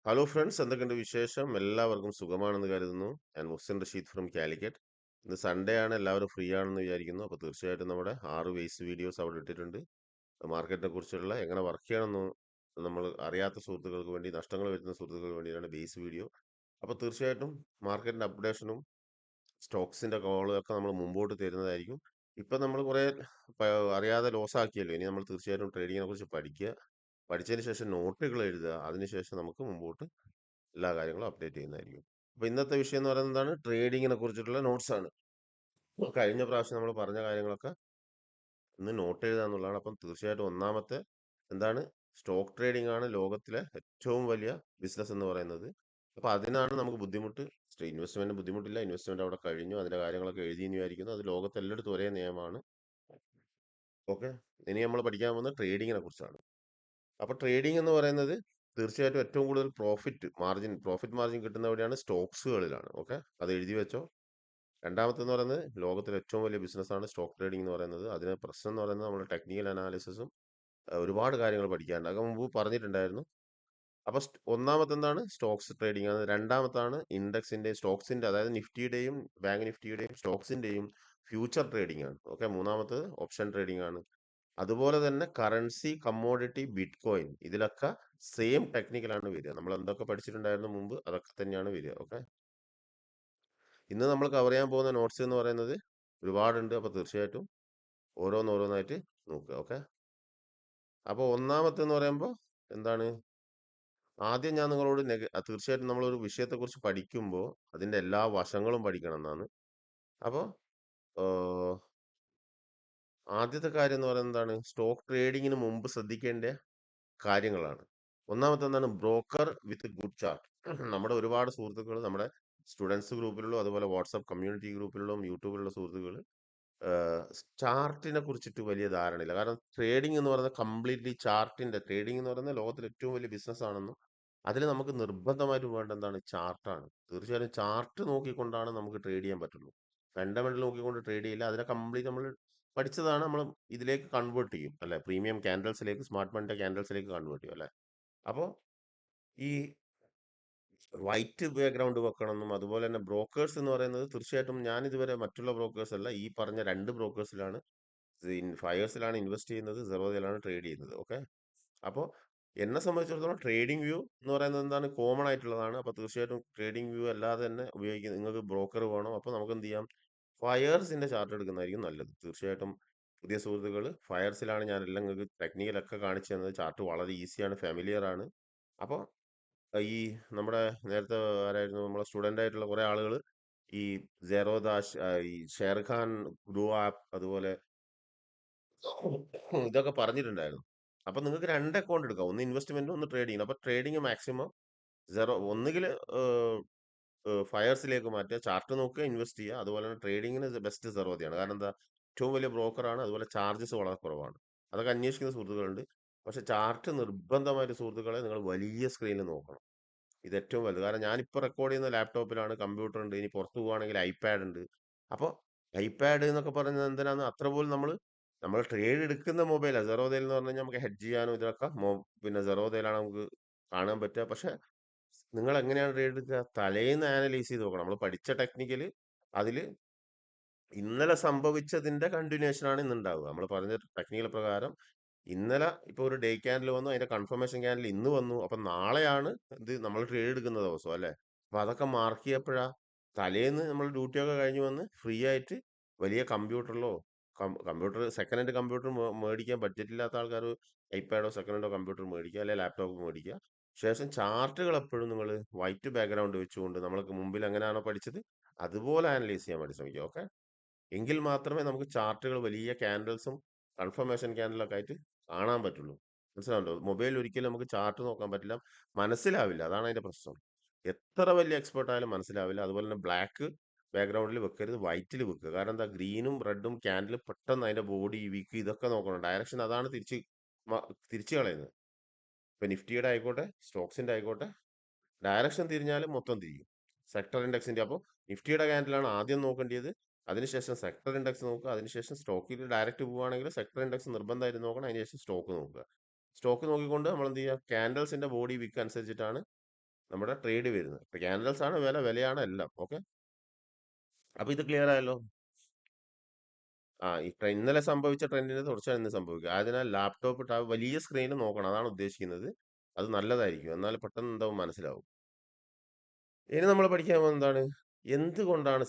Hello friends, എന്തൊക്കെയുണ്ട് വിശേഷം? എല്ലാവർക്കും സുഖമാണെന്ന് കരുതുന്നു. ഞാൻ മുഹ്സിൻ റഷീദ് ഫ്രം കാലിക്കറ്റ്. ഇന്ന് സൺഡേ ആണ്, എല്ലാവരും ഫ്രീ ആണെന്ന് വിചാരിക്കുന്നു. അപ്പോൾ തീർച്ചയായിട്ടും നമ്മുടെ 6 വേസ്റ്റ് വീഡിയോസ് അവിടെ ഇട്ടിട്ടുണ്ട്. മാർക്കറ്റിനെ കുറിച്ചുള്ള എങ്ങനെ വർക്ക് ചെയ്യണമെന്ന് നമ്മൾ അറിയാത്ത സുഹൃത്തുക്കൾക്ക് വേണ്ടി, നഷ്ടങ്ങൾ വരുന്ന സുഹൃത്തുക്കൾക്ക് വേണ്ടിയാണ് ബേസ് വീഡിയോ. അപ്പോൾ തീർച്ചയായിട്ടും മാർക്കറ്റിന്റെ അപ്ഡേഷനും സ്റ്റോക്സിന്റെ കോളും ഒക്കെ നമ്മൾ മുമ്പോട്ട് തരുന്നതായിരിക്കും. ഇപ്പം നമ്മൾ കുറേ അറിയാതെ ലോസ് ആക്കിയല്ലോ. ഇനി നമ്മൾ തീർച്ചയായിട്ടും ട്രേഡിങ്ങിനെ കുറിച്ച് പഠിക്കുക. പഠിച്ചതിന് ശേഷം നോട്ടുകൾ എഴുതുക. അതിനുശേഷം നമുക്ക് മുമ്പോട്ട് എല്ലാ കാര്യങ്ങളും അപ്ഡേറ്റ് ചെയ്യുന്നതായിരിക്കും. അപ്പോൾ ഇന്നത്തെ വിഷയം എന്ന് പറയുന്നത് എന്താണ്? ട്രേഡിങ്ങിനെ കുറിച്ചിട്ടുള്ള നോട്ട്സ് ആണ്. കഴിഞ്ഞ പ്രാവശ്യം നമ്മൾ പറഞ്ഞ കാര്യങ്ങളൊക്കെ ഇന്ന് നോട്ട് എഴുതുക എന്നുള്ളതാണ്. അപ്പം തീർച്ചയായിട്ടും ഒന്നാമത്തെ എന്താണ്? സ്റ്റോക്ക് ട്രേഡിംഗ് ആണ് ലോകത്തിലെ ഏറ്റവും വലിയ ബിസിനസ് എന്ന് പറയുന്നത്. അപ്പോൾ അതിനാണ് നമുക്ക് ബുദ്ധിമുട്ട്. ഇൻവെസ്റ്റ്മെന്റ് ബുദ്ധിമുട്ടില്ല. ഇൻവെസ്റ്റ്മെന്റ് അവിടെ കഴിഞ്ഞു. അതിന്റെ കാര്യങ്ങളൊക്കെ എഴുതി എന്ന് വിചാരിക്കുന്നു. അത് ലോകത്ത് എല്ലായിടത്തും ഒരേ നിയമമാണ്. ഓക്കെ. ഇനി നമ്മൾ പഠിക്കാൻ പോകുന്നത് ട്രേഡിങ്ങിനെ കുറിച്ചാണ്. അപ്പോൾ ട്രേഡിംഗ് എന്ന് പറയുന്നത് തീർച്ചയായിട്ടും ഏറ്റവും കൂടുതൽ പ്രോഫിറ്റ് മാർജിൻ കിട്ടുന്ന എവിടെയാണ്? സ്റ്റോക്സുകളിലാണ്. ഓക്കെ, അത് എഴുതി വെച്ചോ. രണ്ടാമത്തെന്ന് പറയുന്നത് ലോകത്തിലെ ഏറ്റവും വലിയ ബിസിനസ്സാണ് സ്റ്റോക്ക് ട്രേഡിംഗ് എന്ന് പറയുന്നത്. അതിന് പ്രശ്നം എന്ന് പറയുന്നത് നമ്മുടെ ടെക്നിക്കൽ അനാലിസിസും ഒരുപാട് കാര്യങ്ങൾ പഠിക്കാനുണ്ട്. അത് മുമ്പ് പറഞ്ഞിട്ടുണ്ടായിരുന്നു. അപ്പൊ ഒന്നാമത്തെ എന്താണ്? സ്റ്റോക്സ് ട്രേഡിംഗ് ആണ്. രണ്ടാമത്താണ് സ്റ്റോക്സിന്റെ, അതായത് നിഫ്റ്റിയുടെയും ബാങ്ക് നിഫ്റ്റിയുടെയും സ്റ്റോക്സിന്റെയും ഫ്യൂച്ചർ ട്രേഡിംഗ് ആണ്. ഓക്കെ. മൂന്നാമത്തത് ഓപ്ഷൻ ട്രേഡിംഗ് ആണ്. അതുപോലെ തന്നെ കറൻസി, കമ്മോഡിറ്റി, ബിറ്റ് കോയിൻ, ഇതിലൊക്കെ സെയിം ടെക്നിക്കലാണ് വരിക. നമ്മൾ എന്തൊക്കെ പഠിച്ചിട്ടുണ്ടായിരുന്നു മുമ്പ്, അതൊക്കെ തന്നെയാണ് വരിക. ഓക്കെ. ഇന്ന് നമ്മൾ കവർ ചെയ്യാൻ പോകുന്ന നോട്ട്സ് എന്ന് പറയുന്നത് ഒരുപാടുണ്ട്. അപ്പോൾ തീർച്ചയായിട്ടും ഓരോന്നോരോന്നായിട്ട് നോക്കുക. ഓക്കെ. അപ്പോൾ ഒന്നാമത്തെ എന്ന് പറയുമ്പോൾ എന്താണ്? ആദ്യം ഞാൻ നിങ്ങളോട് തീർച്ചയായിട്ടും നമ്മളൊരു വിഷയത്തെക്കുറിച്ച് പഠിക്കുമ്പോൾ അതിന്റെ എല്ലാ വശങ്ങളും പഠിക്കണം എന്നാണ്. അപ്പോൾ ആദ്യത്തെ കാര്യം എന്ന് പറയുന്നത് എന്താണ്? സ്റ്റോക്ക് ട്രേഡിങ്ങിന് മുമ്പ് ശ്രദ്ധിക്കേണ്ട കാര്യങ്ങളാണ്. ഒന്നാമത്തെ എന്താണ്? Broker with good chart. നമ്മുടെ ഒരുപാട് സുഹൃത്തുക്കൾ നമ്മുടെ സ്റ്റുഡൻസ് ഗ്രൂപ്പിലുള്ള, അതുപോലെ വാട്സാപ്പ് കമ്മ്യൂണിറ്റി ഗ്രൂപ്പിലുള്ള, യൂട്യൂബിലുള്ള സുഹൃത്തുക്കൾ ചാർട്ടിനെ കുറിച്ചിട്ട് വലിയ ധാരണയില്ല. കാരണം ട്രേഡിംഗ് എന്ന് പറയുന്നത് കംപ്ലീറ്റ്ലി ട്രേഡിംഗ് എന്ന് പറയുന്നത് ലോകത്തിലെ ഏറ്റവും വലിയ ബിസിനസ് ആണെന്നും അതിൽ നമുക്ക് നിർബന്ധമായിട്ടും വേണ്ട എന്താണ്? ചാർട്ടാണ്. തീർച്ചയായും ചാർട്ട് നോക്കിക്കൊണ്ടാണ് നമുക്ക് ട്രേഡ് ചെയ്യാൻ പറ്റുള്ളൂ. ഫണ്ടമെന്റൽ നോക്കിക്കൊണ്ട് ട്രേഡ് ചെയ്യില്ല. അതിനെ കംപ്ലീറ്റ് നമ്മൾ പഠിച്ചതാണ് നമ്മൾ ഇതിലേക്ക് കൺവേർട്ട് ചെയ്യും അല്ലെ? പ്രീമിയം ക്യാൻഡൽസിലേക്ക്, സ്മാർട്ട് മണിന്റെ ക്യാൻഡൽസിലേക്ക് കൺവേർട്ട് ചെയ്യും അല്ലെ? അപ്പോൾ ഈ വൈറ്റ് ബാക്ക്ഗ്രൗണ്ട് വെക്കണമെന്നും, അതുപോലെ തന്നെ ബ്രോക്കേഴ്സ് എന്ന് പറയുന്നത് തീർച്ചയായിട്ടും ഞാൻ ഇതുവരെ മറ്റുള്ള ബ്രോക്കേഴ്സ് അല്ല, ഈ പറഞ്ഞ രണ്ട് ബ്രോക്കേഴ്സിലാണ്, ഫയേഴ്സിലാണ് ഇൻവെസ്റ്റ് ചെയ്യുന്നത്, സെറോദയിലാണ് ട്രേഡ് ചെയ്യുന്നത്. ഓക്കെ. അപ്പോൾ എന്നെ സംബന്ധിച്ചിടത്തോളം ട്രേഡിംഗ് വ്യൂ എന്ന് പറയുന്നത് എന്താണ്? കോമൺ ആയിട്ടുള്ളതാണ്. അപ്പോൾ തീർച്ചയായിട്ടും ട്രേഡിംഗ് വ്യൂ അല്ലാതെ തന്നെ ഉപയോഗിക്കുന്നത്, നിങ്ങൾക്ക് ബ്രോക്കർ വേണം. അപ്പോൾ നമുക്ക് എന്ത് ചെയ്യാം? ഫയേഴ്സിന്റെ ചാർട്ട് എടുക്കുന്നതായിരിക്കും നല്ലത്. തീർച്ചയായിട്ടും പുതിയ സുഹൃത്തുക്കൾ, ഫയർസിലാണ് ഞാൻ എല്ലാം നിങ്ങൾക്ക് ടെക്നിക്കലൊക്കെ കാണിച്ചു തന്നത്. ചാർട്ട് വളരെ ഈസിയാണ്, ഫെമിലിയർ ആണ്. അപ്പോൾ ഈ നമ്മുടെ നേരത്തെ ആരായിരുന്നു? നമ്മളെ സ്റ്റുഡന്റ് ആയിട്ടുള്ള കുറെ ആളുകൾ ഈ ജെറോദാഷ്, ഈ ഷെയർഖാൻ ഗ്രൂ ആപ്പ്, അതുപോലെ ഇതൊക്കെ പറഞ്ഞിട്ടുണ്ടായിരുന്നു. അപ്പൊ നിങ്ങൾക്ക് രണ്ട് അക്കൗണ്ട് എടുക്കാം. ഒന്ന് ഇൻവെസ്റ്റ്മെന്റ്, ഒന്ന് ട്രേഡിംഗ്. അപ്പൊ ട്രേഡിംഗ് മാക്സിമം ഒന്നുകിൽ ഫയർസിലേക്ക് മാറ്റുക, ചാർട്ട് നോക്കുക, ഇൻവെസ്റ്റ് ചെയ്യുക. അതുപോലെ തന്നെ ട്രേഡിങ്ങിന് ബെസ്റ്റ് സെറോദയാണ്. കാരണം എന്താ? ഏറ്റവും വലിയ ബ്രോക്കറാണ്. അതുപോലെ ചാർജസ് വളരെ കുറവാണ്. അതൊക്കെ അന്വേഷിക്കുന്ന സുഹൃത്തുക്കളുണ്ട്. പക്ഷെ ചാർട്ട് നിർബന്ധമായിട്ട് സുഹൃത്തുക്കളെ നിങ്ങൾ വലിയ സ്ക്രീനിൽ നോക്കണം. ഇത് ഏറ്റവും വലുത്. കാരണം ഞാനിപ്പോൾ റെക്കോർഡ് ചെയ്യുന്ന ലാപ്ടോപ്പിലാണ്, കമ്പ്യൂട്ടർ ഉണ്ട്, ഇനി പുറത്ത് പോവുകയാണെങ്കിൽ ഐപാഡ് ഉണ്ട്. അപ്പോൾ ഐപാഡ് എന്നൊക്കെ പറയുന്നത് എന്തിനാണ്? അത്ര പോലും നമ്മൾ ട്രേഡ് എടുക്കുന്ന മൊബൈലാണ്. സെറോദയിൽ എന്ന് പറഞ്ഞു കഴിഞ്ഞാൽ നമുക്ക് ഹെഡ് ചെയ്യാനും ഇതിനൊക്കെ പിന്നെ സെറോദയിലാണ് നമുക്ക് കാണാൻ പറ്റുക. പക്ഷെ നിങ്ങൾ എങ്ങനെയാണ് ട്രേഡ് എടുക്കുക? തലേന്ന് അനലൈസ് ചെയ്ത് നോക്കണം. നമ്മൾ പഠിച്ച ടെക്നിക്കൽ അതിൽ ഇന്നലെ സംഭവിച്ചതിന്റെ കണ്ടിന്യൂഷൻ ആണ് ഇന്ന് ഉണ്ടാവുക. നമ്മൾ പറഞ്ഞ ടെക്നിക്കൽ പ്രകാരം ഇന്നലെ ഇപ്പൊ ഒരു ഡേ ക്യാൻഡിൽ വന്നു, അതിന്റെ കൺഫർമേഷൻ ക്യാൻഡിൽ ഇന്ന് വന്നു. അപ്പൊ നാളെയാണ് ഇത് നമ്മൾ ട്രേഡ് എടുക്കുന്ന ദിവസം അല്ലെ? അപ്പൊ അതൊക്കെ മാർക്ക് ചെയ്യപ്പോഴാ തലേന്ന് നമ്മൾ ഡ്യൂട്ടി ഒക്കെ കഴിഞ്ഞ് വന്ന് ഫ്രീ ആയിട്ട് വലിയ കമ്പ്യൂട്ടറിലോ, കമ്പ്യൂട്ടർ സെക്കൻഡ് ഹാൻഡ് കമ്പ്യൂട്ടർ മേടിക്കാൻ ബഡ്ജറ്റ് ഇല്ലാത്ത ആൾക്കാർ ഐപാഡോ സെക്കൻഡ് ഹാൻഡോ കമ്പ്യൂട്ടർ മേടിക്കുക, അല്ലെങ്കിൽ ലാപ്ടോപ്പ് മേടിക്കുക. ശേഷം ചാർട്ടുകൾ എപ്പോഴും നിങ്ങൾ വൈറ്റ് ബാക്ക്ഗ്രൗണ്ട് വെച്ചുകൊണ്ട് നമ്മൾക്ക് മുമ്പിൽ എങ്ങനെയാണോ പഠിച്ചത് അതുപോലെ അനലൈസ് ചെയ്യാൻ വേണ്ടി ശ്രമിക്കുക. ഓക്കെ. എങ്കിൽ മാത്രമേ നമുക്ക് ചാർട്ടുകൾ വലിയ ക്യാൻഡിൽസും കൺഫർമേഷൻ ക്യാൻഡിലൊക്കെ ആയിട്ട് കാണാൻ പറ്റുള്ളൂ. മനസ്സിലാവുണ്ടോ? മൊബൈലിൽ ഒരിക്കലും നമുക്ക് ചാർട്ട് നോക്കാൻ പറ്റില്ല, മനസ്സിലാവില്ല. അതാണ് അതിന്റെ പ്രശ്നം. എത്ര വലിയ എക്സ്പേർട്ട് ആയാലും മനസ്സിലാവില്ല. അതുപോലെ തന്നെ ബ്ലാക്ക് ബാക്ക്ഗ്രൗണ്ടിൽ വെക്കരുത്, വൈറ്റിൽ വെക്കുക. കാരണം എന്താ? ഗ്രീനും റെഡും ക്യാൻഡിൽ പെട്ടെന്ന് അതിന്റെ ബോഡി, വിക്ക്, ഇതൊക്കെ നോക്കണം. ഡയറക്ഷൻ അതാണ് തിരിച്ചു കളയുന്നത്. ഇപ്പൊ നിഫ്റ്റിയുടെ ആയിക്കോട്ടെ, സ്റ്റോക്സിന്റെ ആയിക്കോട്ടെ, ഡയറക്ഷൻ തിരിഞ്ഞാലും മൊത്തം തിരിയും. സെക്ടർ ഇൻഡെക്സിന്റെ, അപ്പോൾ നിഫ്റ്റിയുടെ ക്യാൻഡിലാണ് ആദ്യം നോക്കേണ്ടത്. അതിനുശേഷം സെക്ടർ ഇൻഡെക്സ് നോക്കുക. അതിനുശേഷം സ്റ്റോക്കിൽ ഡയറക്റ്റ് പോവുകയാണെങ്കിൽ സെക്ടർ ഇൻഡെക്സ് നിർബന്ധമായിട്ട് നോക്കണം. അതിനുശേഷം സ്റ്റോക്ക് നോക്കുക. സ്റ്റോക്ക് നോക്കിക്കൊണ്ട് നമ്മൾ എന്ത് ചെയ്യുക? ക്യാൻഡൽസിന്റെ ബോഡി വിക്ക് അനുസരിച്ചിട്ടാണ് നമ്മുടെ ട്രേഡ് വരുന്നത്. ഇപ്പൊ ക്യാൻഡൽസ് ആണ് വില, വിലയാണ് എല്ലാം. ഓക്കെ, അപ്പൊ ഇത് ക്ലിയർ ആയല്ലോ. ഇന്നലെ സംഭവിച്ച ട്രെൻഡിന് തുടർച്ചയായി ഇന്ന് സംഭവിക്കുക. അതിനാൽ ലാപ്ടോപ്പ് വലിയ സ്ക്രീനിൽ നോക്കണം, അതാണ് ഉദ്ദേശിക്കുന്നത്. അത് നല്ലതായിരിക്കും, എന്നാൽ പെട്ടെന്ന് എന്താവും മനസ്സിലാവും. ഇനി നമ്മൾ പഠിക്കാൻ പോകുന്നത് എന്താണ്, എന്തുകൊണ്ടാണ്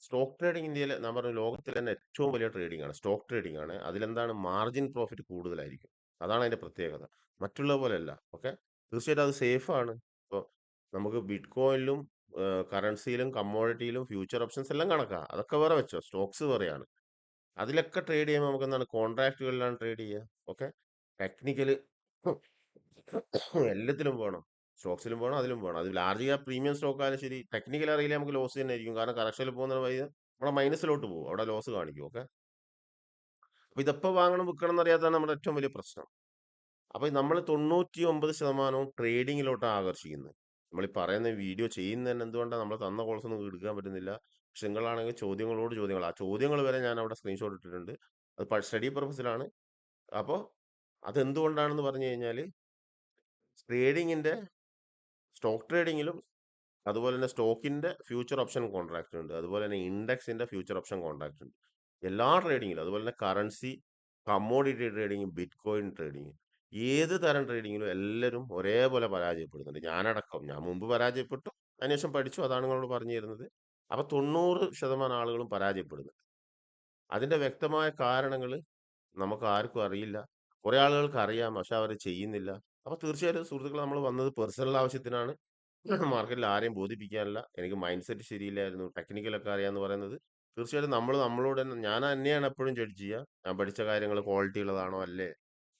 സ്റ്റോക്ക് ട്രേഡിംഗ് ഇന്ത്യയിലെ, ഞാൻ പറഞ്ഞു, ലോകത്തിലെ തന്നെ ഏറ്റവും വലിയ ട്രേഡിംഗ് ആണ്, സ്റ്റോക്ക് ട്രേഡിംഗ് ആണ്. അതിലെന്താണ്, മാർജിൻ പ്രോഫിറ്റ് കൂടുതലായിരിക്കും. അതാണ് അതിന്റെ പ്രത്യേകത, മറ്റുള്ള പോലെയല്ല. ഓക്കെ, തീർച്ചയായിട്ടും അത് സേഫ് ആണ്. ഇപ്പോൾ നമുക്ക് ബിറ്റ് കോയിനിലും കറൻസിയിലും കമ്മോഡിറ്റിയിലും ഫ്യൂച്ചർ ഓപ്ഷൻസ് എല്ലാം കണക്കാ, അതൊക്കെ വേറെ വെച്ചോ, സ്റ്റോക്സ് വേറെയാണ്. അതിലൊക്കെ ട്രേഡ് ചെയ്യുമ്പോൾ നമുക്ക് എന്താണ്, കോൺട്രാക്റ്റുകളിലാണ് ട്രേഡ് ചെയ്യുക. ഓക്കെ, ടെക്നിക്കല് എല്ലാത്തിലും വേണം, സ്റ്റോക്സിലും വേണം, അതിലും വേണം. അത് ലാർജ് ക്യാപ് പ്രീമിയം സ്റ്റോക്ക് ആയാലും ശരി, ടെക്നിക്കൽ അറിയില്ല നമുക്ക് ലോസ് തന്നെ ആയിരിക്കും. കാരണം കറക്ഷനിൽ പോകുന്ന വഴി നമ്മുടെ മൈനസിലോട്ട് പോകും, അവിടെ ലോസ് കാണിക്കും. ഓക്കെ, അപ്പൊ ഇതെപ്പോ വാങ്ങണം വിൽക്കണം എന്നറിയാത്തതാണ് നമ്മുടെ ഏറ്റവും വലിയ പ്രശ്നം. അപ്പൊ നമ്മൾ 99% ട്രേഡിങ്ങിലോട്ടാണ് ആകർഷിക്കുന്നത്. നമ്മൾ ഈ പറയുന്ന വീഡിയോ ചെയ്യുന്നതന്നെ എന്തുകൊണ്ടാണ്, നമ്മൾ തന്ന കോഴ്സ് ഒന്നും എടുക്കാൻ പറ്റുന്നില്ല. പക്ഷെ നിങ്ങളാണെങ്കിൽ ചോദ്യങ്ങളോട് ചോദ്യങ്ങൾ, ആ ചോദ്യങ്ങൾ വരെ ഞാൻ അവിടെ സ്ക്രീൻഷോട്ട് ഇട്ടിട്ടുണ്ട്. അത് സ്റ്റഡി പർപ്പസിലാണ്. അപ്പോൾ അതെന്തുകൊണ്ടാണെന്ന് പറഞ്ഞു കഴിഞ്ഞാൽ, ട്രേഡിങ്ങിന്റെ, സ്റ്റോക്ക് ട്രേഡിങ്ങിലും അതുപോലെ തന്നെ സ്റ്റോക്കിന്റെ ഫ്യൂച്ചർ ഓപ്ഷൻ കോൺട്രാക്ട് ഉണ്ട്, അതുപോലെ തന്നെ ഇൻഡെക്സിന്റെ ഫ്യൂച്ചർ ഓപ്ഷൻ കോൺട്രാക്ട് ഉണ്ട്. എല്ലാ ട്രേഡിങ്ങിലും, അതുപോലെ തന്നെ currency, commodity trading, bit coin trading, ഏത് തരം ട്രേഡിങ്ങിലും എല്ലാവരും ഒരേപോലെ പരാജയപ്പെടുന്നുണ്ട്. ഞാനടക്കം, ഞാൻ മുമ്പ് പരാജയപ്പെട്ടു, അതിനുശേഷം പഠിച്ചു, അതാണ് നിങ്ങളോട് പറഞ്ഞു തരുന്നത്. അപ്പൊ 90% ആളുകളും പരാജയപ്പെടുന്നു. അതിന്റെ വ്യക്തമായ കാരണങ്ങൾ നമുക്ക് ആർക്കും അറിയില്ല. കുറെ ആളുകൾക്ക് അറിയാം, പക്ഷെ അവർ ചെയ്യുന്നില്ല. അപ്പൊ തീർച്ചയായിട്ടും സുഹൃത്തുക്കളെ, നമ്മൾ വന്നത് പേഴ്സണൽ ആവശ്യത്തിനാണ്, മാർക്കറ്റിൽ ആരെയും ബോധിപ്പിക്കാനല്ല. എനിക്ക് മൈൻഡ് സെറ്റ് ശരിയില്ലായിരുന്നു, ടെക്നിക്കലൊക്കെ അറിയാന്ന് പറയുന്നത്. തീർച്ചയായിട്ടും നമ്മൾ നമ്മളോട് തന്നെ, ഞാൻ തന്നെയാണ് എപ്പോഴും ജഡ്ജ് ചെയ്യുക. ഞാൻ പഠിച്ച കാര്യങ്ങൾ ക്വാളിറ്റി ഉള്ളതാണോ അല്ലേ,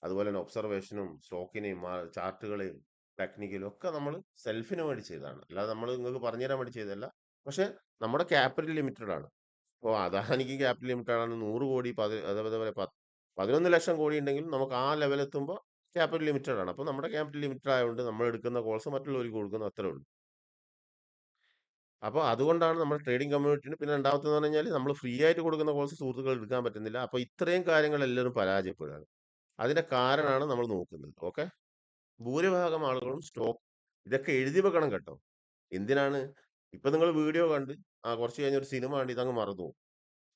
അതുപോലെ തന്നെ ഒബ്സർവേഷനും സ്റ്റോക്കിനെയും ചാർട്ടുകളെയും ടെക്നിക്കലും ഒക്കെ നമ്മൾ സെൽഫിന് വേണ്ടി ചെയ്തതാണ്, അല്ലാതെ നമ്മൾ നിങ്ങൾക്ക് പറഞ്ഞുതരാൻ വേണ്ടി ചെയ്തതല്ല. പക്ഷെ നമ്മുടെ ക്യാപിറ്റൽ ലിമിറ്റഡ് ആണ്. അപ്പോൾ അദാനിക്ക് ക്യാപിറ്റൽ ലിമിറ്റഡ് ആണ്. 100 കോടി, അതേപോലെ 11 ലക്ഷം കോടി ഉണ്ടെങ്കിൽ നമുക്ക് ആ ലെവൽ എത്തുമ്പോൾ ക്യാപിറ്റൽ ലിമിറ്റഡ് ആണ്. അപ്പോൾ നമ്മുടെ ക്യാപിറ്റൽ ലിമിറ്റഡ് ആയതുകൊണ്ട് നമ്മൾ എടുക്കുന്ന കോഴ്സ് മറ്റുള്ളവർക്ക് കൊടുക്കുന്നു, അത്രേ ഉള്ളൂ. അപ്പോൾ അതുകൊണ്ടാണ് നമ്മൾ ട്രേഡിംഗ് കമ്മ്യൂണിറ്റിന്. പിന്നെ രണ്ടാമത്തെന്ന് പറഞ്ഞു കഴിഞ്ഞാൽ, നമ്മൾ ഫ്രീ ആയിട്ട് കൊടുക്കുന്ന കോഴ്സ് സുഹൃത്തുക്കൾ എടുക്കാൻ പറ്റുന്നില്ല. അപ്പോൾ ഇത്രയും കാര്യങ്ങൾ എല്ലാവരും പരാജയപ്പെടുകയാണ്. അതിന്റെ കാരണമാണ് നമ്മൾ നോക്കുന്നത്. ഓക്കെ, ഭൂരിഭാഗം ആളുകളും ഇതൊക്കെ എഴുതി വെക്കണം കേട്ടോ. എന്തിനാണ്, ഇപ്പൊ നിങ്ങൾ വീഡിയോ കണ്ട് കുറച്ച് കഴിഞ്ഞ ഒരു സിനിമ കണ്ട് ഇതങ്ങ് മറന്നു പോകും.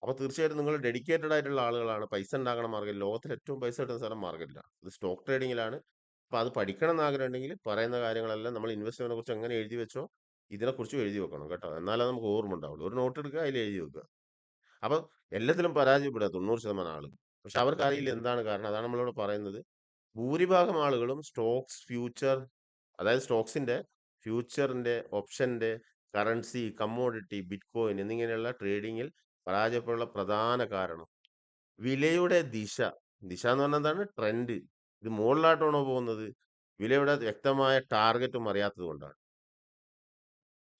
അപ്പൊ തീർച്ചയായിട്ടും നിങ്ങൾ ഡെഡിക്കേറ്റഡ് ആയിട്ടുള്ള ആളുകളാണ്. പൈസ ഉണ്ടാക്കണ മാർഗം, ലോകത്തിൽ ഏറ്റവും പൈസ കിട്ടുന്ന സ്ഥലം മാർക്കറ്റിലാണ്, ഇത് സ്റ്റോക്ക് ട്രേഡിങ്ങിലാണ്. അപ്പൊ അത് പഠിക്കണം എന്ന് ആഗ്രഹം ഉണ്ടെങ്കിൽ പറയുന്ന കാര്യങ്ങളെല്ലാം നമ്മൾ ഇൻവെസ്റ്റ്മെന്റിനെ കുറിച്ച് എങ്ങനെ എഴുതി വെച്ചോ, ഇതിനെക്കുറിച്ചും എഴുതി വെക്കണം കേട്ടോ. എന്നാലേ നമുക്ക് ഓർമ്മ ഉണ്ടാവുള്ളൂ. ഒരു നോട്ട് എടുക്കുക, അതിൽ എഴുതി വെക്കുക. അപ്പൊ എല്ലാത്തിലും പരാജയപ്പെടുക 90% ആളുകൾ. പക്ഷെ അവർക്ക് അറിയില്ല എന്താണ് കാരണം. അതാണ് നമ്മളിവിടെ പറയുന്നത്. ഭൂരിഭാഗം ആളുകളും സ്റ്റോക്സ്, ഫ്യൂച്ചർ, അതായത് സ്റ്റോക്സിന്റെ, ഫ്യൂച്ചറിന്റെ, ഓപ്ഷന്റെ, കറൻസി, കമ്മോഡിറ്റി, ബിറ്റ് കോയിൻ എന്നിങ്ങനെയുള്ള ട്രേഡിങ്ങിൽ പരാജയപ്പെടാനുള്ള പ്രധാന കാരണം വിലയുടെ ദിശ. ദിശ എന്ന് പറഞ്ഞാൽ എന്താണ്, ട്രെൻഡ്. ഇത് മുകളിലോട്ടാണോ പോകുന്നത്, വിലയുടെ വ്യക്തമായ ടാർഗറ്റും അറിയാത്തത് കൊണ്ടാണ്.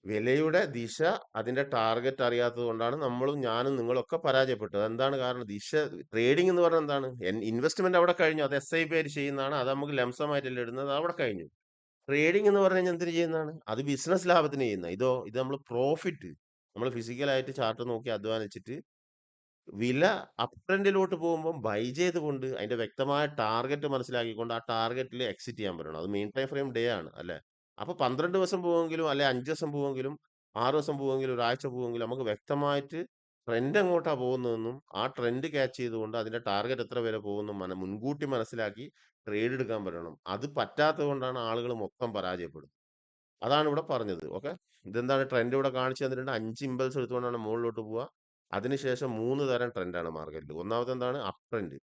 വിലയുടെ ദിശ, അതിന്റെ ടാർഗറ്റ് അറിയാത്തത് കൊണ്ടാണ് നമ്മളും ഞാനും നിങ്ങളൊക്കെ പരാജയപ്പെട്ടത്. എന്താണ് കാരണം, ദിശ. ട്രേഡിംഗ് എന്ന് പറഞ്ഞാൽ എന്താണ്, ഇൻവെസ്റ്റ്മെന്റ് അവിടെ കഴിഞ്ഞു, അത് SIP ആയിട്ട് ചെയ്യുന്നതാണ്, അത് നമുക്ക് ലംസമായിട്ടല്ലേ ഇടുന്നത്, അത് അവിടെ കഴിഞ്ഞു. ട്രേഡിംഗ് എന്ന് പറഞ്ഞു കഴിഞ്ഞാൽ എന്തിനു ചെയ്യുന്നതാണ്, അത് ബിസിനസ് ലാഭത്തിന് ചെയ്യുന്ന. ഇത് നമ്മൾ പ്രോഫിറ്റ്, നമ്മൾ ഫിസിക്കലായിട്ട് ചാർട്ട് നോക്കി അധ്വാനിച്ചിട്ട് വില അപ് ട്രെൻഡിലോട്ട് പോകുമ്പോൾ ബൈ ചെയ്തുകൊണ്ട് അതിന്റെ വ്യക്തമായ ടാർഗറ്റ് മനസ്സിലാക്കിക്കൊണ്ട് ആ ടാർഗറ്റിൽ എക്സിറ്റ് ചെയ്യാൻ പറ്റണം. അത് മെയിൻ ടൈം ഫ്രെയിം ഡേ ആണ് അല്ലെ. അപ്പൊ 12 ദിവസം പോവെങ്കിലും അല്ലെ 5 ദിവസം പോവെങ്കിലും 6 ദിവസം പോവെങ്കിലും ഒരാഴ്ച പോവെങ്കിലും നമുക്ക് വ്യക്തമായിട്ട് ട്രെൻഡ് എങ്ങോട്ടാ പോകുന്നതെന്നും ആ ട്രെൻഡ് ക്യാച്ച് ചെയ്തുകൊണ്ട് അതിന്റെ ടാർഗറ്റ് എത്ര വരെ പോകുന്നു മുൻകൂട്ടി മനസ്സിലാക്കി ട്രേഡ് എടുക്കാൻ പറ്റണം. അത് പറ്റാത്തത് കൊണ്ടാണ് ആളുകൾ മൊത്തം പരാജയപ്പെടുന്നത്. അതാണ് ഇവിടെ പറഞ്ഞത്. ഓക്കെ, ഇതെന്താണ് ട്രെൻഡ് ഇവിടെ കാണിച്ചു തന്നിട്ടുണ്ട്. 5 ഇമ്പൽസ് എടുത്തുകൊണ്ടാണ് മുകളിലോട്ട് പോവുക. അതിനുശേഷം 3 തരം ട്രെൻഡാണ് മാർക്കറ്റിൽ. ഒന്നാമത്തെ എന്താണ്, അപ് ട്രെൻഡ്.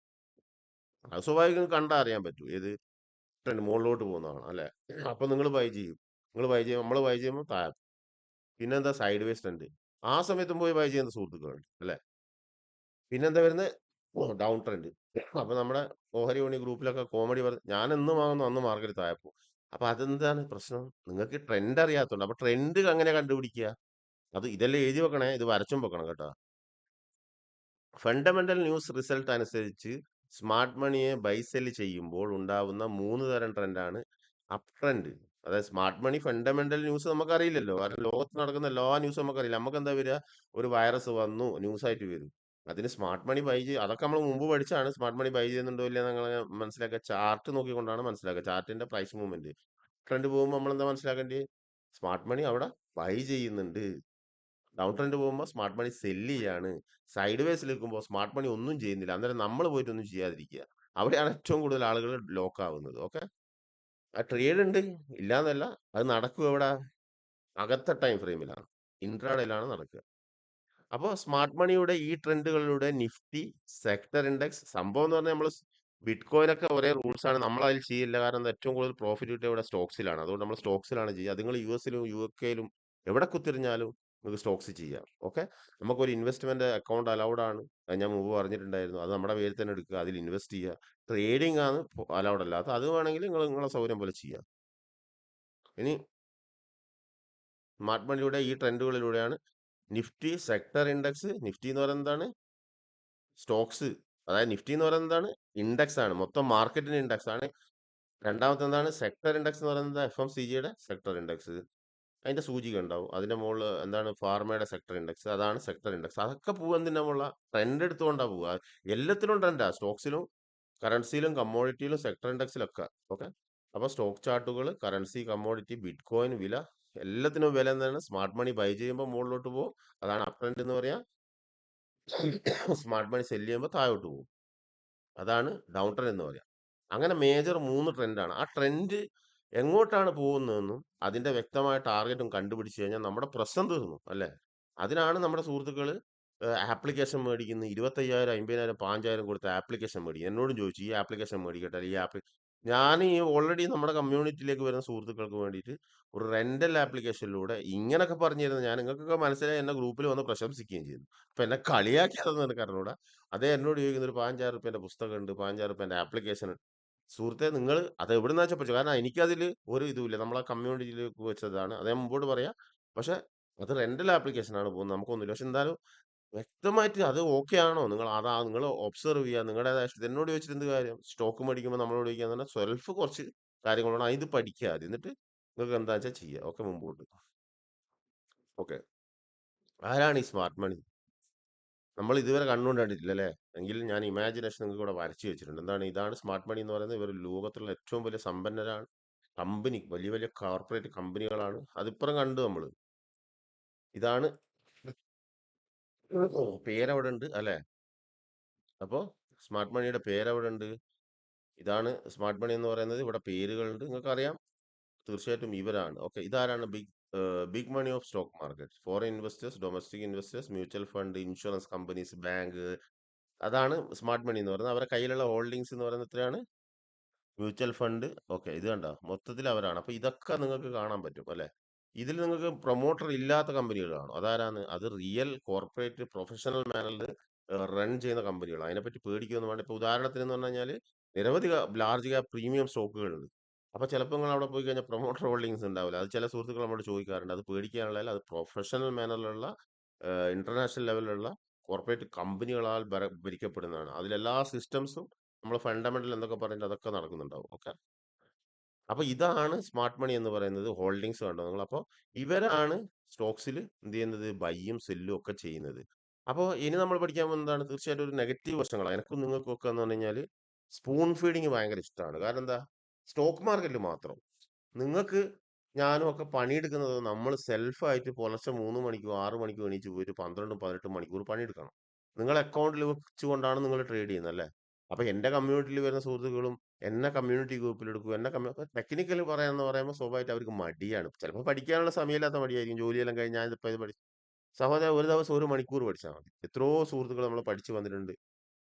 അത് സ്വാഭാവികം കണ്ടാ അറിയാൻ പറ്റും, ഏത് ട്രെൻഡ് മുകളിലോട്ട് പോകുന്നതാണ് അല്ലെ. അപ്പൊ നിങ്ങൾ ബൈ ചെയ്യും, നമ്മൾ ബൈ ചെയ്യുമ്പോൾ താഴെ. പിന്നെന്താ, സൈഡ് വേസ് ട്രെൻഡ്. ആ സമയത്തും പോയി ബൈ ചെയ്യുന്ന സുഹൃത്തുക്കളുണ്ട് അല്ലെ. പിന്നെന്താ വരുന്നത്, ഡൗൺ ട്രെൻഡ്. അപ്പൊ നമ്മുടെ ഓഹരി ഓണി ഗ്രൂപ്പിലൊക്കെ കോമഡി പറഞ്ഞു, ഞാൻ എന്ന് വാങ്ങുന്നു അന്ന് മാർക്കറ്റ് താഴെ പോകും. അപ്പൊ അതെന്താണ് പ്രശ്നം, നിങ്ങൾക്ക് ട്രെൻഡ് അറിയാത്തതുകൊണ്ട്. അപ്പൊ ട്രെൻഡ് അങ്ങനെ കണ്ടുപിടിക്കുക, അത് ഇതെല്ലാം എഴുതി വെക്കണേ, ഇത് വരച്ചും വെക്കണം കേട്ടോ. ഫണ്ടമെന്റൽ ന്യൂസ് റിസൾട്ട് അനുസരിച്ച് സ്മാർട്ട് മണിയെ ബൈ സെൽ ചെയ്യുമ്പോൾ ഉണ്ടാവുന്ന 3 തരം ട്രെൻഡാണ് അപ് ട്രെൻഡ്. അതായത് സ്മാർട്ട് മണി ഫണ്ടമെന്റൽ ന്യൂസ് നമുക്കറിയില്ലല്ലോ, കാരണം ലോകത്ത് നടക്കുന്ന എല്ലാ ന്യൂസും നമുക്കറിയില്ല. നമുക്ക് എന്താ വരിക, ഒരു വൈറസ് വന്നു ന്യൂസ് ആയിട്ട് വരും. അതിന് സ്മാർട്ട് മണി ബൈ ചെയ്യും, അതൊക്കെ നമ്മൾ മുമ്പ് പഠിച്ചാണ്. സ്മാർട്ട് മണി ബൈ ചെയ്യുന്നുണ്ടോ ഇല്ല നിങ്ങൾ മനസ്സിലാക്കുക, ചാർട്ട് നോക്കിക്കൊണ്ടാണ് മനസ്സിലാക്കുക, ചാർട്ടിന്റെ പ്രൈസ് മൂവ്മെന്റ്. ട്രെൻഡ് പോകുമ്പോൾ നമ്മൾ എന്താ മനസ്സിലാക്കേണ്ടത്, സ്മാർട്ട് മണി അവിടെ ബൈ ചെയ്യുന്നുണ്ട്. ഡൗൺ ട്രെൻഡ് പോകുമ്പോൾ സ്മാർട്ട് മണി സെല്ല് ചെയ്യാണ്. സൈഡ് വേസിൽ നിൽക്കുമ്പോൾ സ്മാർട്ട് മണി ഒന്നും ചെയ്യുന്നില്ല. അന്നേരം നമ്മൾ പോയിട്ട് ഒന്നും ചെയ്യാതിരിക്കുക. അവിടെയാണ് ഏറ്റവും കൂടുതൽ ആളുകൾ ലോക്ക് ആവുന്നത്. ഓക്കെ, ആ ട്രേഡ് ഉണ്ട്, ഇല്ലാന്നല്ല. അത് നടക്കും എവിടെ? അകത്തെ ടൈം ഫ്രെയിമിലാണ്, ഇൻട്രാഡേയിലാണ് നടക്കുക. അപ്പോൾ സ്മാർട്ട് മണിയുടെ ഈ ട്രെൻഡുകളിലൂടെ നിഫ്റ്റി, സെക്ടർ ഇൻഡെക്സ്, സംഭവം എന്ന് പറഞ്ഞാൽ നമ്മൾ ബിറ്റ് കോയിൻ ഒക്കെ ഒരേ റൂൾസ് ആണ്. നമ്മൾ അതിൽ ചെയ്യില്ല, കാരണം ഏറ്റവും കൂടുതൽ പ്രോഫിറ്റ് കിട്ടിയ ഇവിടെ സ്റ്റോക്സിലാണ്. അതുകൊണ്ട് നമ്മൾ സ്റ്റോക്സിലാണ് ചെയ്യുക. അത് നിങ്ങൾ യു എസിലും യു കെയിലും എവിടെ കുത്തിരിഞ്ഞാലും നിങ്ങൾക്ക് സ്റ്റോക്സ് ചെയ്യാം. ഓക്കെ, നമുക്കൊരു ഇൻവെസ്റ്റ്മെന്റ് അക്കൗണ്ട് അലൗഡ് ആണ്. അത് ഞാൻ മുമ്പ് പറഞ്ഞിട്ടുണ്ടായിരുന്നു. അത് നമ്മുടെ പേരിൽ തന്നെ എടുക്കുക, അതിൽ ഇൻവെസ്റ്റ് ചെയ്യുക. ട്രേഡിംഗ് ആണ് അലൗഡ് അല്ലാത്ത. അത് വേണമെങ്കിൽ നിങ്ങൾ നിങ്ങളെ സൗകര്യം പോലെ ചെയ്യാം. ഇനി സ്മാർട്ട് മണിയുടെ ഈ ട്രെൻഡുകളിലൂടെയാണ് നിഫ്റ്റി, സെക്ടർ ഇൻഡെക്സ്. നിഫ്റ്റി എന്ന് പറയുന്നത് എന്താണ്? സ്റ്റോക്സ്. അതായത് നിഫ്റ്റി എന്ന് പറയുന്നത് എന്താണ്? ഇൻഡെക്സ് ആണ്, മൊത്തം മാർക്കറ്റിന്റെ ഇൻഡെക്സ് ആണ്. രണ്ടാമത്തെ എന്താണ്? സെക്ടർ ഇൻഡെക്സ് എന്ന് പറയുന്നത് FMCGയുടെ സെക്ടർ ഇൻഡെക്സ്. അതിന്റെ സൂചിക ഉണ്ടാവും. അതിന്റെ മുകളിൽ എന്താണ്? ഫാർമയുടെ സെക്ടർ ഇൻഡെക്സ്. അതാണ് സെക്ടർ ഇൻഡെക്സ്. അതൊക്കെ പോവാൻ എന്തിനാ മുള്ള ട്രെൻഡ് എടുത്തുകൊണ്ടാ പോവുക. എല്ലാത്തിലും ട്രെൻഡാ, സ്റ്റോക്സിലും കറൻസിയിലും കമ്മോഡിറ്റിയിലും സെക്ടർ ഇൻഡെക്സിലൊക്കെ. ഓക്കെ, അപ്പൊ സ്റ്റോക്ക് ചാർട്ടുകൾ, കറൻസി, കമ്മോഡിറ്റി, ബിറ്റ് കോയിൻ വില, എല്ലാത്തിനും വില എന്താണ്? സ്മാർട്ട് മണി ബൈ ചെയ്യുമ്പോൾ മുകളിലോട്ട് പോകും. അതാണ് അപ് ട്രെൻഡ് എന്ന് പറയാ. സ്മാർട്ട് മണി സെല് ചെയ്യുമ്പോൾ താഴോട്ട് പോകും. അതാണ് ഡൗൺ ട്രെൻഡ് എന്ന് പറയാം. അങ്ങനെ മേജർ 3 ട്രെൻഡാണ്. ആ ട്രെൻഡ് എങ്ങോട്ടാണ് പോകുന്നതെന്നും അതിന്റെ വ്യക്തമായ ടാർഗറ്റും കണ്ടുപിടിച്ച് കഴിഞ്ഞാൽ നമ്മുടെ പ്രശ്നം തീർന്നു, അല്ലേ? അതിനാണ് നമ്മുടെ സുഹൃത്തുക്കൾ ആപ്ലിക്കേഷൻ മേടിക്കുന്നത്. 25,000, 50,000, 5,000 കൊടുത്ത് ആപ്ലിക്കേഷൻ മേടിക്കും. എന്നോടും ചോദിച്ചു, ഈ ആപ്ലിക്കേഷൻ മേടിക്കട്ടെ, ഈ ഞാൻ ഈ ഓൾറെഡി നമ്മുടെ കമ്മ്യൂണിറ്റിയിലേക്ക് വരുന്ന സുഹൃത്തുക്കൾക്ക് വേണ്ടിയിട്ട് ഒരു റെന്റൽ ആപ്ലിക്കേഷനിലൂടെ ഇങ്ങനൊക്കെ പറഞ്ഞു തരുന്നത്. ഞാൻ നിങ്ങൾക്കൊക്കെ മനസ്സിലായി, എന്നെ ഗ്രൂപ്പിൽ വന്ന് പ്രശംസിക്കുകയും ചെയ്തു. അപ്പൊ എന്നെ കളിയാക്കിയതെന്ന് എനിക്ക് അറിഞ്ഞൂടാ. അതേ എന്നോട് ചോദിക്കുന്ന ഒരു 15,000 പുസ്തകം ഉണ്ട്, 15,000 ആപ്ലിക്കേഷൻ ഉണ്ട്. സുഹൃത്തെ, നിങ്ങൾ അത് എവിടുന്നാ വെച്ചാൽ പഠിച്ചു, കാരണം എനിക്കതിൽ ഒരു ഇതുമില്ല. നമ്മളെ കമ്മ്യൂണിറ്റിയിൽ വെച്ചതാണ്, അതേ മുമ്പോട്ട് പറയാം. പക്ഷെ അത് റെന്റൽ ആപ്ലിക്കേഷൻ ആണ് പോകുന്നത്, നമുക്കൊന്നുമില്ല. പക്ഷെ എന്തായാലും വ്യക്തമായിട്ട് അത് ഓക്കെ ആണോ, നിങ്ങൾ അതാ നിങ്ങൾ ഒബ്സർവ് ചെയ്യുക നിങ്ങളുടേതായ ഇഷ്ടം. എന്നോട് ചോദിച്ചിട്ട് എന്ത് കാര്യം? സ്റ്റോക്ക് മേടിക്കുമ്പോൾ നമ്മളോട് ചോദിക്കുക എന്ന് പറഞ്ഞാൽ സെൽഫ് കുറച്ച് കാര്യങ്ങളാണ്, ഇത് പഠിക്കുക ആദ്യം. എന്നിട്ട് നിങ്ങൾക്ക് എന്താ വെച്ചാൽ ചെയ്യുക. ഓക്കെ, മുമ്പോട്ട്. ഓക്കെ, ആരാണ് ഈ സ്മാർട്ട് മണി? നമ്മൾ ഇതുവരെ കണ്ണുകൊണ്ട് കണ്ടിട്ടില്ല, അല്ലേ? എങ്കിൽ ഞാൻ ഇമാജിനേഷൻ നിങ്ങൾക്ക് ഇവിടെ വരച്ചു വെച്ചിട്ടുണ്ട്. എന്താണ്? ഇതാണ് സ്മാർട്ട് മണി എന്ന് പറയുന്നത്. ഇവർ ലോകത്തുള്ള ഏറ്റവും വലിയ സമ്പന്നരാണ്. കമ്പനി, വലിയ വലിയ കോർപ്പറേറ്റ് കമ്പനികളാണ്. അതിപ്പുറം കണ്ടു നമ്മൾ. ഇതാണ് പേരവിടെ ഉണ്ട്, അല്ലെ? അപ്പോ സ്മാർട്ട് മണിയുടെ പേരവിടെ ഉണ്ട്. ഇതാണ് സ്മാർട്ട് മണി എന്ന് പറയുന്നത്. ഇവിടെ പേരുകളുണ്ട്, നിങ്ങൾക്കറിയാം. തീർച്ചയായിട്ടും ഇവരാണ്. ഓക്കെ, ഇതാരാണ്? Big money of stock market. Foreign investors, domestic investors, mutual fund, insurance companies, bank. അതാണ് സ്മാർട്ട് മണി എന്ന് പറയുന്നത്. അവരുടെ കയ്യിലുള്ള ഹോൾഡിങ്സ് എന്ന് പറയുന്നത് എത്രയാണ്? Mutual fund. ഓക്കെ, ഇത് കണ്ടോ? മൊത്തത്തിൽ അവരാണ്. അപ്പൊ ഇതൊക്കെ നിങ്ങൾക്ക് കാണാൻ പറ്റും, അല്ലെ? ഇതിൽ നിങ്ങൾക്ക് പ്രൊമോട്ടർ ഇല്ലാത്ത കമ്പനികൾ കാണും. അതാരാണ്? അത് റിയൽ കോർപ്പറേറ്റ് പ്രൊഫഷണൽ മാനറിൽ റൺ ചെയ്യുന്ന കമ്പനികളാണ്. അതിനെപ്പറ്റി പേടിക്കൊന്നും വേണ്ട. ഇപ്പൊ ഉദാഹരണത്തിന് എന്ന് പറഞ്ഞു കഴിഞ്ഞാൽ നിരവധി ലാർജ് ക്യാപ് പ്രീമിയം സ്റ്റോക്കുകളുണ്ട്. അപ്പൊ ചിലപ്പോൾ നിങ്ങൾ അവിടെ പോയി കഴിഞ്ഞാൽ പ്രൊമോട്ടർ ഹോൾഡിങ്സ് ഉണ്ടാവില്ല. അത് ചില സുഹൃത്തുക്കൾ നമ്മളോട് ചോദിക്കാറുണ്ട്. അത് പേടിക്കാനുള്ള, അത് പ്രൊഫഷണൽ മാനറിലുള്ള ഇന്റർനാഷണൽ ലെവലിലുള്ള കോർപ്പറേറ്റ് കമ്പനികളാൽ ഭരിക്കപ്പെടുന്നതാണ്. അതിലെല്ലാ സിസ്റ്റംസും നമ്മൾ ഫണ്ടമെന്റൽ എന്തൊക്കെ പറയുന്നത് അതൊക്കെ നടക്കുന്നുണ്ടാവും. ഓക്കെ, അപ്പൊ ഇതാണ് സ്മാർട്ട് മണി എന്ന് പറയുന്നത്. ഹോൾഡിങ്സ് കണ്ടോ നിങ്ങൾ? അപ്പോൾ ഇവരാണ് സ്റ്റോക്സിൽ എന്ത് ചെയ്യുന്നത്? ബൈയും സെല്ലും ഒക്കെ ചെയ്യുന്നത്. അപ്പോൾ ഇനി നമ്മൾ പഠിക്കാൻ പോകുന്നത് എന്താണ്? തീർച്ചയായിട്ടും ഒരു നെഗറ്റീവ് വശങ്ങളാണ്. എനക്കും നിങ്ങൾക്കും ഒക്കെ എന്ന് പറഞ്ഞു കഴിഞ്ഞാൽ സ്പൂൺ ഫീഡിങ് ഭയങ്കര ഇഷ്ടമാണ്. കാരണം എന്താ? സ്റ്റോക്ക് മാർക്കറ്റിൽ മാത്രം നിങ്ങൾക്ക് ഞാനും ഒക്കെ പണിയെടുക്കുന്നത് നമ്മൾ സെൽഫായിട്ട് പുലർച്ചെ 3 മണിക്കോ 6 മണിക്കോ എണീച്ച് പോയിട്ട് 12, 18 മണിക്കൂർ പണിയെടുക്കണം. നിങ്ങൾ അക്കൗണ്ടിൽ വെച്ചുകൊണ്ടാണ് നിങ്ങൾ ട്രേഡ് ചെയ്യുന്നത്, അല്ലേ? അപ്പൊ എന്റെ കമ്മ്യൂണിറ്റിയിൽ വരുന്ന സുഹൃത്തുക്കളും എന്നെ കമ്മ്യൂണിറ്റി ഗ്രൂപ്പിൽ എടുക്കും. ടെക്നിക്കലി പറയാന്ന് പറയുമ്പോൾ സ്വാഭാവികമായിട്ട് അവർക്ക് മടിയാണ്. ചിലപ്പോൾ പഠിക്കാനുള്ള സമയമില്ലാത്ത മടിയായിരിക്കും. ജോലിയെല്ലാം കഴിഞ്ഞ് ഞാൻ ഇപ്പൊ ഇത് പഠിച്ചു. സഹോദരൻ, ഒരു ദിവസം 1 മണിക്കൂർ പഠിച്ചാൽ മതി. എത്രയോ സുഹൃത്തുക്കൾ നമ്മൾ പഠിച്ചു വന്നിട്ടുണ്ട്.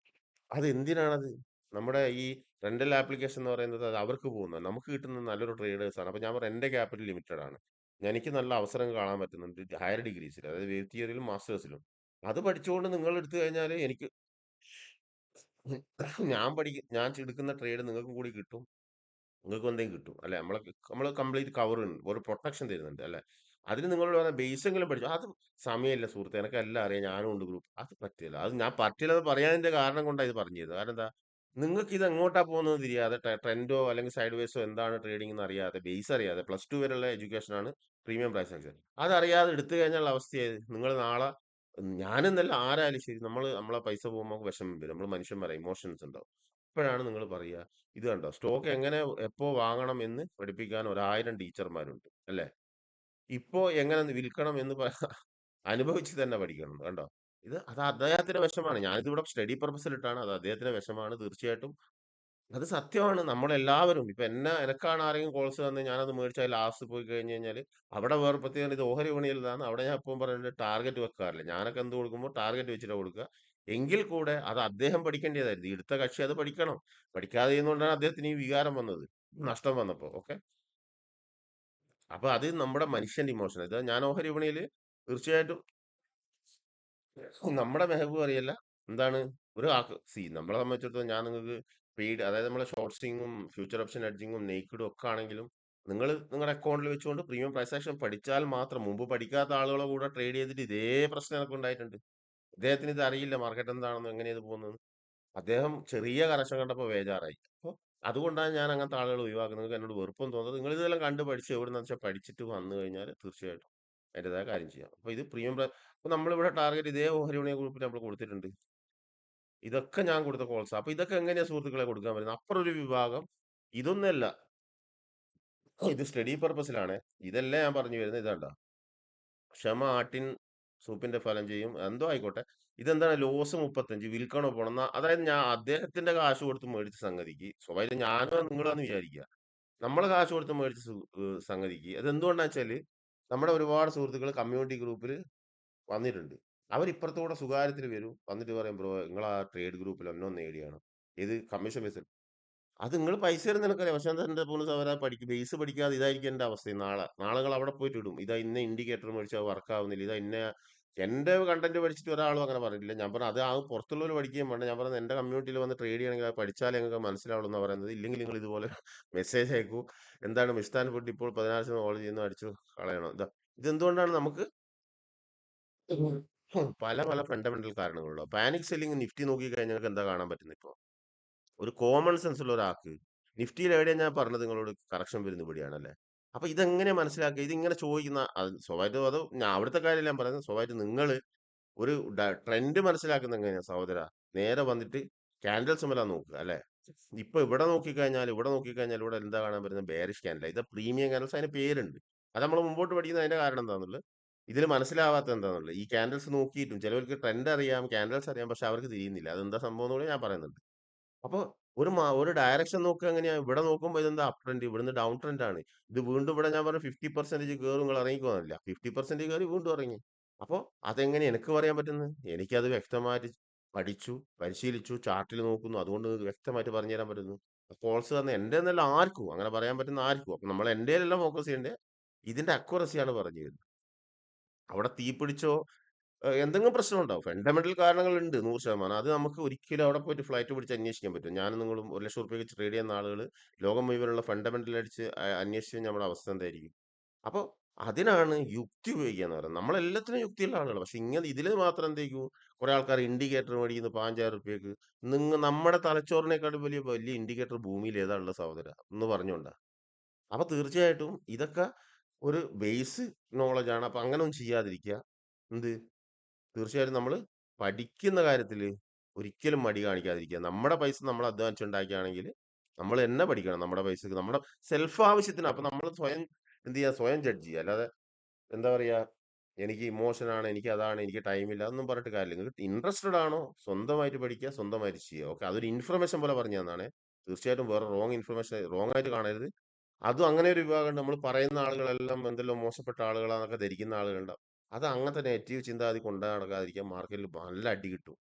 അത് എന്തിനാണത്? നമ്മുടെ ഈ റെന്റൽ ആപ്ലിക്കേഷൻ എന്ന് പറയുന്നത് അത് അവർക്ക് പോകുന്നത്. നമുക്ക് കിട്ടുന്നത് നല്ലൊരു ട്രേഡേഴ്സ് ആണ്. അപ്പൊ ഞാൻ പറയാം, എന്റെ ക്യാപിറ്റൽ ലിമിറ്റഡ് ആണ്. എനിക്ക് നല്ല അവസരങ്ങൾ കാണാൻ പറ്റുന്നുണ്ട് ഹയർ ഡിഗ്രീസിൽ, അതായത് വേവ് തിയറിയിലും മാസ്റ്റേഴ്സിലും. അത് പഠിച്ചുകൊണ്ട് നിങ്ങൾ എടുത്തു കഴിഞ്ഞാൽ എനിക്ക് ഞാൻ എടുക്കുന്ന ട്രേഡ് നിങ്ങൾക്കും കൂടി കിട്ടും. നിങ്ങൾക്കും എന്തെങ്കിലും കിട്ടും, അല്ലെ? നമ്മൾ കംപ്ലീറ്റ് കവർ ഉണ്ട്, ഒരു പ്രൊട്ടക്ഷൻ തരുന്നുണ്ട്, അല്ലെ? അതിന് നിങ്ങളോട് പറഞ്ഞ ബേസ് എങ്കിലും പഠിച്ചു. അത് സമയമില്ല സുഹൃത്തെ, എനിക്ക് എല്ലാം അറിയാം, ഞാനും ഉണ്ട് ഗ്രൂപ്പ്. അത് പറ്റില്ല. അത് ഞാൻ പറ്റില്ലെന്ന് പറയാതിന്റെ കാരണം കൊണ്ടാണ് ഇത് പറഞ്ഞു തരുന്നത്. കാരണം എന്താ? നിങ്ങൾക്ക് ഇത് എങ്ങോട്ടാ പോകുന്നത് തിരിയാതെ, ട്രെൻഡോ അല്ലെങ്കിൽ സൈഡ് വേസോ എന്താണ് ട്രേഡിംഗ് എന്ന് അറിയാതെ, ബേസ് അറിയാതെ, +2 വരെയുള്ള എഡ്യൂക്കേഷൻ ആണ് പ്രീമിയം പ്രൈസ് ആക്ഷൻ. അതറിയാതെ എടുത്തു കഴിഞ്ഞാൽ അവസ്ഥയായത് നിങ്ങൾ നാളെ, ഞാനെന്നല്ല ആരായാലും ശരി, നമ്മളെ പൈസ പോകുമ്പോൾ നമുക്ക് വിഷമം വരും. നമ്മൾ മനുഷ്യന്മാരെ ഇമോഷൻസ് ഉണ്ടാവും. അപ്പോഴാണ് നിങ്ങൾ പറയുക, ഇത് കണ്ടോ, സ്റ്റോക്ക് എങ്ങനെ എപ്പോ വാങ്ങണം എന്ന് പഠിപ്പിക്കാൻ 1000 ടീച്ചർമാരുണ്ട്, അല്ലെ? ഇപ്പോ എങ്ങനെ വിൽക്കണം എന്ന് അനുഭവിച്ച് തന്നെ പഠിക്കണം. കണ്ടോ? അത് അദ്ദേഹത്തിന്റെ വിഷമാണ്. ഞാനിതിവിടെ സ്റ്റഡി പർപ്പസിലിട്ടാണ്. അത് അദ്ദേഹത്തിന്റെ വിഷമാണ് തീർച്ചയായിട്ടും. അത് സത്യമാണ്. നമ്മളെല്ലാവരും ഇപ്പൊ എനക്കാണ് ആരെങ്കിലും കോൾസ് തന്ന് ഞാനത് മേടിച്ച് അതിൽ ലാസ്റ്റ് പോയി കഴിഞ്ഞ് കഴിഞ്ഞാല്, അവിടെ വേറെ പ്രത്യേകത ഇത് ഓഹരി വിപണിയിൽതാണ്. അവിടെ ഞാൻ എപ്പவும் പറയുന്നുണ്ട് ടാർഗറ്റ് വെക്കാറില്ല. ഞാനൊക്കെ എന്ത് കൊടുക്കുമ്പോൾ ടാർഗറ്റ് വെച്ചിട്ടാ കൊടുക്കുക. എങ്കിൽ കൂടെ അത് അദ്ദേഹം പഠിക്കേണ്ടതായിരുന്നു. ഈ എടുത്ത കക്ഷി അത് പഠിക്കണം. പഠിക്കാതെ ഇരുന്നോണ്ടാണ് അദ്ദേഹത്തിന് ഈ വികാരം വന്നത്. നഷ്ടം വന്നപ്പോ. ഓക്കെ. അപ്പൊ അത് നമ്മുടെ മനുഷ്യന്റെ ഇമോഷൻ. ഇത് ഞാൻ ഓഹരി വിപണിയില് തീർച്ചയായിട്ടും നമ്മുടെ മെഹബൂബ് അറിയല്ല. എന്താണ് ഒരു ആക്ക് നമ്മളെ സംബന്ധിച്ചിടത്തോളം ഞാൻ നിങ്ങൾക്ക് അതായത് നമ്മളെ ഷോർട്ട് സ്റ്റിങ്ങും ഫ്യൂച്ചർ ഓപ്ഷൻ എഡ്ജിങ്ങും നെയ്ക്കിഡും ഒക്കെ ആണെങ്കിലും നിങ്ങൾ നിങ്ങളുടെ അക്കൗണ്ടിൽ വെച്ചുകൊണ്ട് പ്രീമിയം പ്രൈസ് ആക്ഷൻ പഠിച്ചാൽ മാത്രം മുമ്പ് പഠിക്കാത്ത ആളുകളെ കൂടെ ട്രേഡ് ചെയ്തിട്ട് ഇതേ പ്രശ്നം എനിക്ക് ഉണ്ടായിട്ടുണ്ട്. അദ്ദേഹത്തിന് ഇത് അറിയില്ല മാർക്കറ്റ് എന്താണെന്ന് എങ്ങനെ ഇത് പോകുന്നത്. അദ്ദേഹം ചെറിയ കറക്ഷൻ കണ്ടപ്പോൾ ബേജാറായി. അപ്പോൾ അതുകൊണ്ടാണ് ഞാൻ അങ്ങനത്തെ ആളുകൾ ഒഴിവാക്കുന്നത്. നിങ്ങൾക്ക് എന്നോട് വെറുപ്പം തോന്നുന്നത്. നിങ്ങൾ ഇതെല്ലാം കണ്ട് പഠിച്ച് എവിടെന്ന് വെച്ചാൽ പഠിച്ചിട്ട് വന്നു കഴിഞ്ഞാൽ തീർച്ചയായിട്ടും അതിൻ്റെതായ കാര്യം ചെയ്യാം. അപ്പൊ ഇത് പ്രീമിയം അപ്പൊ നമ്മളിവിടെ ടാർഗറ്റ് ഇതേ ഓഹരി വിപണി ഗ്രൂപ്പിൽ നമ്മൾ കൊടുത്തിട്ടുണ്ട്. ഇതൊക്കെ ഞാൻ കൊടുത്ത കോൾസ്. അപ്പൊ ഇതൊക്കെ എങ്ങനെയാ സുഹൃത്തുക്കളെ കൊടുക്കാൻ പറ്റുന്നത്? അപ്പുറം ഒരു വിഭാഗം ഇതൊന്നല്ല. ഇത് സ്റ്റഡി പർപ്പസിലാണ്. ഇതല്ല ഞാൻ പറഞ്ഞു വരുന്നത്. ഇതാണ്ട ക്ഷമ ആട്ടിൻ സൂപ്പിന്റെ ഫലം ചെയ്യും. എന്തോ ആയിക്കോട്ടെ. ഇതെന്താണ് ലോസ് 35 വിൽക്കണോ പോണം. അതായത് ഞാൻ അദ്ദേഹത്തിന്റെ കാശ് കൊടുത്ത് മേടിച്ച സംഗതിക്ക് സ്വാഭാവികം ഞാനോ നിങ്ങളാന്ന് വിചാരിക്കുക. നമ്മളെ കാശ് കൊടുത്ത് മേടിച്ച സംഗതിക്ക് അതെന്തുകൊണ്ടാന്ന് വെച്ചാല് നമ്മുടെ ഒരുപാട് സുഹൃത്തുക്കൾ കമ്മ്യൂണിറ്റി ഗ്രൂപ്പിൽ വന്നിട്ടുണ്ട്. അവരിപ്പുറത്തൂടെ സ്വകാര്യത്തിൽ വരും. വന്നിട്ട് പറയും ബ്രോ നിങ്ങൾ ആ ട്രേഡ് ഗ്രൂപ്പിൽ എന്നോ നേടിയാണ്. ഇത് കമ്മീഷൻ ബേസിൽ. അത് നിങ്ങൾ പൈസ തരുന്ന നിനക്കറിയാം. പക്ഷെ എന്താ എന്റെ പോലും സഹോദരാ ബേസ് പഠിക്കാതെ ഇതായിരിക്കും എന്റെ അവസ്ഥ നാളെ. നാളെ നിങ്ങൾ അവിടെ പോയിട്ട് ഇടും. ഇതാ ഇന്ന ഇൻഡിക്കേറ്റർ മേടിച്ചാൽ വർക്ക് ആവുന്നില്ല. ഇതാ ഇന്ന എന്റെ കണ്ടന്റ് പഠിച്ചിട്ട് ഒരാളും അങ്ങനെ പറഞ്ഞിട്ടില്ല. ഞാൻ പറഞ്ഞു അത് ആ പുറത്തുള്ളവർ പഠിക്കുകയും വേണ്ട. ഞാൻ പറഞ്ഞത് എന്റെ കമ്മ്യൂണിറ്റിയിൽ വന്ന് ട്രേഡ് ചെയ്യണമെങ്കിൽ അത് പഠിച്ചാലേ നിങ്ങൾക്ക് മനസ്സിലാവുള്ളൂ എന്നാ പറയുന്നത്. ഇല്ലെങ്കിൽ നിങ്ങൾ ഇതുപോലെ മെസ്സേജ് അയക്കൂ. എന്താണ് മിസ്താൻ ഫുഡ് ഇപ്പോൾ 16 കോൾ ചെയ്യുന്നു അടിച്ചു കളയണം. ഇതെന്തുകൊണ്ടാണ് നമുക്ക് പല പല ഫണ്ടമെന്റൽ കാരണങ്ങളുണ്ടാവും. പാനിക് സെല്ലിംഗ് നിഫ്റ്റി നോക്കി കഴിഞ്ഞാൽ എന്താ കാണാൻ പറ്റുന്നത് ഇപ്പൊ? ഒരു കോമൺ സെൻസ് ഉള്ള ഒരാൾക്ക് നിഫ്റ്റിയിൽ എവിടെയാണ് ഞാൻ പറഞ്ഞത് നിങ്ങളോട് കറക്ഷൻ വരുന്ന ഇവിടെയാണല്ലേ. അപ്പൊ ഇതെങ്ങനെ മനസ്സിലാക്കുക? ഇതിങ്ങനെ ചോദിക്കുന്ന സ്വാഭാവികം അത് ഞാൻ അവിടുത്തെ കാര്യം ഞാൻ പറയുന്നത് സ്വാഭാവികം നിങ്ങൾ ഒരു ട്രെൻഡ് മനസ്സിലാക്കുന്ന എങ്ങനെയാ സഹോദര? നേരെ വന്നിട്ട് ക്യാൻഡൽസ് മേലാ നോക്കുക അല്ലെ. ഇപ്പൊ ഇവിടെ നോക്കിക്കഴിഞ്ഞാൽ ഇവിടെ എന്താ കാണാൻ പറ്റുന്നത്? Bearish candle. ഇത് പ്രീമിയം ക്യാൻഡൽസ് അതിന് പേരുണ്ട്. അത് നമ്മൾ മുമ്പോട്ട് പഠിക്കുന്ന അതിന്റെ കാരണം എന്താണെന്നുള്ളത് ഇതിൽ മനസ്സിലാവാത്ത എന്താണെന്നുള്ളത് ഈ ക്യാൻഡൽസ് നോക്കിയിട്ടും ചിലവർക്ക് ട്രെൻഡ് അറിയാം ക്യാൻഡൽസ് അറിയാം പക്ഷെ അവർക്ക് തിരിയുന്നില്ല. അതെന്താ സംഭവം എന്ന് കൂടി ഞാൻ പറയുന്നുണ്ട്. അപ്പൊ ഒരു ഡയറക്ഷൻ നോക്കുക എങ്ങനെയാ? ഇവിടെ നോക്കുമ്പോ ഇതെന്താ അപ് ട്രെൻഡ്, ഇവിടുന്ന് ഡൗൺ ട്രെൻഡ് ആണ്. ഇത് വീണ്ടും ഇവിടെ ഞാൻ പറഞ്ഞു 50% കയറും നിങ്ങൾ ഇറങ്ങിക്കോന്നില്ല. 50% കയറി വീണ്ടും ഇറങ്ങി. അപ്പൊ അതെങ്ങനെ എനിക്ക് പറയാൻ പറ്റുന്നത്? എനിക്കത് വ്യക്തമായിട്ട് പഠിച്ചു, പരിശീലിച്ചു, ചാർട്ടിൽ നോക്കുന്നു. അതുകൊണ്ട് വ്യക്തമായിട്ട് പറഞ്ഞു തരാൻ പറ്റുന്നു. കോൾസ് തന്നെ എന്റെ എന്നല്ല ആർക്കും അങ്ങനെ പറയാൻ പറ്റുന്ന ആർക്കും. അപ്പൊ നമ്മൾ എന്റെയിലല്ല ഫോക്കസ് ചെയ്യേണ്ടത്. ഇതിന്റെ അക്യുറസിയാണ് പറഞ്ഞു തരുന്നത്. അവിടെ തീ പിടിച്ചോ എന്തെങ്കിലും പ്രശ്നമുണ്ടാവും. ഫണ്ടമെന്റൽ കാരണങ്ങളുണ്ട് 100%. അത് നമുക്ക് ഒരിക്കലും അവിടെ പോയിട്ട് ഫ്ലൈറ്റ് പിടിച്ച് അന്വേഷിക്കാൻ പറ്റും. ഞാനും നിങ്ങളും ₹1,00,000 വെച്ച് ട്രേഡ് ചെയ്യുന്ന ആളുകൾ ലോകം മുഴുവനുള്ള ഫണ്ടമെന്റൽ അടിച്ച് അന്വേഷിച്ച് കഴിഞ്ഞാൽ നമ്മുടെ അവസ്ഥ എന്തായിരിക്കും? അപ്പൊ അതിനാണ് യുക്തി ഉപയോഗിക്കുക എന്ന് പറയുന്നത്. നമ്മളെല്ലാത്തിനും യുക്തിയുള്ള ആളുകളാണ്. പക്ഷെ ഇങ്ങനെ ഇതില് മാത്രം എന്തായിരിക്കും കുറെ ആൾക്കാർ ഇൻഡിക്കേറ്റർ മേടിക്കുന്നു ₹5,000. നമ്മുടെ തലച്ചോറിനെക്കാളും വലിയ വലിയ ഇൻഡിക്കേറ്റർ ഭൂമിയിൽ ഏതാ ഉള്ള സഹോദരാ? എന്ന് പറഞ്ഞുകൊണ്ടാ. അപ്പൊ തീർച്ചയായിട്ടും ഇതൊക്കെ ഒരു ബേസ് നോളജ് ആണ്. അപ്പൊ അങ്ങനെ ഒന്നും ചെയ്യാതിരിക്കുക. എന്ത് തീർച്ചയായിട്ടും നമ്മള് പഠിക്കുന്ന കാര്യത്തില് ഒരിക്കലും മടി കാണിക്കാതിരിക്കുക. നമ്മുടെ പൈസ നമ്മൾ അധ്വാനിച്ചുണ്ടാക്കിയാണെങ്കില് നമ്മൾ തന്നെ പഠിക്കണം. നമ്മുടെ പൈസക്ക് നമ്മുടെ സെൽഫ് ആവശ്യത്തിന്. അപ്പൊ നമ്മൾ സ്വയം എന്ത് ചെയ്യുക? സ്വയം ജഡ്ജ് ചെയ്യുക. അല്ലാതെ എന്താ പറയാ? എനിക്ക് ഇമോഷനാണ്, എനിക്ക് അതാണ്, എനിക്ക് ടൈമില്ല അതൊന്നും പറഞ്ഞിട്ട് കാര്യമില്ല. നിങ്ങൾക്ക് ഇൻട്രസ്റ്റഡ് ആണോ? സ്വന്തമായിട്ട് പഠിക്കുക, സ്വന്തമായിട്ട് ചെയ്യുക. ഓക്കെ. അതൊരു ഇൻഫർമേഷൻ പോലെ പറഞ്ഞു തന്നതാണേ. തീർച്ചയായിട്ടും വേറെ റോങ് ഇൻഫർമേഷൻ റോങ് ആയിട്ട് കാണരുത്. അതും അങ്ങനെ ഒരു വിഭാഗമുണ്ട്. നമ്മൾ പറയുന്ന ആളുകളെല്ലാം എന്തെല്ലാം മോശപ്പെട്ട ആളുകളാന്നൊക്കെ ധരിക്കുന്ന ആളുകളുണ്ടാവും. അത് അങ്ങനത്തെ നെഗറ്റീവ് ചിന്താഗതി കൊണ്ട് നടക്കാതിരിക്കാൻ മാർക്കറ്റിൽ നല്ല അടി കിട്ടും.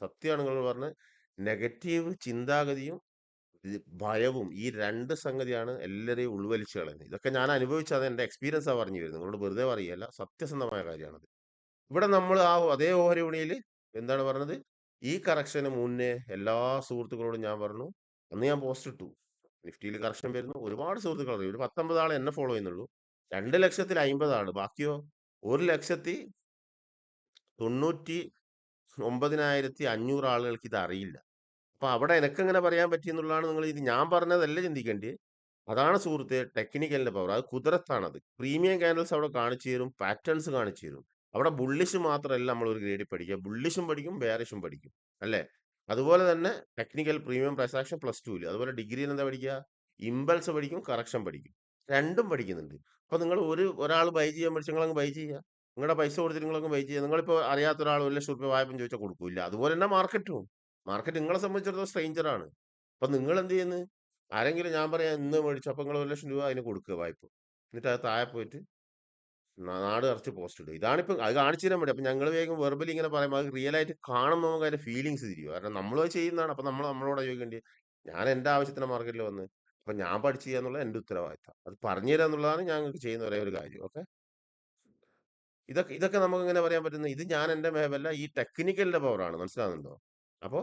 സത്യമാണ് നിങ്ങൾ പറഞ്ഞത്. നെഗറ്റീവ് ചിന്താഗതിയും ഭയവും ഈ 2 സംഗതിയാണ് എല്ലാരെയും ഉൾവലിച്ച് കളയുന്നത്. ഇതൊക്കെ ഞാൻ അനുഭവിച്ചത് എന്റെ എക്സ്പീരിയൻസാ പറഞ്ഞു വരുന്നത്. നിങ്ങളോട് വെറുതെ പറയുകയല്ല. സത്യസന്ധമായ കാര്യമാണത്. ഇവിടെ നമ്മൾ അതേ ഓഹരി വിപണിയില് എന്താണ് പറഞ്ഞത്? ഈ കറക്ഷന് മുന്നേ എല്ലാ സുഹൃത്തുക്കളോടും ഞാൻ പറഞ്ഞു. അന്ന് ഞാൻ പോസ്റ്റ് ഇട്ടു. നിഫ്റ്റിയിൽ കറക്ഷൻ വരുന്നു. ഒരുപാട് സുഹൃത്തുക്കൾ അറിയും. ഒരു 19 ആൾ എന്നെ ഫോളോ ചെയ്യുന്നുള്ളൂ. 2,50,000 ആള്. ബാക്കിയോ 1,99,500 ആളുകൾക്ക് ഇത് അറിയില്ല. അപ്പൊ അവിടെ എനക്കെങ്ങനെ പറയാൻ പറ്റിയെന്നുള്ളതാണ് നിങ്ങൾ ഇത് ഞാൻ പറഞ്ഞതല്ല ചിന്തിക്കേണ്ടത്. അതാണ് സുഹൃത്തെ ടെക്നിക്കലിന്റെ പവർ. അത് കുതിരത്താണത്. പ്രീമിയം ക്യാൻഡൽസ് അവിടെ കാണിച്ചു തരും. പാറ്റേൺസ് കാണിച്ചു തരും. അവിടെ ബുള്ളിഷ് മാത്രമല്ല നമ്മൾ ഒരു ഗ്രേഡിൽ പഠിക്കുക. ബുള്ളിഷും പഠിക്കും, ബെയറിഷും പഠിക്കും. അല്ലേ? അതുപോലെ തന്നെ ടെക്നിക്കൽ പ്രീമിയം പ്രൈസ് ആക്ഷൻ +2 അതുപോലെ ഡിഗ്രിയിൽ എന്താ പഠിക്കുക? ഇമ്പൾസ് പഠിക്കും, കറക്ഷൻ പഠിക്കും. രണ്ടും പഠിക്കുന്നുണ്ട്. അപ്പൊ നിങ്ങൾ ഒരാൾ ബൈ ചെയ്യാൻ പഠിച്ചാൽ നിങ്ങളങ്ങ് ബൈ ചെയ്യുക. നിങ്ങളുടെ പൈസ കൊടുത്തിട്ട് നിങ്ങളങ്ങ് ബൈ ചെയ്യുക. നിങ്ങളിപ്പോ അറിയാത്ത ഒരാൾ ₹1,00,000 വായ്പ ചോദിച്ചാൽ കൊടുക്കൂല്ല. അതുപോലെ തന്നെ മാർക്കറ്റും. മാർക്കറ്റ് നിങ്ങളെ സംബന്ധിച്ചിടത്തോളം സ്ട്രേഞ്ചർ ആണ്. അപ്പൊ നിങ്ങൾ എന്ത് ചെയ്യുന്നു? ആരെങ്കിലും ഞാൻ പറയാം ഇന്ന് മേടിച്ചു അപ്പൊ നിങ്ങൾ ₹1,00,000 അതിന് കൊടുക്കുക വായ്പ. എന്നിട്ട് അത് താഴെ പോയിട്ട് നാട് നിറച്ച് പോസ്റ്റ് ഇടുക. ഇതാണിപ്പം അത് കാണിച്ചു തരാൻ വേണ്ടി. അപ്പൊ ഞങ്ങൾ വേഗം വെർബലി ഇങ്ങനെ പറയുമ്പോൾ അത് റിയൽ ആയിട്ട് കാണുമ്പോൾ നമുക്ക് അതിന്റെ ഫീലിങ്സ് തിരിയും. കാരണം നമ്മളും അത് ചെയ്യുന്നതാണ്. അപ്പൊ നമ്മളോട് ചോദിക്കേണ്ടി ഞാൻ എന്റെ ആവശ്യത്തിന് മാർക്കറ്റിൽ വന്ന് അപ്പൊ ഞാൻ പഠിച്ചു ചെയ്യുക എന്നുള്ളത് എന്റെ ഉത്തരവാദിത്തം. അത് പറഞ്ഞു തരിക എന്നുള്ളതാണ് ഞങ്ങൾക്ക് ചെയ്യുന്ന ഒരേ ഒരു കാര്യം. ഓക്കെ, ഇതൊക്കെ നമുക്ക് ഇങ്ങനെ പറയാൻ പറ്റുന്നത് ഇത് ഞാൻ എന്റെ മേവല്ല ഈ ടെക്നിക്കലിന്റെ പവറാണ്. മനസ്സിലാവുന്നുണ്ടോ? അപ്പൊ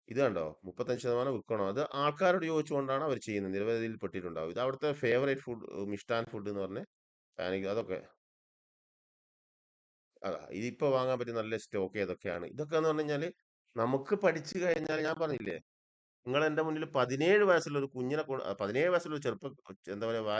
ഇത് കണ്ടോ 35% വിൽക്കണോ അത് ആൾക്കാരോട് ചോദിച്ചുകൊണ്ടാണ് അവർ ചെയ്യുന്നത്. നിരവധിയിൽ പെട്ടിട്ടുണ്ടാവും. ഇത് അവിടുത്തെ ഫേവറേറ്റ് ഫുഡ് മിഷ്ടാൻ ഫുഡ് എന്ന് പറഞ്ഞ് അതൊക്കെ അതാ ഇതിപ്പോ വാങ്ങാൻ പറ്റിയ നല്ല സ്റ്റോക്ക് ഏതൊക്കെയാണ് ഇതൊക്കെ എന്ന് പറഞ്ഞു കഴിഞ്ഞാല് നമുക്ക് പഠിച്ചു കഴിഞ്ഞാൽ ഞാൻ പറഞ്ഞില്ലേ നിങ്ങൾ എന്റെ മുന്നിൽ 17 വയസ്സുള്ള ഒരു 17 വയസ്സുള്ള ഒരു എന്താ പറയാ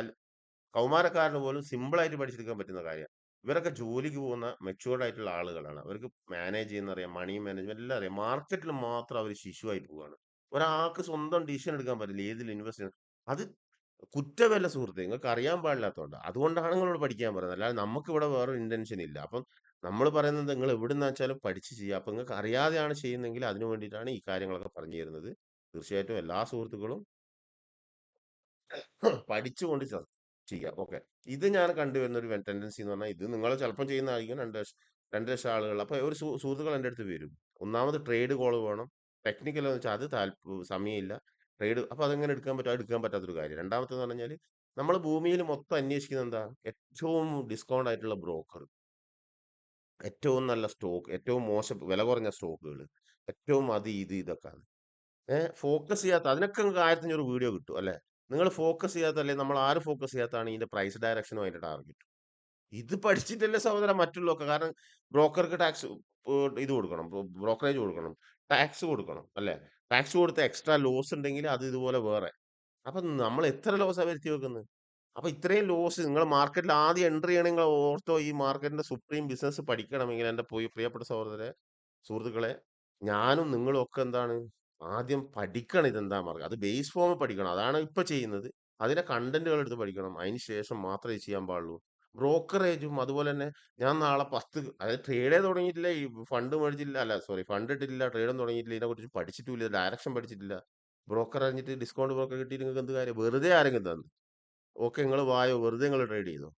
കൗമാരക്കാരന് പോലും സിമ്പിൾ ആയിട്ട് പഠിച്ചെടുക്കാൻ പറ്റുന്ന കാര്യമാണ്. ഇവരൊക്കെ ജോലിക്ക് പോകുന്ന മെച്യൂർഡ് ആയിട്ടുള്ള ആളുകളാണ്. അവർക്ക് മാനേജ് ചെയ്യുന്ന അറിയാം, മണി മാനേജ്മെന്റ് എല്ലാം അറിയാം. മാർക്കറ്റിൽ മാത്രം അവർ ശിശുവായി പോവുകയാണ്. ഒരാൾക്ക് സ്വന്തം ഡിസിഷൻ എടുക്കാൻ പറ്റില്ല ഏതിൽ ഇൻവെസ്റ്റ് ചെയ്യണം. അത് കുറ്റമല്ല സുഹൃത്തെ, നിങ്ങൾക്ക് അറിയാൻ പാടില്ലാത്തതുകൊണ്ട്. അതുകൊണ്ടാണ് നിങ്ങളോട് പഠിക്കാൻ പറയുന്നത്. അല്ലാതെ നമുക്ക് ഇവിടെ വേറെ ഇന്റൻഷൻ ഇല്ല. അപ്പം നമ്മൾ പറയുന്നത് നിങ്ങൾ എവിടുന്ന് വെച്ചാലും പഠിച്ച് ചെയ്യുക. അപ്പൊ നിങ്ങൾക്ക് അറിയാതെയാണ് ചെയ്യുന്നതെങ്കിൽ അതിനു വേണ്ടിയിട്ടാണ് ഈ കാര്യങ്ങളൊക്കെ പറഞ്ഞു തരുന്നത്. തീർച്ചയായിട്ടും എല്ലാ സുഹൃത്തുക്കളും പഠിച്ചുകൊണ്ട് ചെയ്യാം. ഓക്കെ. ഇത് ഞാൻ കണ്ടുവരുന്ന ഒരു ടെൻഡൻസി എന്ന് പറഞ്ഞാൽ ഇത് നിങ്ങൾ ചിലപ്പോൾ ചെയ്യുന്നതായിരിക്കും 2 ലക്ഷം ആളുകൾ. അപ്പൊ ഒരു സുഹൃത്തുക്കൾ എൻ്റെ അടുത്ത് വരും. ഒന്നാമത് ട്രേഡ് കോൾ വേണം. ടെക്നിക്കൽ എന്ന് വെച്ചാൽ അത് സമയമില്ല. ട്രേഡ് അപ്പൊ അതെങ്ങനെ എടുക്കാൻ പറ്റും? അത് എടുക്കാൻ പറ്റാത്തൊരു കാര്യം. രണ്ടാമത്തെന്ന് പറഞ്ഞാൽ നമ്മൾ ഭൂമിയിൽ മൊത്തം അന്വേഷിക്കുന്നത് എന്താ? ഏറ്റവും ഡിസ്കൗണ്ട് ആയിട്ടുള്ള ബ്രോക്കർ, ഏറ്റവും നല്ല സ്റ്റോക്ക്, ഏറ്റവും മോശം വില കുറഞ്ഞ സ്റ്റോക്കുകൾ, ഏറ്റവും അത് ഇത് ഇതൊക്കെ ഫോക്കസ് ചെയ്യാത്ത അതിനൊക്കെ നിങ്ങൾക്ക് 1500 വീഡിയോ കിട്ടും അല്ലെ? നിങ്ങൾ ഫോക്കസ് ചെയ്യാത്തല്ലേ, നമ്മൾ ആര് ഫോക്കസ് ചെയ്യാത്താണ് ഇതിന്റെ പ്രൈസ് ഡയറക്ഷനും അതിന്റെ ടാർഗറ്റും. ഇത് പഠിച്ചിട്ടല്ലേ സഹോദരൻ മറ്റുള്ളതൊക്കെ. കാരണം ബ്രോക്കർക്ക് ടാക്സ് ഇത് കൊടുക്കണം, ബ്രോക്കറേജ് കൊടുക്കണം, ടാക്സ് കൊടുക്കണം അല്ലെ? ടാക്സ് കൊടുത്ത് എക്സ്ട്രാ ലോസ് ഉണ്ടെങ്കിൽ അത് ഇതുപോലെ വേറെ. അപ്പൊ നമ്മൾ എത്ര ലോസാ വരുത്തി വെക്കുന്നത്? അപ്പൊ ഇത്രയും ലോസ് നിങ്ങൾ മാർക്കറ്റിൽ ആദ്യം എൻട്രി ചെയ്യണമെങ്കിൽ ഓർത്തോ, ഈ മാർക്കറ്റിന്റെ സുപ്രീം ബിസിനസ് പഠിക്കണമെങ്കിൽ എന്റെ പ്രിയപ്പെട്ട സുഹൃത്തുക്കളെ, ഞാനും നിങ്ങളും ഒക്കെ എന്താണ് ആദ്യം പഠിക്കണം. ഇതെന്താ മാർഗം, അത് ബേസ് ഫോം പഠിക്കണം. അതാണ് ഇപ്പൊ ചെയ്യുന്നത്. അതിന്റെ കണ്ടന്റുകൾ എടുത്ത് പഠിക്കണം. അതിന് ശേഷം മാത്രമേ ഇത് ചെയ്യാൻ പാടുള്ളൂ. ബ്രോക്കറേജും അതുപോലെ തന്നെ ഞാൻ നാളെ 10 അതായത് ട്രേഡേ തുടങ്ങിയിട്ടില്ല, ഈ ഫണ്ട് മേടിച്ചിട്ടില്ല, അല്ല സോറി ഫണ്ട് ഇട്ടിട്ടില്ല, ട്രേഡും തുടങ്ങിയിട്ടില്ല, ഇതിനെ കുറിച്ച് പഠിച്ചിട്ടില്ല, ഡയറക്ഷൻ പഠിച്ചിട്ടില്ല. ബ്രോക്കർ അറിഞ്ഞിട്ട് ഡിസ്കൗണ്ട് ബ്രോക്കർ കിട്ടിയിട്ട് നിങ്ങൾക്ക് എന്ത് കാര്യം? വെറുതെ ആരെങ്കിലും തന്നു ഓക്കെ നിങ്ങൾ വായോ, വെറുതെ നിങ്ങൾ ട്രേഡ് ചെയ്തോ?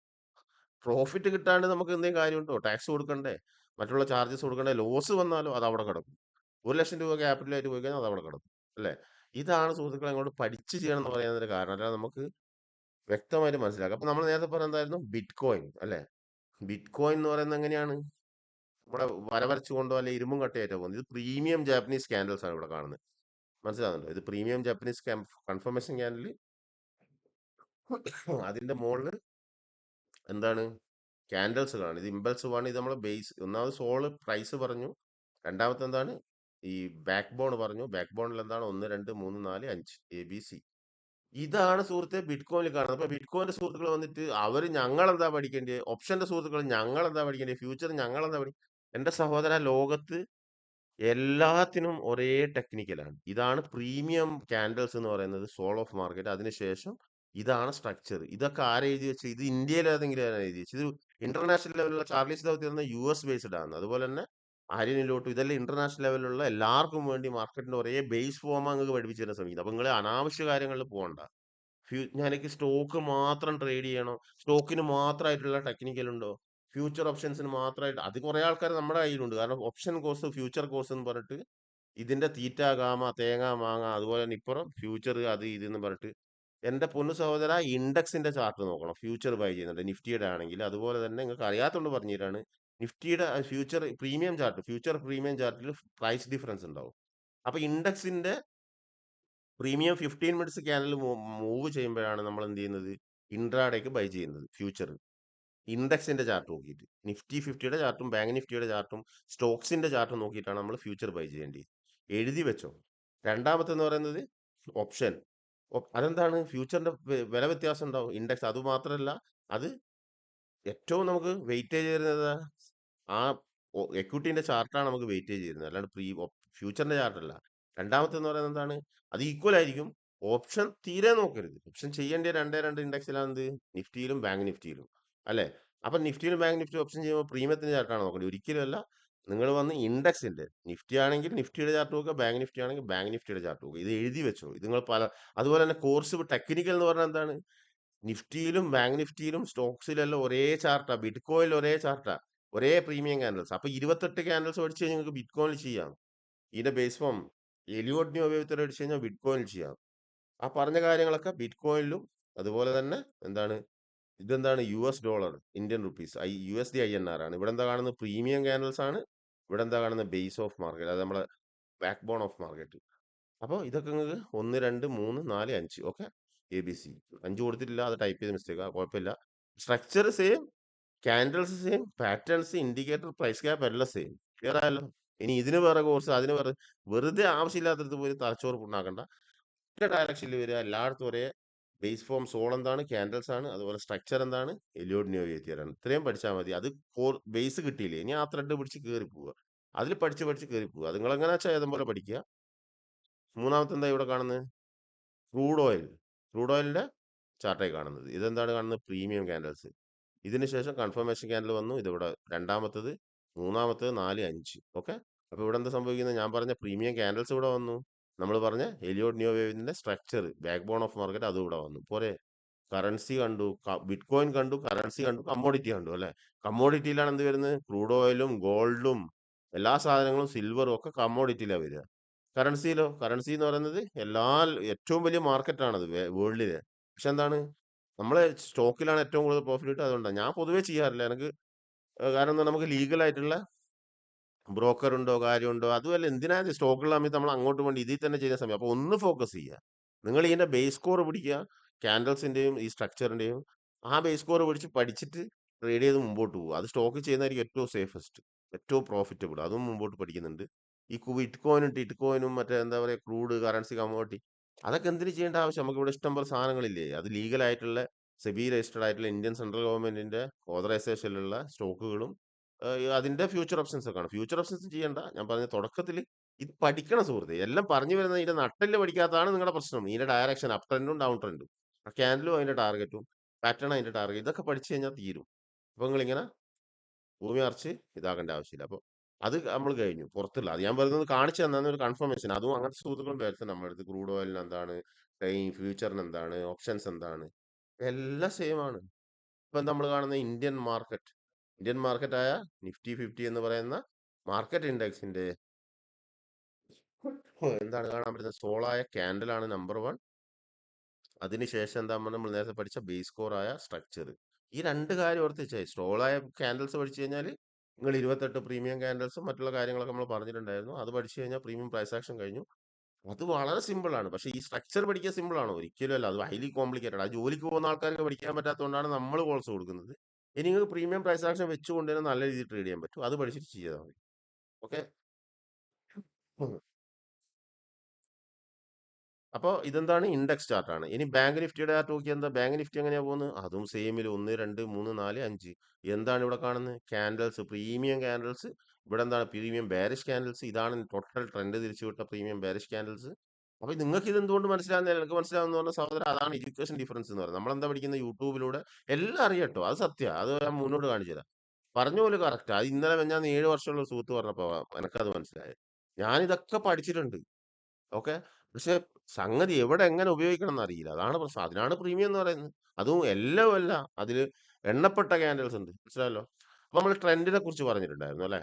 പ്രോഫിറ്റ് കിട്ടാണ്ട് നമുക്ക് എന്തെങ്കിലും കാര്യമുണ്ടോ? ടാക്സ് കൊടുക്കണ്ടേ, മറ്റുള്ള ചാർജസ് കൊടുക്കണ്ടേ? ലോസ് വന്നാലോ അത് അവിടെ കിടക്കും. ₹1,00,000 ക്യാപിറ്റലായിട്ട് പോയി കഴിഞ്ഞാൽ അത് അവിടെ കിടക്കും അല്ലേ? ഇതാണ് സുഹൃത്തുക്കളെ അങ്ങോട്ട് പഠിച്ച് ചെയ്യണം എന്ന് പറയുന്നതിന്റെ കാരണം. അല്ലാതെ നമുക്ക് വ്യക്തമായിട്ട് മനസ്സിലാക്കാം. അപ്പൊ നമ്മൾ നേരത്തെ പറഞ്ഞ എന്തായിരുന്നു? ബിറ്റ് കോയിൻ അല്ലെ? ബിറ്റ് കോയിൻ എന്ന് പറയുന്നത് എങ്ങനെയാണ്? ഇവിടെ വരവരച്ചു കൊണ്ടോ അല്ലെ ഇരുമ്പും കട്ടയായിട്ടോ പോകുന്നത്. ഇത് പ്രീമിയം ജാപ്പനീസ് ക്യാൻഡൽസ് ആണ് ഇവിടെ കാണുന്നത്. മനസ്സിലാകുന്നുണ്ടോ? ഇത് പ്രീമിയം ജാപ്പനീസ് കൺഫർമേഷൻ ക്യാൻഡിൽ. അതിന്റെ മുകളിൽ എന്താണ്? ക്യാൻഡൽസ് കാണും. ഇത് ഇമ്പൾസ് ആണ്. ഇത് നമ്മളെ ബേസ്. ഒന്നാമത് സോള് പ്രൈസ് പറഞ്ഞു. രണ്ടാമത്തെ എന്താണ്? ഈ ബാക്ക് ബോൺ പറഞ്ഞു. ബാക്ക് ബോണിൽ എന്താണ്? 1 2 3 4 5 ABC. ഇതാണ് സുഹൃത്തെ ബിറ്റ് കോയിനിൽ കാണുന്നത്. അപ്പൊ ബിറ്റ് കോയിന്റെ സുഹൃത്തുക്കൾ വന്നിട്ട് അവര് ഞങ്ങളെന്താ പഠിക്കേണ്ടത്? ഓപ്ഷന്റെ സുഹൃത്തുക്കൾ ഞങ്ങളെന്താ പഠിക്കേണ്ടത്? ഫ്യൂച്ചർ ഞങ്ങളെന്താ എന്റെ സഹോദര, ലോകത്ത് എല്ലാത്തിനും ഒരേ ടെക്നിക്കലാണ്. ഇതാണ് പ്രീമിയം ക്യാൻഡൽസ് എന്ന് പറയുന്നത്, സോൾ ഓഫ് മാർക്കറ്റ്. അതിനുശേഷം ഇതാണ് സ്ട്രക്ചർ. ഇതൊക്കെ ആരെ എഴുതി വെച്ച്? ഇത് ഇന്ത്യയിൽ ഏതെങ്കിലും ആരാ എഴുതി വെച്ചത്? ഇത് ഇന്റർനാഷണൽ ലെവലിലുള്ള ചാർലീസ് ദൗത്യം എന്ന US ബേസ്ഡ് ആണ്. അതുപോലെ തന്നെ ആര്യനിലോട്ടും ഇതെല്ലാം ഇന്റർനാഷണൽ ലെവലിലുള്ള എല്ലാവർക്കും വേണ്ടി മാർക്കറ്റിന്റെ ഒരേ ബേസ് ഫോം നിങ്ങൾക്ക് പഠിപ്പിച്ചു തരാൻ ശ്രമിക്കുന്നത്. അപ്പൊ നിങ്ങൾ അനാവശ്യ കാര്യങ്ങളിൽ പോകണ്ട. ഞാനൊക്കെ സ്റ്റോക്ക് മാത്രം ട്രേഡ് ചെയ്യണോ? സ്റ്റോക്കിന് മാത്രമായിട്ടുള്ള ടെക്നിക്കൽ ഉണ്ടോ? ഫ്യൂച്ചർ ഓപ്ഷൻസിന് മാത്രമായിട്ട് അത് കുറെ ആൾക്കാർ നമ്മുടെ കയ്യിലുണ്ട്. കാരണം ഓപ്ഷൻ കോഴ്സ്, ഫ്യൂച്ചർ കോഴ്സ് എന്ന് പറഞ്ഞിട്ട് ഇതിന്റെ തീറ്റ ഗാമ തേങ്ങ മാങ്ങ അതുപോലെ തന്നെ ഇപ്പുറം ഫ്യൂച്ചർ അത് ഇത് എന്ന് പറഞ്ഞിട്ട് എന്റെ പൊന്നു സഹോദര, ഇൻഡെക്സിന്റെ ചാർട്ട് നോക്കണം. ഫ്യൂച്ചർ ബൈ ചെയ്യുന്നുണ്ട് നിഫ്റ്റിയുടെ ആണെങ്കിൽ. അതുപോലെ തന്നെ നിങ്ങൾക്ക് അറിയാത്തോണ്ട് പറഞ്ഞുതരാണ്. നിഫ്റ്റിയുടെ future premium chart, future premium ചാർട്ടിൽ പ്രൈസ് ഡിഫറൻസ് ഉണ്ടാവും. അപ്പൊ ഇൻഡെക്സിന്റെ പ്രീമിയം 15 മിനിറ്റ്സ് ക്യാനൽ മൂവ് ചെയ്യുമ്പോഴാണ് നമ്മൾ എന്ത് ചെയ്യുന്നത്? ഇൻട്രാഡേക്ക് ബൈ ചെയ്യുന്നത് ഫ്യൂച്ചർ. ഇൻഡെക്സിന്റെ ചാർട്ട് നോക്കിയിട്ട് നിഫ്റ്റി 50യുടെ ചാർട്ടും ബാങ്ക് നിഫ്റ്റിയുടെ ചാർട്ടും സ്റ്റോക്സിന്റെ ചാർട്ടും നോക്കിയിട്ടാണ് നമ്മൾ ഫ്യൂച്ചർ ബൈ ചെയ്യേണ്ടത്. എഴുതി വെച്ചോ. രണ്ടാമത്തെന്ന് പറയുന്നത് ഓപ്ഷൻ. അതെന്താണ്? ഫ്യൂച്ചറിന്റെ വില വ്യത്യാസം ഉണ്ടാവും. ഇൻഡെക്സ് അത് മാത്രമല്ല, അത് ഏറ്റവും നമുക്ക് വെയിറ്റേജ് തരുന്നത് ആ എക്വിറ്റിന്റെ ചാർട്ടാണ് നമുക്ക് വെയിറ്റേജ് തരുന്നത്, അല്ലാണ്ട് ഫ്യൂച്ചറിന്റെ ചാർട്ട് അല്ല. രണ്ടാമത്തെ എന്ന് പറയുന്നത് എന്താണ്? അത് ഈക്വൽ ആയിരിക്കും. ഓപ്ഷൻ തീരെ നോക്കരുത്. ഓപ്ഷൻ ചെയ്യേണ്ട രണ്ടേ രണ്ട് ഇൻഡെക്സിലാണ് എന്ത്? നിഫ്റ്റിയിലും ബാങ്ക് നിഫ്റ്റിയിലും. അല്ലേ? അപ്പൊ നിഫ്റ്റിയിലും ബാങ്ക് നിഫ്റ്റി ഓപ്ഷൻ ചെയ്യുമ്പോൾ പ്രീമിയത്തിന്റെ ചാർട്ടാണോ നോക്കേണ്ടത്? ഒരിക്കലും അല്ല. നിങ്ങൾ വന്ന് ഇൻഡെക്സിന്റെ നിഫ്റ്റി ആണെങ്കിൽ നിഫ്റ്റിയുടെ ചാർട്ട് നോക്കുക, ബാങ്ക് നിഫ്റ്റി ആണെങ്കിൽ ബാങ്ക് നിഫ്റ്റിയുടെ ചാർട്ട് നോക്കുക. ഇത് എഴുതി വെച്ചോ. ഇത് നിങ്ങൾ അതുപോലെ തന്നെ കോഴ്സ് ടെക്നിക്കൽ എന്ന് പറഞ്ഞാൽ എന്താണ്? നിഫ്റ്റിയിലും ബാങ്ക് നിഫ്റ്റിയിലും സ്റ്റോക്സിലെല്ലാം ഒരേ ചാർട്ടാ. ബിറ്റ്കോയിനിൽ ഒരേ ചാർട്ടാ. ഒരേ പ്രീമിയം ക്യാൻഡൽസ്. അപ്പൊ 28 ക്യാൻഡൽസ് പഠിച്ചു കഴിഞ്ഞാൽ നിങ്ങൾക്ക് ബിറ്റ്കോയിനിൽ ചെയ്യാം. ഇതിന്റെ ബേസ് ഫോം എലിയോട്ടിനെ ഉപയോഗിച്ച് അടിച്ചു കഴിഞ്ഞാൽ ബിറ്റ്കോയിനിൽ ചെയ്യാം. ആ പറഞ്ഞ കാര്യങ്ങളൊക്കെ ബിറ്റ്കോയിനിലും അതുപോലെ തന്നെ എന്താണ് ഇതെന്താണ് US dollar, Indian rupees, USD INR ആണ്. ഇവിടെ എന്താ കാണുന്നത്? പ്രീമിയം ക്യാൻഡൽസ് ആണ്. ഇവിടെ എന്താ കാണുന്നത്? ബേസ് ഓഫ് മാർക്കറ്റ്, അത് നമ്മളെ ബാക്ക് ബോൺ ഓഫ് മാർക്കറ്റ്. അപ്പോൾ ഇതൊക്കെ നിങ്ങൾക്ക് 1 2 3 4 5 ഓക്കെ. ABC 5 കൊടുത്തിട്ടില്ല, അത് ടൈപ്പ് ചെയ്ത മിസ്റ്റേക്കാ, കുഴപ്പമില്ല. Structure same, candles same, patterns, indicator, price cap എല്ലാം സെയിം. ക്ലിയർ ആയല്ലോ? ഇനി ഇതിന് വേറെ കോഴ്സ്, അതിന് വേറെ, വെറുതെ ആവശ്യമില്ലാത്തടത്ത് പോയി തലച്ചോറ് പുണ്ണാക്കണ്ട. ഒറ്റ ഡയറക്ഷനിൽ വരിക, എല്ലായിടത്തും ഒരേ ബേസ് ഫോം സോൾ എന്താണ്, ക്യാൻഡൽസ് ആണ്, അതുപോലെ സ്ട്രക്ചർ എന്താണ്, എലിയോഡ് നിയോവിയത്തിയാണ്. ഇത്രയും പഠിച്ചാൽ മതി. അത് ബേസ് കിട്ടിയില്ലേ, ഇനി ആ ത്രെഡ് പിടിച്ച് കയറി പോവുക. അതിൽ പഠിച്ച് പഠിച്ച് കയറി പോവുക. അത് നിങ്ങൾ എങ്ങനെ വെച്ചാൽ ഏതും പോലെ പഠിക്കുക. മൂന്നാമത്തെ എന്താ ഇവിടെ കാണുന്നത്? Crude oil. ക്രൂഡ് ഓയിലിന്റെ ചാർട്ടായി കാണുന്നത്. ഇതെന്താണ് കാണുന്നത്? പ്രീമിയം ക്യാൻഡൽസ്. ഇതിന് ശേഷം കൺഫർമേഷൻ ക്യാൻഡിൽ വന്നു. ഇതിവിടെ രണ്ടാമത്തത്, മൂന്നാമത്തത്, 4 5 ഓക്കെ. അപ്പൊ ഇവിടെ എന്താ സംഭവിക്കുന്നത്? ഞാൻ പറഞ്ഞ പ്രീമിയം ക്യാൻഡൽസ് ഇവിടെ വന്നു. നമ്മൾ പറഞ്ഞ എലിയോഡ് നിയോവേവിന്റെ structure, backbone of market, അതും ഇവിടെ വന്നു. പോരെ? കറൻസി കണ്ടു, ബിറ്റ്കോയിൻ കണ്ടു, കറൻസി കണ്ടു, കമ്മോഡിറ്റി കണ്ടു. അല്ലെ? കമ്മോഡിറ്റിയിലാണ് എന്ത് വരുന്നത്? ക്രൂഡ് ഓയിലും ഗോൾഡും എല്ലാ സാധനങ്ങളും സിൽവറും ഒക്കെ കമ്മോഡിറ്റിയിലാണ് വരിക. കറൻസിയിലോ? കറൻസി എന്ന് പറയുന്നത് ഏറ്റവും വലിയ മാർക്കറ്റാണത് വേൾഡിലെ. പക്ഷെ എന്താണ്, നമ്മളെ സ്റ്റോക്കിലാണ് ഏറ്റവും കൂടുതൽ പ്രോഫിറ്റ് കിട്ടുക. അതുകൊണ്ടാണ് ഞാൻ പൊതുവേ ചെയ്യാറില്ല. എനിക്ക് കാരണം എന്താ, നമുക്ക് ലീഗൽ ആയിട്ടുള്ള ബ്രോക്കർ ഉണ്ടോ, കാര്യമുണ്ടോ, അതുമല്ല എന്തിനാ സ്റ്റോക്കുള്ള സമയത്ത് നമ്മൾ അങ്ങോട്ട് വേണ്ടി ഇതിൽ തന്നെ ചെയ്യുന്ന സമയം. അപ്പൊ ഒന്ന് ഫോക്കസ് ചെയ്യുക. നിങ്ങൾ ഇതിന്റെ ബേസ് സ്കോർ പിടിക്കുക, ക്യാൻഡൽസിന്റെയും ഈ സ്ട്രക്ചറിന്റെയും. ആ ബേസ് സ്കോർ പിടിച്ച് പഠിച്ചിട്ട് ട്രേഡ് ചെയ്ത് മുമ്പോട്ട് പോകുക. അത് സ്റ്റോക്ക് ചെയ്യുന്നതായിരിക്കും ഏറ്റവും സേഫസ്റ്റ്, ഏറ്റവും പ്രോഫിറ്റബിൾ. അതും മുമ്പോട്ട് പഠിക്കുന്നുണ്ട്. ഈ ബിറ്റ്കോയിനും ടിറ്റ്കോയിനും മറ്റേ എന്താ പറയുക, ക്രൂഡ്, കറൻസി, കമ്മോഡിറ്റി, അതൊക്കെ എന്തിനു ചെയ്യേണ്ട ആവശ്യം? നമുക്ക് ഇവിടെ ഇഷ്ടം പോലെ സാധനങ്ങളില്ലേ. അത് ലീഗൽ ആയിട്ടുള്ള സെബി രജിസ്റ്റർഡ് ആയിട്ടുള്ള ഇന്ത്യൻ സെൻട്രൽ ഗവൺമെന്റിന്റെ ഓതറൈസേഷനിലുള്ള സ്റ്റോക്കുകളും അതിന്റെ ഫ്യൂച്ചർ ഓപ്ഷൻസ് ഒക്കെ ആണ്. ഫ്യൂച്ചർ ഓപ്ഷൻസ് ചെയ്യണ്ട. ഞാൻ പറഞ്ഞ തുടക്കത്തിൽ ഇത് പഠിക്കണം സുഹൃത്തെ. എല്ലാം പറഞ്ഞു വരുന്നത് ഇതിന്റെ നട്ടെല്ല് പഠിക്കാത്തതാണ് നിങ്ങളുടെ പ്രശ്നം. ഇതിന്റെ ഡയറക്ഷൻ, അപ് ട്രെൻഡും ഡൗൺ ട്രെൻഡും, ക്യാൻഡിലും അതിന്റെ ടാർഗറ്റും, പാറ്റേൺ അതിന്റെ ടാർഗറ്റ്, ഇതൊക്കെ പഠിച്ചു കഴിഞ്ഞാൽ തീരും. അപ്പൊ നിങ്ങളിങ്ങനെ ഭൂമി അറച്ച് ഇതാക്കേണ്ട ആവശ്യമില്ല. അപ്പൊ അത് നമ്മൾ കഴിഞ്ഞു. പുറത്തുള്ള അത് ഞാൻ പറയുന്നത് കാണിച്ചു തന്നെ ഒരു കൺഫർമേഷൻ. അതും അങ്ങനത്തെ സുഹൃത്തുക്കളും പേഴ്സൺ നമ്മുടെ അടുത്ത്. ക്രൂഡ് ഓയിലിന് എന്താണ്, ഫ്യൂച്ചറിന് എന്താണ്, ഓപ്ഷൻസ് എന്താണ്, എല്ലാം സെയിം ആണ്. ഇപ്പൊ നമ്മൾ കാണുന്ന ഇന്ത്യൻ മാർക്കറ്റായ നിഫ്റ്റി 50 എന്ന് പറയുന്ന മാർക്കറ്റ് ഇൻഡെക്സിന്റെ എന്താണ് കാണാൻ പറ്റുന്നത്? സോളായ ക്യാൻഡലാണ് നമ്പർ 1. അതിനുശേഷം എന്താ നമ്മൾ നേരത്തെ പഠിച്ച ബേസ് സ്കോർ ആയ സ്ട്രക്ചർ. ഈ രണ്ട് കാര്യം ഓർത്ത് വെച്ചാൽ സോളായ ക്യാൻഡൽസ് പഠിച്ചു കഴിഞ്ഞാൽ നിങ്ങൾ 28 പ്രീമിയം ക്യാൻഡൽസും മറ്റുള്ള കാര്യങ്ങളൊക്കെ നമ്മൾ പറഞ്ഞിട്ടുണ്ടായിരുന്നു. അത് പഠിച്ചു കഴിഞ്ഞാൽ പ്രീമിയം പ്രൈസ് ആക്ഷൻ കഴിഞ്ഞു. അത് വളരെ സിമ്പിൾ ആണ്. പക്ഷേ ഈ സ്ട്രക്ചർ പഠിക്കാൻ സിമ്പിൾ ആണോ? ഒരിക്കലും അല്ല. അത് ഹൈലി കോംപ്ലിക്കേറ്റഡ്. ആ ജോലിക്ക് പോകുന്ന ആൾക്കാർക്ക് പഠിക്കാൻ പറ്റാത്തതുകൊണ്ടാണ് നമ്മൾ കോഴ്സ് കൊടുക്കുന്നത്. ഇനി നിങ്ങൾക്ക് പ്രീമിയം പ്രൈസ് ആക്ഷൻ വെച്ചുകൊണ്ട് തന്നെ നല്ല രീതിയിൽ ട്രേഡ് ചെയ്യാൻ പറ്റും. അത് പഠിച്ചിട്ട് ചെയ്താൽ മതി. ഓക്കെ. അപ്പോൾ ഇതെന്താണ്? ഇൻഡെക്സ് ചാർട്ടാണ്. ഇനി ബാങ്ക് നിഫ്റ്റിയുടെ ചാർട്ട് നോക്കിയാൽ എന്താ? ബാങ്ക് നിഫ്റ്റി എങ്ങനെയാ പോകുന്നത്? അതും സെയിമിൽ 1 2 3 4 5. എന്താണ് ഇവിടെ കാണുന്നത്? Candles, premium candles. ഇവിടെ എന്താണ്? Premium bearish candles. ഇതാണ് ടോട്ടൽ ട്രെൻഡ് തിരിച്ചുവിട്ട പ്രീമിയം ബെയറിഷ് ക്യാൻഡൽസ്. അപ്പൊ നിങ്ങൾക്ക് ഇത് എന്തുകൊണ്ട് മനസ്സിലാകുന്നില്ല? എനിക്ക് മനസ്സിലാവുന്ന പറഞ്ഞ സഹോദരൻ, അതാണ് എഡ്യൂക്കേഷൻ ഡിഫറൻസ് എന്ന് പറയുന്നത്. നമ്മളെന്താ പഠിക്കുന്ന? യൂട്യൂബിലൂടെ എല്ലാം അറിയട്ടോ, അത് സത്യം. അത് ഞാൻ മുന്നോട്ട് കാണിച്ചു തരാം. പറഞ്ഞ പോലെ കറക്റ്റ്. അത് ഇന്നലെ ഞാൻ 7 വർഷമുള്ള ഒരു സുഹൃത്ത് പറഞ്ഞപ്പോ എനിക്കത് മനസ്സിലായത്. ഞാനിതൊക്കെ പഠിച്ചിട്ടുണ്ട്. ഓക്കെ. പക്ഷെ സംഗതി എവിടെ എങ്ങനെ ഉപയോഗിക്കണം എന്നറിയില്ല. അതാണ് പ്രശ്നം. അതിനാണ് പ്രീമിയം എന്ന് പറയുന്നത്. അതും എല്ലാം അല്ല. അതിൽ എണ്ണപ്പെട്ട ക്യാൻഡൽസ് ഉണ്ട്. മനസ്സിലായല്ലോ? അപ്പൊ നമ്മൾ ട്രെൻഡിനെ കുറിച്ച് പറഞ്ഞിട്ടുണ്ടായിരുന്നു അല്ലെ?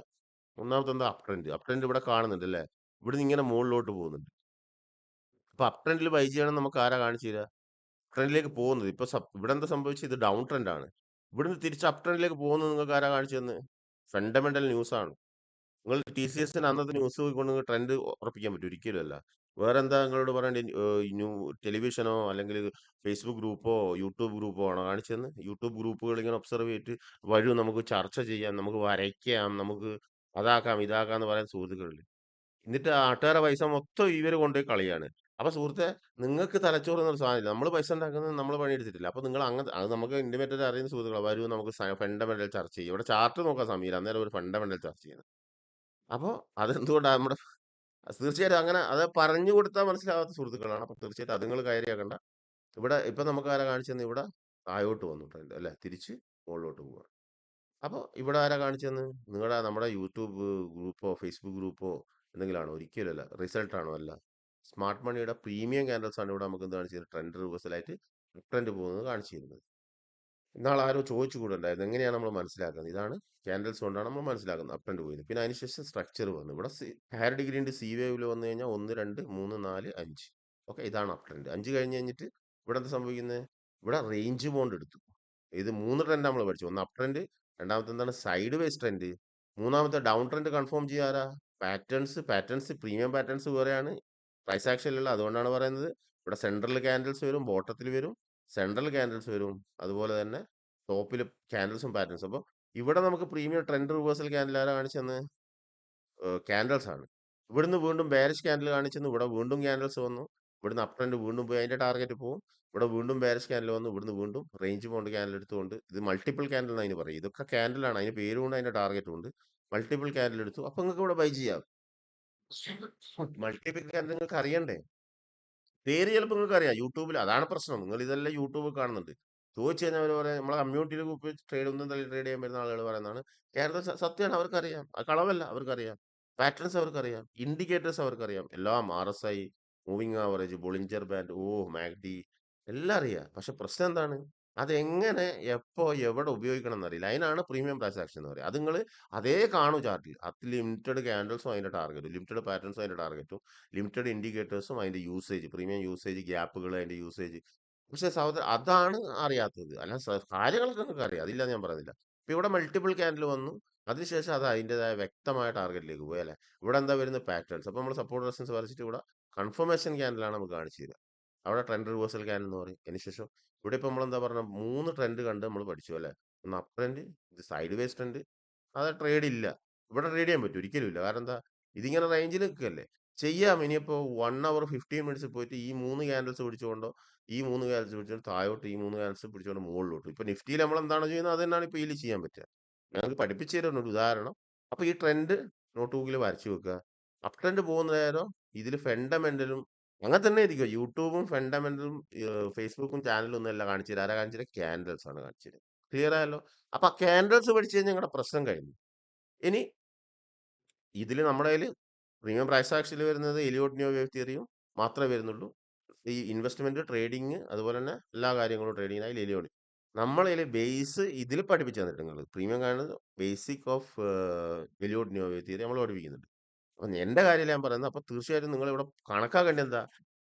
ഒന്നാമത്തെ എന്താ? Up trend. അപ് ട്രെൻഡ് ഇവിടെ കാണുന്നുണ്ട് അല്ലേ? ഇവിടുന്ന് ഇങ്ങനെ മുകളിലോട്ട് പോകുന്നുണ്ട്. അപ്പൊ അപ് ട്രെൻഡിൽ ബൈ ചെയ്യണം നമുക്ക് ആരാ കാണിച്ചു തരിക? ട്രെൻഡിലേക്ക് പോകുന്നത്. ഇപ്പൊ ഇവിടെ എന്താ സംഭവിച്ചത്? ഇത് ഡൗൺ ട്രെൻഡ് ആണ്. ഇവിടുന്ന് തിരിച്ച് അപ് ട്രെൻഡിലേക്ക് പോകുന്നത് നിങ്ങൾക്ക് ആരാ കാണിച്ചു തന്നെ? ഫണ്ടമെന്റൽ ന്യൂസ് ആണ്. നിങ്ങൾ TCSന് അന്നത്തെ ന്യൂസ് കൊണ്ട് ട്രെൻഡ് ഉറപ്പിക്കാൻ പറ്റും? ഒരിക്കലുമല്ല. വേറെന്താ നിങ്ങളോട് പറയണ്ടേ? ടെലിവിഷനോ അല്ലെങ്കിൽ ഫേസ്ബുക്ക് ഗ്രൂപ്പോ യൂട്യൂബ് ഗ്രൂപ്പോ ആണോ കാണിച്ചതെന്ന്? യൂട്യൂബ് ഗ്രൂപ്പുകൾ ഇങ്ങനെ ഒബ്സർവ് ചെയ്തിട്ട് വരൂ നമുക്ക് ചർച്ച ചെയ്യാം, നമുക്ക് വരയ്ക്കാം, നമുക്ക് അതാക്കാം ഇതാക്കാം എന്ന് പറയുന്ന സുഹൃത്തുക്കളില്ലേ. എന്നിട്ട് നാട്ടുകാരെ പൈസ മൊത്തം ഇവർ കൊണ്ടുപോയി കളിയാണ്. അപ്പൊ സുഹൃത്തെ, നിങ്ങൾക്ക് തലച്ചോറ് എന്നൊരു സാധനമില്ല. നമ്മൾ പൈസ ഉണ്ടാക്കുന്നത് നമ്മൾ പണിയെടുത്തിട്ടില്ല. അപ്പൊ നിങ്ങൾ അങ്ങനെ, അത് നമുക്ക് ഇന്റിമേറ്റ് അറിയുന്ന സുഹൃത്തുക്കളാണ്. വരൂ നമുക്ക് ഫണ്ടമെന്റൽ ചർച്ച ചെയ്യും. ഇവിടെ ചാർട്ട് നോക്കാൻ സമയമില്ല, അന്നേരം ഒരു ഫണ്ടമെന്റൽ ചർച്ച ചെയ്യുന്നത്. അപ്പൊ അതെന്തുകൊണ്ടാണ് നമ്മുടെ തീർച്ചയായിട്ടും അങ്ങനെ അത് പറഞ്ഞു കൊടുത്താൽ മനസ്സിലാവാത്ത സുഹൃത്തുക്കളാണ്. അപ്പൊ തീർച്ചയായിട്ടും അത് നിങ്ങൾ കാര്യമാക്കണ്ട. ഇവിടെ ഇപ്പൊ നമുക്ക് ആരാ കാണിച്ചെന്ന്, ഇവിടെ താഴോട്ട് വന്നു ട്രെൻഡ് അല്ലെ, തിരിച്ച് മുകളിലോട്ട് പോവുക. അപ്പൊ ഇവിടെ ആരാ കാണിച്ചെന്ന്, നിങ്ങളുടെ നമ്മുടെ യൂട്യൂബ് ഗ്രൂപ്പോ ഫേസ്ബുക്ക് ഗ്രൂപ്പോ എന്തെങ്കിലും ആണോ? ഒരിക്കലല്ല. റിസൾട്ട് ആണോ? അല്ല. സ്മാർട്ട് മണിയുടെ പ്രീമിയം ക്യാൻഡൽസ് ആണ് ഇവിടെ നമുക്ക് എന്ത് കാണിച്ചത്, ട്രെൻഡ് റിവേഴ്സലായിട്ട് ട്രെൻഡ് പോകുന്നത് കാണിച്ചു തരുന്നത്. ഇന്നാൾ ആരോ ചോദിച്ചു കൂടെ ഉണ്ടായിരുന്നു, എങ്ങനെയാണ് നമ്മൾ മനസ്സിലാക്കുന്നത്? ഇതാണ് ക്യാൻഡൽസ് കൊണ്ടാണ് നമ്മൾ മനസ്സിലാക്കുന്നത് അപ് ട്രെൻഡ് പോയത്. പിന്നെ അതിനുശേഷം സ്ട്രക്ചർ വന്നു. ഇവിടെ ഹയർ ഡിഗ്രി ഉണ്ട്, സി വേവിൽ വന്നു കഴിഞ്ഞാൽ 1 2 3 4 5. ഓക്കെ, ഇതാണ് അപ് ട്രെൻഡ്. 5 കഴിഞ്ഞ് കഴിഞ്ഞിട്ട് ഇവിടെ എന്താ സംഭവിക്കുന്നത്? ഇവിടെ റേഞ്ച് ബോണ്ട് എടുത്തു. ഇത് 3 ട്രെൻഡ് നമ്മൾ പഠിച്ചു. ഒന്ന് അപ് ട്രെൻഡ്, രണ്ടാമത്തെ എന്താണ് സൈഡ് വേസ് ട്രെൻഡ്, മൂന്നാമത്തെ ഡൗൺ ട്രെൻഡ് കൺഫേം ചെയ്യാറാ പാറ്റേൺസ് പ്രീമിയം പാറ്റേൺസ് വേറെയാണ് പ്രൈസ് ആക്ഷനിലുള്ള. അതുകൊണ്ടാണ് പറയുന്നത് ഇവിടെ സെൻട്രൽ ക്യാൻഡിൽസ് വരും, ബോട്ടത്തിൽ വരും, സെൻട്രൽ ക്യാൻഡിൽസ് വരും, അതുപോലെ തന്നെ ടോപ്പിൽ ക്യാൻഡിൽസും പാറ്റേൺസും. അപ്പോൾ ഇവിടെ നമുക്ക് പ്രീമിയം ട്രെൻഡ് റിവേഴ്സൽ ക്യാൻഡിൽ ആരാ കാണിച്ചെന്ന്? ക്യാൻഡിൽസ് ആണ്. ഇവിടുന്ന് വീണ്ടും ബെയറിഷ് ക്യാൻഡിൽ കാണിച്ചെന്ന്, ഇവിടെ വീണ്ടും ക്യാൻഡിൽസ് വന്നു. ഇവിടുന്ന് അപ് ട്രെൻഡ് വീണ്ടും പോയി അതിന്റെ ടാർഗറ്റ് പോകും. ഇവിടെ വീണ്ടും ബെയറിഷ് ക്യാൻഡിൽ വന്നു, ഇവിടുന്ന് വീണ്ടും റേഞ്ച് ബോണ്ട് ക്യാൻഡിൽ എടുത്തുകൊണ്ട്, ഇത് മൾട്ടിപ്പിൾ ക്യാൻഡിൽ എന്ന് അതിന് പറയും. ഇതൊക്കെ ക്യാൻഡിലാണ്, അതിന് പേരുണ്ട്, അതിന്റെ ടാർഗറ്റും ഉണ്ട്. മൾട്ടിപ്പിൾ ക്യാൻഡിൽ എടുത്തു. അപ്പൊ നിങ്ങൾക്ക് ഇവിടെ ബൈ ചെയ്യാം. മൾട്ടിപ്പിൾ ക്യാൻഡിൽ നിങ്ങൾക്ക് അറിയണ്ടേ? പേര് ചിലപ്പോൾ നിങ്ങൾക്ക് അറിയാം യൂട്യൂബിൽ. അതാണ് പ്രശ്നം. നിങ്ങൾ ഇതെല്ലാം യൂട്യൂബിൽ കാണുന്നുണ്ട്. ചോദിച്ചു കഴിഞ്ഞാൽ അവർ പറയാം, നമ്മളെ കമ്മ്യൂണിറ്റിയിൽ ഗ്രൂപ്പ് ട്രേഡ് ഒന്നും തള്ളി ട്രേഡ് ചെയ്യാൻ വരുന്ന ആളുകൾ പറയുന്നതാണ് കേരളത്തിൽ സത്യമാണ്, അവർക്കറിയാം. അത് കളവല്ല, അവർക്കറിയാം. പാറ്റേൺസ് അവർക്കറിയാം, ഇൻഡിക്കേറ്റേഴ്സ് അവർക്കറിയാം, എല്ലാം RSI, moving average, Bollinger band, MACD എല്ലാം അറിയാം. പക്ഷെ പ്രശ്നം എന്താണ്? അതെങ്ങനെ എപ്പോ എവിടെ ഉപയോഗിക്കണം എന്നറിയില്ല. അതിനാണ് പ്രീമിയം ട്രാൻസാക്ഷൻ എന്ന് പറയുക. അത് നിങ്ങൾ അതേ കാണൂ ചാർട്ടിൽ. അത് ലിമിറ്റഡ് ക്യാൻഡിൽസും അതിന്റെ ടാർഗറ്റും, ലിമിറ്റഡ് പാറ്റേൺസും അതിന്റെ ടാർഗറ്റും, ലിമിറ്റഡ് ഇൻഡിക്കേറ്റേഴ്സും അതിന്റെ യൂസേജ്, പ്രീമിയം യൂസേജ്, ഗ്യാപ്പുകൾ, അതിന്റെ യൂസേജ്. പക്ഷെ സഹോദരൻ അതാണ് അറിയാത്തത്. അല്ല, കാര്യങ്ങളൊക്കെ നിങ്ങൾക്ക് അറിയാം, അതില്ല ഞാൻ പറയുന്നില്ല. ഇപ്പൊ ഇവിടെ മൾട്ടിപ്പിൾ ക്യാൻഡിൽ വന്നു, അതിനുശേഷം അത് അതിൻ്റെതായ വ്യക്തമായ ടാർഗറ്റിലേക്ക് പോയി അല്ലെ. ഇവിടെ എന്താ വരുന്നത്? പാറ്റേൺസ്. അപ്പൊ നമ്മൾ സപ്പോർട്ട് റെസിസ്റ്റൻസ് വരച്ചിട്ട് ഇവിടെ കൺഫർമേഷൻ ക്യാൻഡിലാണ് നമുക്ക് കാണിച്ചു തരിക. അവിടെ ട്രെൻഡ് റിവേഴ്സൽ ക്യാൻഡിൽ എന്ന് പറയും. അതിനുശേഷം ഇവിടെ ഇപ്പൊ നമ്മൾ എന്താ പറഞ്ഞ, 3 ട്രെൻഡ് കണ്ട് നമ്മൾ പഠിച്ചു അല്ലെ. ഒന്ന് അപ് ട്രെൻഡ്, ഇത് സൈഡ് വേസ് ട്രെൻഡ്. അത് ട്രേഡ് ഇല്ല, ഇവിടെ ട്രേഡ് ചെയ്യാൻ പറ്റും? ഒരിക്കലും ഇല്ല. കാരണം എന്താ, ഇതിങ്ങനെ റേഞ്ചിൽ നിൽക്കുകയല്ലേ. ചെയ്യാം. ഇനിയിപ്പോ 1 hour 15 minutes പോയിട്ട് ഈ 3 ക്യാൻഡിൽസ് പിടിച്ചുകൊണ്ടോ, ഈ 3 ക്യാൻഡിൽസ് പിടിച്ചുകൊണ്ട് താഴോട്ട്, ഈ 3 ക്യാൻഡിൽസ് പിടിച്ചുകൊണ്ട് മുകളിലോട്ട്. ഇപ്പൊ നിഫ്റ്റിയിൽ നമ്മൾ എന്താണ് ചെയ്യുന്നത്, അത് തന്നെയാണ് ഇപ്പൊ ഇതിൽ ചെയ്യാൻ പറ്റുക. ഞങ്ങൾക്ക് പഠിപ്പിച്ചു തരുന്ന ഒരു ഉദാഹരണം. അപ്പൊ ഈ ട്രെൻഡ് നോട്ട് ബുക്കിൽ വരച്ചു വെക്കുക. അപ് ട്രെൻഡ് പോകുന്ന നേരം ഇതിൽ ഫണ്ടമെന്റലും അങ്ങനെ തന്നെ ഇരിക്കുക. യൂട്യൂബും ഫണ്ടമെന്റലും ഫേസ്ബുക്കും ചാനലും ഒന്നും അല്ല കാണിച്ചു തരാം. ആരാ കാണിച്ചു തരാം? ക്യാൻഡിൽസ് ആണ് കാണിച്ചു തരാം. ക്ലിയർ ആയല്ലോ? അപ്പൊ ആ ക്യാൻഡിൽസ് പഠിച്ചു കഴിഞ്ഞാൽ ഞങ്ങളുടെ പ്രശ്നം കഴിഞ്ഞു. ഇനി ഇതിൽ നമ്മുടെ കയ്യിൽ പ്രീമിയം പ്രൈസ് ആക്ഷനിൽ വരുന്നത് എലിയോട്ട് ന്യൂ വേവ് തിയറിയും മാത്രമേ വരുന്നുള്ളൂ. ഈ ഇൻവെസ്റ്റ്മെന്റ്, ട്രേഡിങ്, അതുപോലെ തന്നെ എല്ലാ കാര്യങ്ങളും ട്രേഡിങ്ങിനായി എലിയോട്ട് നമ്മളതിൽ ബേസ് ഇതിൽ പഠിപ്പിച്ചു തന്നിട്ടുണ്ട്. നിങ്ങൾ പ്രീമിയം കാണുന്നത് basic of Elliott new wave theory നമ്മൾ പഠിപ്പിക്കുന്നുണ്ട്. അപ്പൊ എന്റെ കാര്യം ഞാൻ പറയുന്നത്. അപ്പൊ തീർച്ചയായിട്ടും നിങ്ങൾ ഇവിടെ കണക്കാക്കേണ്ടത് എന്താ?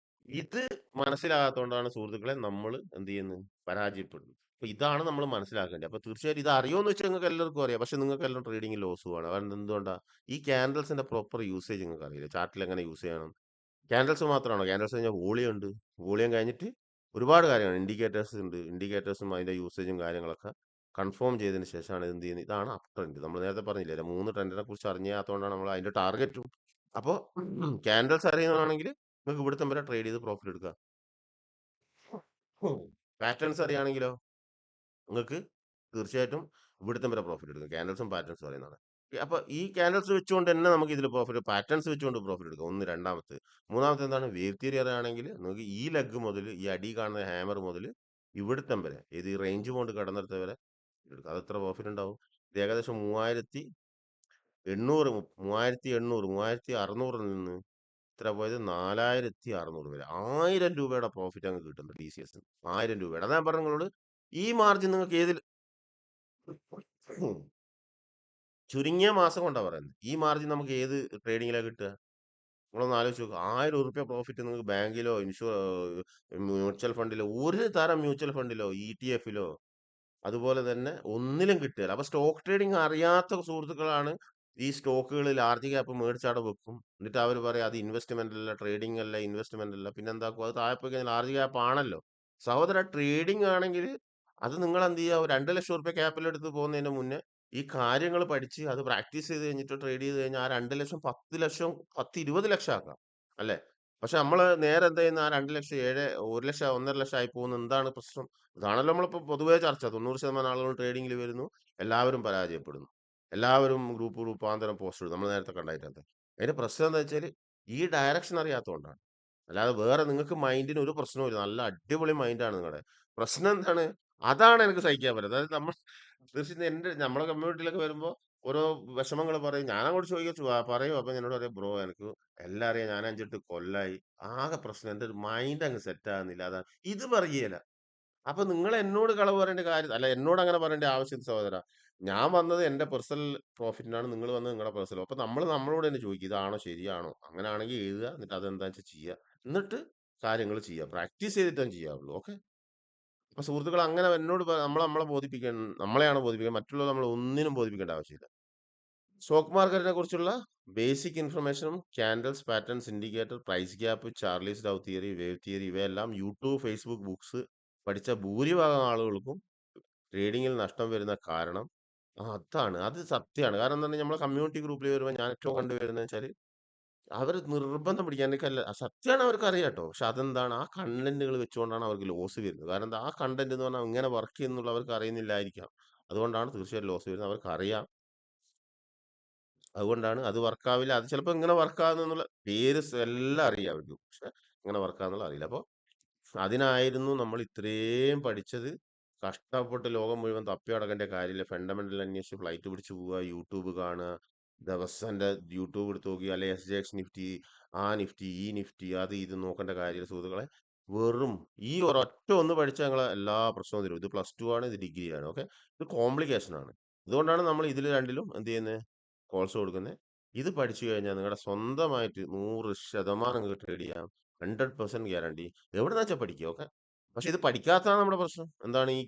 ഇത് മനസ്സിലാകാത്തതുകൊണ്ടാണ് സുഹൃത്തുക്കളെ നമ്മൾ എന്ത് ചെയ്യുന്നത്, പരാജയപ്പെടുന്നത്. അപ്പൊ ഇതാണ് നമ്മൾ മനസ്സിലാക്കേണ്ടത്. അപ്പൊ തീർച്ചയായിട്ടും ഇത് അറിയുമെന്ന് വെച്ചാൽ നിങ്ങൾക്ക് എല്ലാവർക്കും അറിയാം. പക്ഷെ നിങ്ങൾക്ക് എല്ലാം ട്രേഡിംഗ് ലോസുമാണ്. കാരണം എന്തുകൊണ്ടാ? ഈ ക്യാൻഡൽസിന്റെ പ്രോപ്പർ യൂസേജ് നിങ്ങൾക്ക് അറിയില്ല. ചാർട്ടിൽ എങ്ങനെ യൂസ് ചെയ്യണം. ക്യാൻഡൽസ് മാത്രമാണോ? ക്യാൻഡൽസ് കഴിഞ്ഞാൽ വോളിയം ഉണ്ട്. വോളിയം കഴിഞ്ഞിട്ട് ഒരുപാട് കാര്യങ്ങൾ, ഇൻഡിക്കേറ്റേഴ്സ് ഉണ്ട്. ഇൻഡിക്കേറ്റേഴ്സും അതിന്റെ യൂസേജും കാര്യങ്ങളൊക്കെ കൺഫേം ചെയ്തതിന് ശേഷമാണ് എന്ത് ചെയ്യുന്നത്. ഇതാണ് അപ് ട്രെൻഡ്. നമ്മൾ നേരത്തെ പറഞ്ഞില്ലേ, 3 ട്രെൻഡിനെ കുറിച്ച് അറിഞ്ഞാത്തതുകൊണ്ടാണ് നമ്മൾ അതിന്റെ ടാർഗറ്റും. അപ്പോൾ ക്യാൻഡൽസ് അറിയുന്നതാണെങ്കിൽ നിങ്ങൾക്ക് ഇവിടുത്തെ വരെ ട്രേഡ് ചെയ്ത് പ്രോഫിറ്റ് എടുക്കുക. പാറ്റേൺസ് അറിയാണെങ്കിലോ നിങ്ങൾക്ക് തീർച്ചയായിട്ടും ഇവിടുത്തെ വരെ പ്രോഫിറ്റ് എടുക്കും. ക്യാൻഡൽസും പാറ്റേൺസും പറയുന്നതാണ്. അപ്പൊ ഈ ക്യാൻഡൽസ് വെച്ചുകൊണ്ട് തന്നെ നമുക്ക് ഇതിൽ പ്രോഫിറ്റ്, പാറ്റേൺസ് വെച്ചുകൊണ്ട് പ്രോഫിറ്റ് എടുക്കാം. ഒന്ന്. രണ്ടാമത്തെ, മൂന്നാമത്തെ എന്താണ്? വേവ് തിയറി അറിയുകയാണെങ്കിൽ നമുക്ക് ഈ ലെഗ് മുതൽ, ഈ അടി കാണുന്ന ഹാമർ മുതൽ ഇവിടുത്തെ വരെ, ഏത് ഈ റേഞ്ച് കൊണ്ട് കടന്നെടുത്ത വരെ എടുക്കാം. അത് എത്ര പ്രോഫിറ്റ് ഉണ്ടാവും? ഇത് ഏകദേശം 3800, 3600 നിന്ന് ഇത്ര പോയത് 4600 വരെ. 1000 രൂപയുടെ പ്രോഫിറ്റ് അങ്ങ് കിട്ടുന്നുണ്ട് TCS. 1000 രൂപയുടെ. അതാ ഞാൻ പറഞ്ഞ നിങ്ങളോട്, ഈ മാർജിൻ നിങ്ങൾക്ക് ഏതിൽ ചുരുങ്ങിയ മാസം കൊണ്ടാ പറയുന്നത്. ഈ മാർജിൻ നമുക്ക് ഏത് ട്രേഡിങ്ങിലാ കിട്ടുക? നിങ്ങളൊന്ന് ആലോചിച്ച് നോക്കുക. 1000 ഉറുപ്യ പ്രോഫിറ്റ് നിങ്ങൾക്ക് ബാങ്കിലോ മ്യൂച്വൽ ഫണ്ടിലോ, ഒരു തരം മ്യൂച്വൽ ഫണ്ടിലോ ETF-ലോ അതുപോലെ തന്നെ ഒന്നിലും കിട്ടുകയില്ല. അപ്പൊ സ്റ്റോക്ക് ട്രേഡിംഗ് അറിയാത്ത സുഹൃത്തുക്കളാണ് ഈ സ്റ്റോക്കുകൾ ലാർജ് ക്യാപ്പ് മേടിച്ചവിടെ വെക്കും. എന്നിട്ട് അവർ പറയും അത് ഇൻവെസ്റ്റ്മെന്റ് അല്ല, ട്രേഡിംഗ് അല്ല, ഇൻവെസ്റ്റ്മെന്റ് അല്ല. പിന്നെ എന്താക്കും? അത് താഴെ പോയി കഴിഞ്ഞാൽ ലാർജ് ക്യാപ്പ് ആണല്ലോ. സഹോദര, ട്രേഡിംഗ് ആണെങ്കിൽ അത് നിങ്ങൾ എന്ത് ചെയ്യുക? 2 ലക്ഷം ഉറുപ്യ ക്യാപിറ്റൽ എടുത്ത് പോകുന്നതിന് മുന്നേ ഈ കാര്യങ്ങൾ പഠിച്ച് അത് പ്രാക്ടീസ് ചെയ്ത് കഴിഞ്ഞിട്ട് ട്രേഡ് ചെയ്ത് കഴിഞ്ഞാൽ ആ 2 ലക്ഷം 10 ലക്ഷം, 20 ലക്ഷം ആക്കാം അല്ലെ. പക്ഷെ നമ്മള് നേരെ എന്താ ചെയ്യുന്ന, ആ 2 ലക്ഷം 1 ലക്ഷം 1.5 ലക്ഷം ആയി പോകുന്ന എന്താണ് പ്രശ്നം? ഇതാണല്ലോ നമ്മളിപ്പോ പൊതുവേ ചർച്ച. 90% ആളുകൾ ട്രേഡിംഗിൽ വരുന്നു, എല്ലാവരും പരാജയപ്പെടുന്നു. എല്ലാവരും ഗ്രൂപ്പാന്തരം പോസ്റ്റ് ഇടും. നമ്മൾ നേരത്തെ കണ്ടായിട്ടുണ്ട്. അതിന്റെ പ്രശ്നം എന്താ വെച്ചാൽ ഈ ഡയറക്ഷൻ അറിയാത്തതുകൊണ്ടാണ്. അല്ലാതെ വേറെ നിങ്ങൾക്ക് മൈൻഡിന് ഒരു പ്രശ്നവുമില്ല. നല്ല അടിപൊളി മൈൻഡാണ് നിങ്ങളുടെ. പ്രശ്നം എന്താണ്? അതാണ് എനിക്ക് സഹിക്കാൻ പറ്റാത്തത്. അതായത് നമ്മൾ തീർച്ചയായും നമ്മളെ കമ്മ്യൂണിറ്റിയിലൊക്കെ വരുമ്പോ ഓരോ വിഷമങ്ങൾ പറയും. ഞാനങ്ങോട്ട് ചോദിക്കും പറയും. അപ്പൊ എന്നോട് പറയും, "ബ്രോ എനിക്ക് എല്ലാം അറിയാം. ഞാൻ 5, 8 കൊല്ലായി. ആകെ പ്രശ്നം എന്റെ മൈൻഡ് അങ്ങ് സെറ്റ് ആകുന്നില്ല." അതാണ്. ഇത് പറയേല. അപ്പൊ നിങ്ങൾ എന്നോട് കളവ് പറയേണ്ട കാര്യം അല്ല, എന്നോട് അങ്ങനെ പറയേണ്ട ആവശ്യമില്ല സഹോദരാ. ഞാൻ വന്നത് എന്റെ പേഴ്സണൽ പ്രോഫിറ്റിനാണ്. നിങ്ങൾ വന്നത് നിങ്ങളുടെ പേഴ്സണൽ. അപ്പൊ നമ്മളോട് തന്നെ ചോദിക്കും, ഇതാണോ ശരിയാണോ? അങ്ങനെയാണെങ്കിൽ എഴുതുക. എന്നിട്ട് അതെന്താന്ന് വെച്ചാൽ ചെയ്യുക. എന്നിട്ട് കാര്യങ്ങൾ ചെയ്യുക. പ്രാക്ടീസ് ചെയ്തിട്ടേ ചെയ്യാവുള്ളൂ. ഓക്കെ. അപ്പൊ സുഹൃത്തുക്കൾ അങ്ങനെ എന്നോട് നമ്മളെ ബോധിപ്പിക്കാൻ, നമ്മളെയാണ് ബോധിപ്പിക്കുക. മറ്റുള്ളവർ നമ്മൾ ഒന്നിനും ബോധിപ്പിക്കേണ്ട ആവശ്യമില്ല. സ്റ്റോക്ക് മാർക്കറ്റിനെ കുറിച്ചുള്ള ബേസിക് ഇൻഫർമേഷനും candles, patterns, indicator, price gap, Charles Dow theory, wave theory ഇവയെല്ലാം യൂട്യൂബ്, ഫേസ്ബുക്ക് ബുക്സ് പഠിച്ച ഭൂരിഭാഗം ആളുകൾക്കും ട്രേഡിങ്ങിൽ നഷ്ടം വരുന്ന കാരണം അതാണ്. അത് സത്യമാണ്. കാരണം എന്താ പറഞ്ഞാൽ നമ്മളെ കമ്മ്യൂണിറ്റി ഗ്രൂപ്പിൽ വരുമ്പോൾ ഞാൻ ഏറ്റവും കണ്ടുവരുന്നത് വെച്ചാൽ അവർ നിർബന്ധം പിടിക്കാൻ എനിക്കല്ല സത്യമാണ്, അവർക്ക് അറിയാം കേട്ടോ. പക്ഷെ അതെന്താണ്, ആ കണ്ടന്റുകൾ വെച്ചുകൊണ്ടാണ് അവർക്ക് ലോസ് വരുന്നത്. കാരണം എന്താ, ആ കണ്ടന്റ് എന്ന് പറഞ്ഞാൽ ഇങ്ങനെ വർക്ക് ചെയ്യുന്നുള്ള അവർക്ക് അറിയുന്നില്ലായിരിക്കാം. അതുകൊണ്ടാണ് തീർച്ചയായും ലോസ് വരുന്നത്. അവർക്ക് അറിയാം. അതുകൊണ്ടാണ് അത് വർക്കാവില്ല. അത് ചിലപ്പോൾ ഇങ്ങനെ വർക്കാകുന്നുള്ള പേര് എല്ലാം അറിയാം അവർക്ക്. പക്ഷെ ഇങ്ങനെ വർക്കാന്നുള്ള അറിയില്ല. അപ്പൊ അതിനായിരുന്നു നമ്മൾ ഇത്രയും പഠിച്ചത്. കഷ്ടപ്പെട്ട് ലോകം മുഴുവൻ തപ്പി നടക്കേണ്ട കാര്യമില്ല. ഫണ്ടമെന്റൽ അന്വേഷിച്ച് ഫ്ലൈറ്റ് പിടിച്ച് പോവുക, യൂട്യൂബ് കാണുക, ദിവസന്റെ യൂട്യൂബ് എടുത്ത് നോക്കി, അല്ലെ SGX നിഫ്റ്റി, ആ നിഫ്റ്റി, ഈ നിഫ്റ്റി, അത് ഇത് നോക്കേണ്ട കാര്യമില്ല സുഹൃത്തുക്കളെ. വെറും ഈ ഒരൊറ്റ ഒന്ന് പഠിച്ചാൽ ഞങ്ങളെ എല്ലാ പ്രശ്നവും തരും. ഇത് +2 ആണ്, ഇത് ഡിഗ്രി ആണ്. ഓക്കെ. ഇത് കോംപ്ലിക്കേഷൻ ആണ്. അതുകൊണ്ടാണ് നമ്മൾ ഇതിൽ രണ്ടിലും എന്ത് ചെയ്യുന്നത്, കോഴ്സ് കൊടുക്കുന്നത്. ഇത് പഠിച്ചു കഴിഞ്ഞാൽ നിങ്ങളുടെ സ്വന്തമായിട്ട് 100% നിങ്ങൾക്ക് ട്രേഡ് ചെയ്യാം. 100% ഗ്യാരണ്ടി. എവിടെന്ന് വെച്ചാൽ പഠിക്കുക. ഓക്കെ. പക്ഷെ ഇത് പഠിക്കാത്തതാണ് നമ്മുടെ പ്രശ്നം. എന്താണ്, ഈ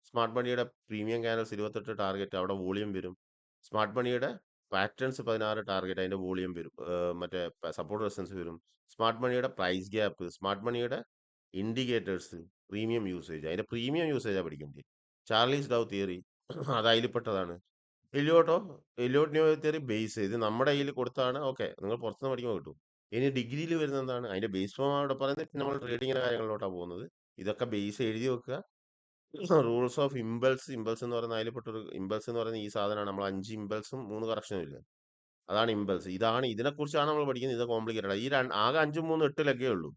സ്മാർട്ട് മണിയുടെ പ്രീമിയം ക്യാനൽസ് 28 ടാർഗറ്റ്, അവിടെ വോളിയം വരും. സ്മാർട്ട് മണിയുടെ പാറ്റേൺസ് 16 ടാർഗറ്റ്, അതിന്റെ വോളിയം വരും. മറ്റേ സപ്പോർട്ട് റെസിസ്റ്റൻസ് വരും. സ്മാർട്ട് മണിയുടെ പ്രൈസ് ഗ്യാപ്പ്, സ്മാർട്ട് മണിയുടെ ഇൻഡിക്കേറ്റേഴ്സ്, പ്രീമിയം യൂസേജ്, അതിന്റെ പ്രീമിയം യൂസേജാ പഠിക്കേണ്ടത്. ചാർലീസ് ഡൗ തിയറി അത് അതിൽപ്പെട്ടതാണ്. എലിയോട്ടോ, എലിയോട്ട് ന്യൂ തിയറി ബേസ് ഇത് നമ്മുടെ കയ്യിൽ കൊടുത്താണ്. ഓക്കെ, നിങ്ങൾ പുറത്തുനിന്ന് പഠിക്കുമ്പോൾ കിട്ടും. ഇനി ഡിഗ്രിയിൽ വരുന്നത് എന്താണ്, അതിന്റെ ബേസ് ഫോം അവിടെ പറയുന്നത്. പിന്നെ നമ്മൾ ട്രേഡിങ്ങിന്റെ കാര്യങ്ങളിലോട്ടാണ് പോകുന്നത്. ഇതൊക്കെ ബേസ് എഴുതി വെക്കുക. റൂൾസ് ഓഫ് ഇമ്പൾസ്, ഇമ്പൾസ് എന്ന് പറയുന്ന അതിൽപ്പെട്ടൊരു ഇമ്പൾസ് എന്ന് പറയുന്ന ഈ സാധനമാണ്. നമ്മൾ 5 ഇമ്പൾസും 3 കറക്ഷനും ഇല്ല, അതാണ് ഇമ്പൾസ്. ഇതിനെക്കുറിച്ചാണ് നമ്മൾ പഠിക്കുന്നത്. ഇത് കോംപ്ലിക്കേറ്റഡ് ആണ്. ആകെ 5ഉം 3ഉം 8 ലൊക്കെ ഉള്ളൂ.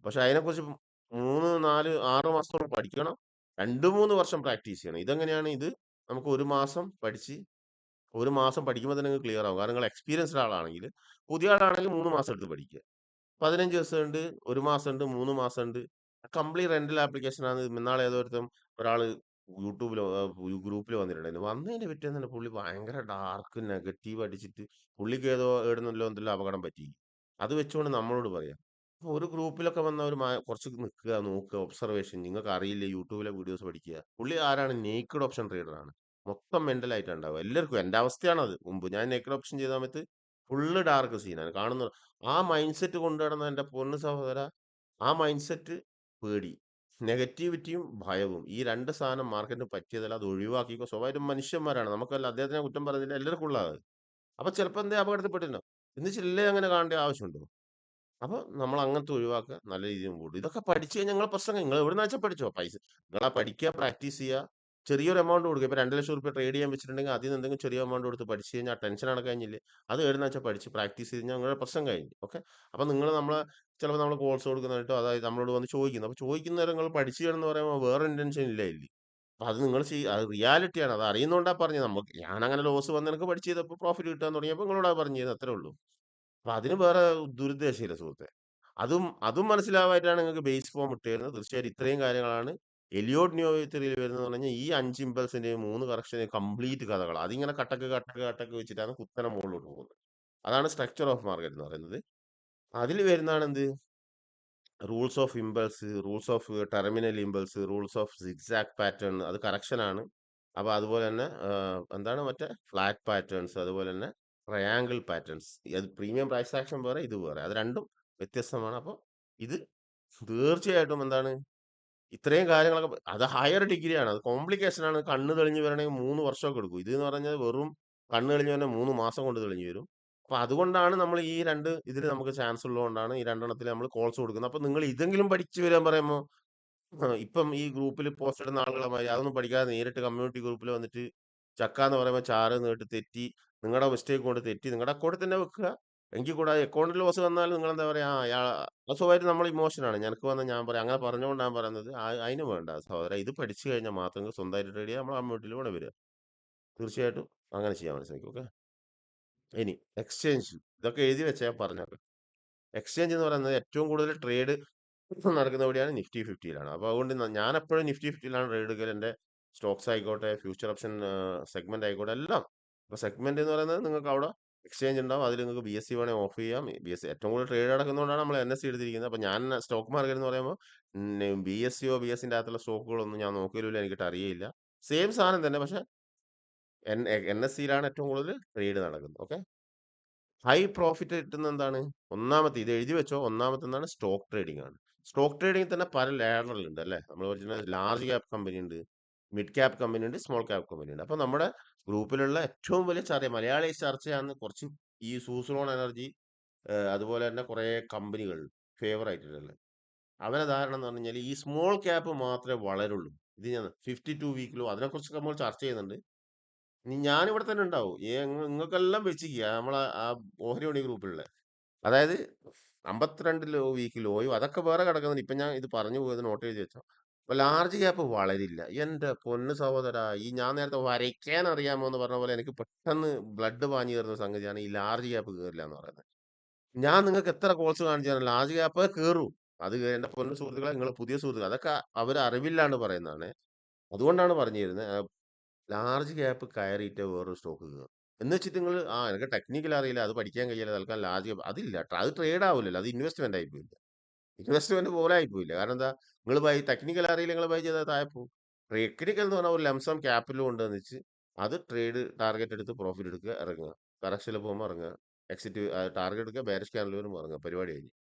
പക്ഷെ അതിനെക്കുറിച്ച് 3, 4, 6 മാസത്തോളം പഠിക്കണം. 2, 3 വർഷം പ്രാക്ടീസ് ചെയ്യണം. ഇതെങ്ങനെയാണ്, ഇത് നമുക്ക് ഒരു മാസം പഠിച്ച് ഒരു മാസം പഠിക്കുമ്പോൾ തന്നെ നിങ്ങൾക്ക് ക്ലിയർ ആവും. കാരണം നിങ്ങൾ എക്സ്പീരിയൻസ്ഡ് ആളാണെങ്കിൽ. പുതിയ ആളാണെങ്കിൽ 3 മാസം എടുത്ത് പഠിക്കുക. 15 ദിവസമുണ്ട്, 1 മാസമുണ്ട്, 3 മാസമുണ്ട്. കംപ്ലീറ്റ് റെന്റൽ ആപ്ലിക്കേഷൻ ആണ്. ഇന്നാളെ ഏതോരുത്തം ഒരാള് യൂട്യൂബിലോ ഗ്രൂപ്പിൽ വന്നിട്ടുണ്ടായിരുന്നു. വന്നതിന്റെ പിറ്റേന്ന് തന്നെ പുള്ളി ഭയങ്കര ഡാർക്ക് നെഗറ്റീവ് അടിച്ചിട്ട് പുള്ളിക്ക് ഏതോ എവിടുന്നല്ലോ എന്തെല്ലോ അപകടം പറ്റി. അത് വെച്ചുകൊണ്ട് നമ്മളോട് പറയാം. അപ്പൊ ഒരു ഗ്രൂപ്പിലൊക്കെ വന്ന ഒരു കുറച്ച് നിൽക്കുക, നോക്കുക, ഒബ്സർവേഷൻ. നിങ്ങൾക്ക് അറിയില്ല, യൂട്യൂബിലെ വീഡിയോസ് പഠിക്കുക. പുള്ളി ആരാണ്? നേക്കഡ് ഓപ്ഷൻ ട്രേഡർ ആണ്. മൊത്തം മെന്റൽ ആയിട്ട് ഉണ്ടാവുക എല്ലാവർക്കും. എന്റെ അവസ്ഥയാണത്. മുമ്പ് ഞാൻ നേക്കഡ് ഓപ്ഷൻ ചെയ്ത സമയത്ത് ഫുള്ള് ഡാർക്ക് സീനാണ് കാണുന്നത്. ആ മൈൻഡ് സെറ്റ് കൊണ്ടു നടന്ന എന്റെ പൊന്നു സഹോദര, ആ മൈൻഡ് സെറ്റ് പേടി, നെഗറ്റിവിറ്റിയും ഭയവും, ഈ രണ്ട് സാധനം മാർക്കറ്റിന് പറ്റിയതല്ല. അത് ഒഴിവാക്കിക്കോ. സ്വാഭാവികം മനുഷ്യന്മാരാണ്. നമുക്കല്ല, അദ്ദേഹത്തിനെ കുറ്റം പറഞ്ഞില്ല, എല്ലാവർക്കും ഉള്ളത്. അപ്പൊ ചിലപ്പോൾ എന്തേ അപകടത്തിൽപ്പെട്ടിട്ടുണ്ടോ എന്ന് വെച്ചില്ലേ, അങ്ങനെ കാണേണ്ട ആവശ്യമുണ്ടോ? അപ്പൊ നമ്മൾ അങ്ങനത്തെ ഒഴിവാക്കുക, നല്ല രീതിയിൽ കൂടും. ഇതൊക്കെ പഠിച്ചു കഴിഞ്ഞാൽ നിങ്ങളെ പ്രശ്നം നിങ്ങൾ എവിടുന്ന് വെച്ചാൽ പഠിച്ചോ. പൈസ നിങ്ങളാ പഠിക്കുക, പ്രാക്ടീസ് ചെയ്യുക. ചെറിയൊരു എമൗണ്ട് കൊടുക്കുക. ഇപ്പൊ 2 ലക്ഷം ട്രേഡ് ചെയ്യാൻ വെച്ചിട്ടുണ്ടെങ്കിൽ അതിൽ നിന്ന് എന്തെങ്കിലും ചെറിയ എമൗണ്ട് കൊടുത്ത് പഠിച്ചു കഴിഞ്ഞാൽ ടെൻഷൻ കഴിഞ്ഞില്ലേ. അത് എവിടുന്ന് വെച്ചാൽ പഠിച്ച് പ്രാക്ടീസ് ചെയ്ത് കഴിഞ്ഞാൽ നിങ്ങളുടെ പ്രശ്നം കഴിഞ്ഞു. ഓക്കെ. അപ്പൊ നിങ്ങൾ ചിലപ്പോൾ നമ്മൾ കോഴ്സ് കൊടുക്കുന്നതായിട്ടോ, അതായത് നമ്മളോട് വന്ന് ചോദിക്കുന്നു. അപ്പൊ ചോദിക്കുന്നവരെ നിങ്ങൾ പഠിച്ചു എന്ന് പറയുമ്പോൾ വേറെ ഇന്റൻഷൻ ഇല്ല ഇല്ല. അപ്പൊ അത് നിങ്ങൾ അത് റിയാലിറ്റിയാണ്. അത് അറിയുന്നോണ്ടാ പറഞ്ഞത്. നമുക്ക് ഞാൻ അങ്ങനെ ലോസ് വന്ന് എനിക്ക് പഠിച്ച് ചെയ്തപ്പോൾ പ്രോഫിറ്റ് കിട്ടാൻ തുടങ്ങിയപ്പോൾ നിങ്ങളോടാ പറഞ്ഞത്, അത്രേ ഉള്ളൂ. അപ്പൊ അതിന് വേറെ ദുരുദ്ദേശമില്ല സുഹൃത്തെ. അതും മനസ്സിലാവായിട്ടാണ് നിങ്ങൾക്ക് ബേസ് ഫോം ഇട്ടുതരുന്നത്. തീർച്ചയായിട്ടും ഇത്രയും കാര്യങ്ങളാണ് എലിയോട്ട് ന്യൂയോർക്കിൽ വരുന്നത് പറഞ്ഞാൽ. ഈ 5 ഇമ്പൾസിന്റെയും 3 കറക്ഷന്റെയും കംപ്ലീറ്റ് കഥകൾ. അതിങ്ങനെ കട്ടക്ക് കട്ടക്ക് കട്ടക്ക് വെച്ചിട്ടാണ് കുത്തനെ മുകളിലോട്ട് പോകുന്നത്. അതാണ് സ്ട്രക്ചർ ഓഫ് മാർക്കറ്റ് എന്ന് പറയുന്നത്. അതിൽ വരുന്നതാണ് എന്ത്, rules of impulse, rules of terminal impulse, rules of zigzag pattern, അത് കറക്ഷൻ ആണ്. അപ്പൊ അതുപോലെ തന്നെ എന്താണ് മറ്റേ ഫ്ലാറ്റ് പാറ്റേൺസ്, അതുപോലെ തന്നെ ട്രയാങ്കിൾ പാറ്റേൺസ്. അത് പ്രീമിയം പ്രൈസ് ആക്ഷൻ വേറെ, ഇത് വേറെ. അത് രണ്ടും വ്യത്യസ്തമാണ്. അപ്പോൾ ഇത് തീർച്ചയായിട്ടും എന്താണ്, ഇത്രയും കാര്യങ്ങളൊക്കെ അത് ഹയർ ഡിഗ്രിയാണ്. അത് കോംപ്ലിക്കേഷൻ ആണ്. കണ്ണ് തെളിഞ്ഞു വരണമെങ്കിൽ 3 വർഷമൊക്കെ എടുക്കും. ഇത് എന്ന് പറഞ്ഞാൽ വെറും കണ്ണ് തെളിഞ്ഞു വരാൻ 3 മാസം കൊണ്ട് തെളിഞ്ഞു വരും. അപ്പൊ അതുകൊണ്ടാണ് നമ്മൾ ഈ ഇതിൽ നമുക്ക് ചാൻസ് ഉള്ളതുകൊണ്ടാണ് ഈ രണ്ടെണ്ണത്തിൽ നമ്മൾ കോഴ്സ് കൊടുക്കുന്നത്. അപ്പൊ നിങ്ങൾ ഇതെങ്കിലും പഠിച്ചു വരാൻ പറയുമ്പോൾ, ഇപ്പം ഈ ഗ്രൂപ്പിൽ പോസ്റ്റ് ഇടുന്ന ആളുകളെ മാതിരി അതൊന്നും പഠിക്കാതെ നേരിട്ട് കമ്മ്യൂണിറ്റി ഗ്രൂപ്പിൽ വന്നിട്ട് ചക്ക എന്ന് പറയുമ്പോൾ ചാറ് നീട്ട് തെറ്റി, നിങ്ങളുടെ മിസ്റ്റേക്ക് കൊണ്ട് തെറ്റി നിങ്ങളുടെ അക്കൗണ്ടിൽ തന്നെ വെക്കുക. എങ്കിൽ കൂടെ അക്കൗണ്ടിൽ ലോസ് വന്നാൽ നിങ്ങൾ എന്താ പറയാ അത് സ്വഭാവമായിട്ട് നമ്മൾ ഇമോഷനാണ് ഞങ്ങൾക്ക് വന്ന് ഞാൻ പറയാം അങ്ങനെ പറഞ്ഞുകൊണ്ട് ഞാൻ പറയുന്നത് അതിന് വേണ്ട സഹോദര ഇത് പഠിച്ചു കഴിഞ്ഞാൽ മാത്രം നിങ്ങൾ സ്വന്തമായിട്ട് ട്രേഡ് ചെയ്യാം നമ്മൾ ആ വീട്ടിൽ വേണം വരിക തീർച്ചയായിട്ടും അങ്ങനെ ചെയ്യാൻ മനസ്സിലാക്കി ഓക്കെ ഇനി എക്സ്ചേഞ്ച് ഇതൊക്കെ എഴുതി വെച്ചാൽ ഞാൻ പറഞ്ഞേക്കാം എക്സ്ചേഞ്ച് എന്ന് പറയുന്നത് ഏറ്റവും കൂടുതൽ ട്രേഡ് നടക്കുന്ന എവിടെയാണ് നിഫ്റ്റി ഫിഫ്റ്റിയിലാണ് അപ്പോൾ അതുകൊണ്ട് ഞാൻ എപ്പോഴും നിഫ്റ്റി ഫിഫ്റ്റിയിലാണ് ട്രേഡ് എടുക്കൽ എൻ്റെ സ്റ്റോക്സ് ആയിക്കോട്ടെ ഫ്യൂച്ചർ ഓപ്ഷൻ സെഗ്മെന്റ് ആയിക്കോട്ടെ എല്ലാം അപ്പോൾ സെഗ്മെന്റ് എന്ന് പറയുന്നത് നിങ്ങൾക്ക് അവിടെ എക്സ്ചേഞ്ച് ഉണ്ടാവും അതിൽ നിങ്ങൾക്ക് ബി എസ് സി വേണേൽ ഓഫ് ചെയ്യാം ബി എസ് സി ഏറ്റവും കൂടുതൽ ട്രേഡ് നടക്കുന്നതുകൊണ്ടാണ് നമ്മൾ എൻ എസ് സി എടുത്തിരിക്കുന്നത് അപ്പോൾ ഞാൻ സ്റ്റോക്ക് മാർക്കറ്റ് എന്ന് പറയുമ്പോൾ ബി എസ് സിയോ ബി എസ് സിൻ്റെ അകത്തുള്ള സ്റ്റോക്കുകളൊന്നും ഞാൻ നോക്കിയില്ല എനിക്കിട്ട് അറിയില്ല സെയിം സാധനം തന്നെ പക്ഷെ എൻ എസ് സിയിലാണ് ഏറ്റവും കൂടുതൽ ട്രേഡ് നടക്കുന്നത് ഓക്കെ ഹൈ പ്രോഫിറ്റ് കിട്ടുന്ന എന്താണ് ഒന്നാമത്തെ ഇത് എഴുതി വെച്ചോ ഒന്നാമത്തെ എന്താണ് സ്റ്റോക്ക് ട്രേഡിംഗ് ആണ് സ്റ്റോക്ക് ട്രേഡിംഗ് തന്നെ പല ലേഡറിലുണ്ട് അല്ലേ നമ്മൾ പറഞ്ഞാൽ ലാർജ് ക്യാപ് കമ്പനി ഉണ്ട് മിഡ് ക്യാപ് കമ്പനി ഉണ്ട് സ്മോൾ ക്യാപ് കമ്പനി ഉണ്ട് അപ്പൊ നമ്മുടെ ഗ്രൂപ്പിലുള്ള ഏറ്റവും വലിയ മലയാളി ചർച്ചയാണ് കുറച്ച് ഈ സൂസറോൺ എനർജി അതുപോലെ തന്നെ കുറെ കമ്പനികൾ ഫേവർ ആയിട്ടുള്ളത് അവരെ ധാരണ എന്ന് പറഞ്ഞു കഴിഞ്ഞാൽ ഈ സ്മോൾ ക്യാപ്പ് മാത്രമേ വളരുള്ളൂ ഇത് ഞാൻ 52 വീക്കിലോ അതിനെക്കുറിച്ചൊക്കെ നമ്മൾ ചർച്ച ചെയ്യുന്നുണ്ട് ഇനി ഞാനിവിടെ തന്നെ ഉണ്ടാവും നിങ്ങൾക്കെല്ലാം വെച്ചിരിക്കുക നമ്മളെ ആ ഓഹരി മണി ഗ്രൂപ്പിലുള്ള അതായത് 52 വീക്ക് ലോയും അതൊക്കെ വേറെ കിടക്കുന്നുണ്ട് ഇപ്പൊ ഞാൻ ഇത് പറഞ്ഞു പോയത് നോട്ട് ചെയ്ത് വെച്ചോ അപ്പൊ ലാർജ് ക്യാപ്പ് വളരില്ല എന്റെ പൊന്ന് സഹോദര ഈ ഞാൻ നേരത്തെ വരയ്ക്കാൻ അറിയാമോ എന്ന് പറഞ്ഞ പോലെ എനിക്ക് പെട്ടെന്ന് ബ്ലഡ് പാഞ്ഞു കയറുന്ന സംഗതിയാണ് ഈ ലാർജ് ക്യാപ്പ് കയറില്ല എന്ന് പറയുന്നത് ഞാൻ നിങ്ങൾക്ക് എത്ര കോഴ്സ് കാണിച്ചു തരാം ലാർജ് ക്യാപ്പ് കയറൂ അത് എന്റെ പൊന്ന് സുഹൃത്തുക്കളെ നിങ്ങൾ പുതിയ സുഹൃത്തുക്കൾ അതൊക്കെ അവർ അറിവില്ലാണ്ട് പറയുന്നതാണ് അതുകൊണ്ടാണ് പറഞ്ഞു തരുന്നത് ലാർജ് ക്യാപ്പ് കയറിയിട്ട് വേറൊരു സ്റ്റോക്ക് കയറും എന്ന് വെച്ചിട്ട് നിങ്ങൾ എനിക്ക് ടെക്നിക്കൽ അറിയില്ല അത് പഠിക്കാൻ കഴിയില്ല തൽക്കാലം ലാർജ് ക്യാപ്പ് അതില്ല അത് ട്രേഡ് ആവില്ലല്ലോ അത് ഇൻവെസ്റ്റ്മെന്റ് ആയി പോയില്ല ഇൻവെസ്റ്റ്മെന്റ് പോലെ ആയി പോയില്ല കാരണം എന്താ നിങ്ങൾ ബൈ ടെക്നിക്കൽ അറിയില്ല നിങ്ങൾ ബൈ ചെയ്താൽ താഴെ പോകും ടെക്നിക്കൽ എന്ന് പറഞ്ഞാൽ ഒരു ലംസം ക്യാപിറ്റൽ കൊണ്ടുവന്ന് വെച്ച് അത് ട്രേഡ് ടാർഗറ്റ് എടുത്ത് പ്രോഫിറ്റ് എടുക്കുക ഇറങ്ങുക കറക്ഷനിൽ പോകുമ്പോൾ ഇറങ്ങുക എക്സിറ്റ് ടാർഗറ്റ് എടുക്കുക ബേരിഷ് ക്യാൻഡിൽ വരുമ്പോൾ ഇറങ്ങുക പരിപാടി കഴിഞ്ഞു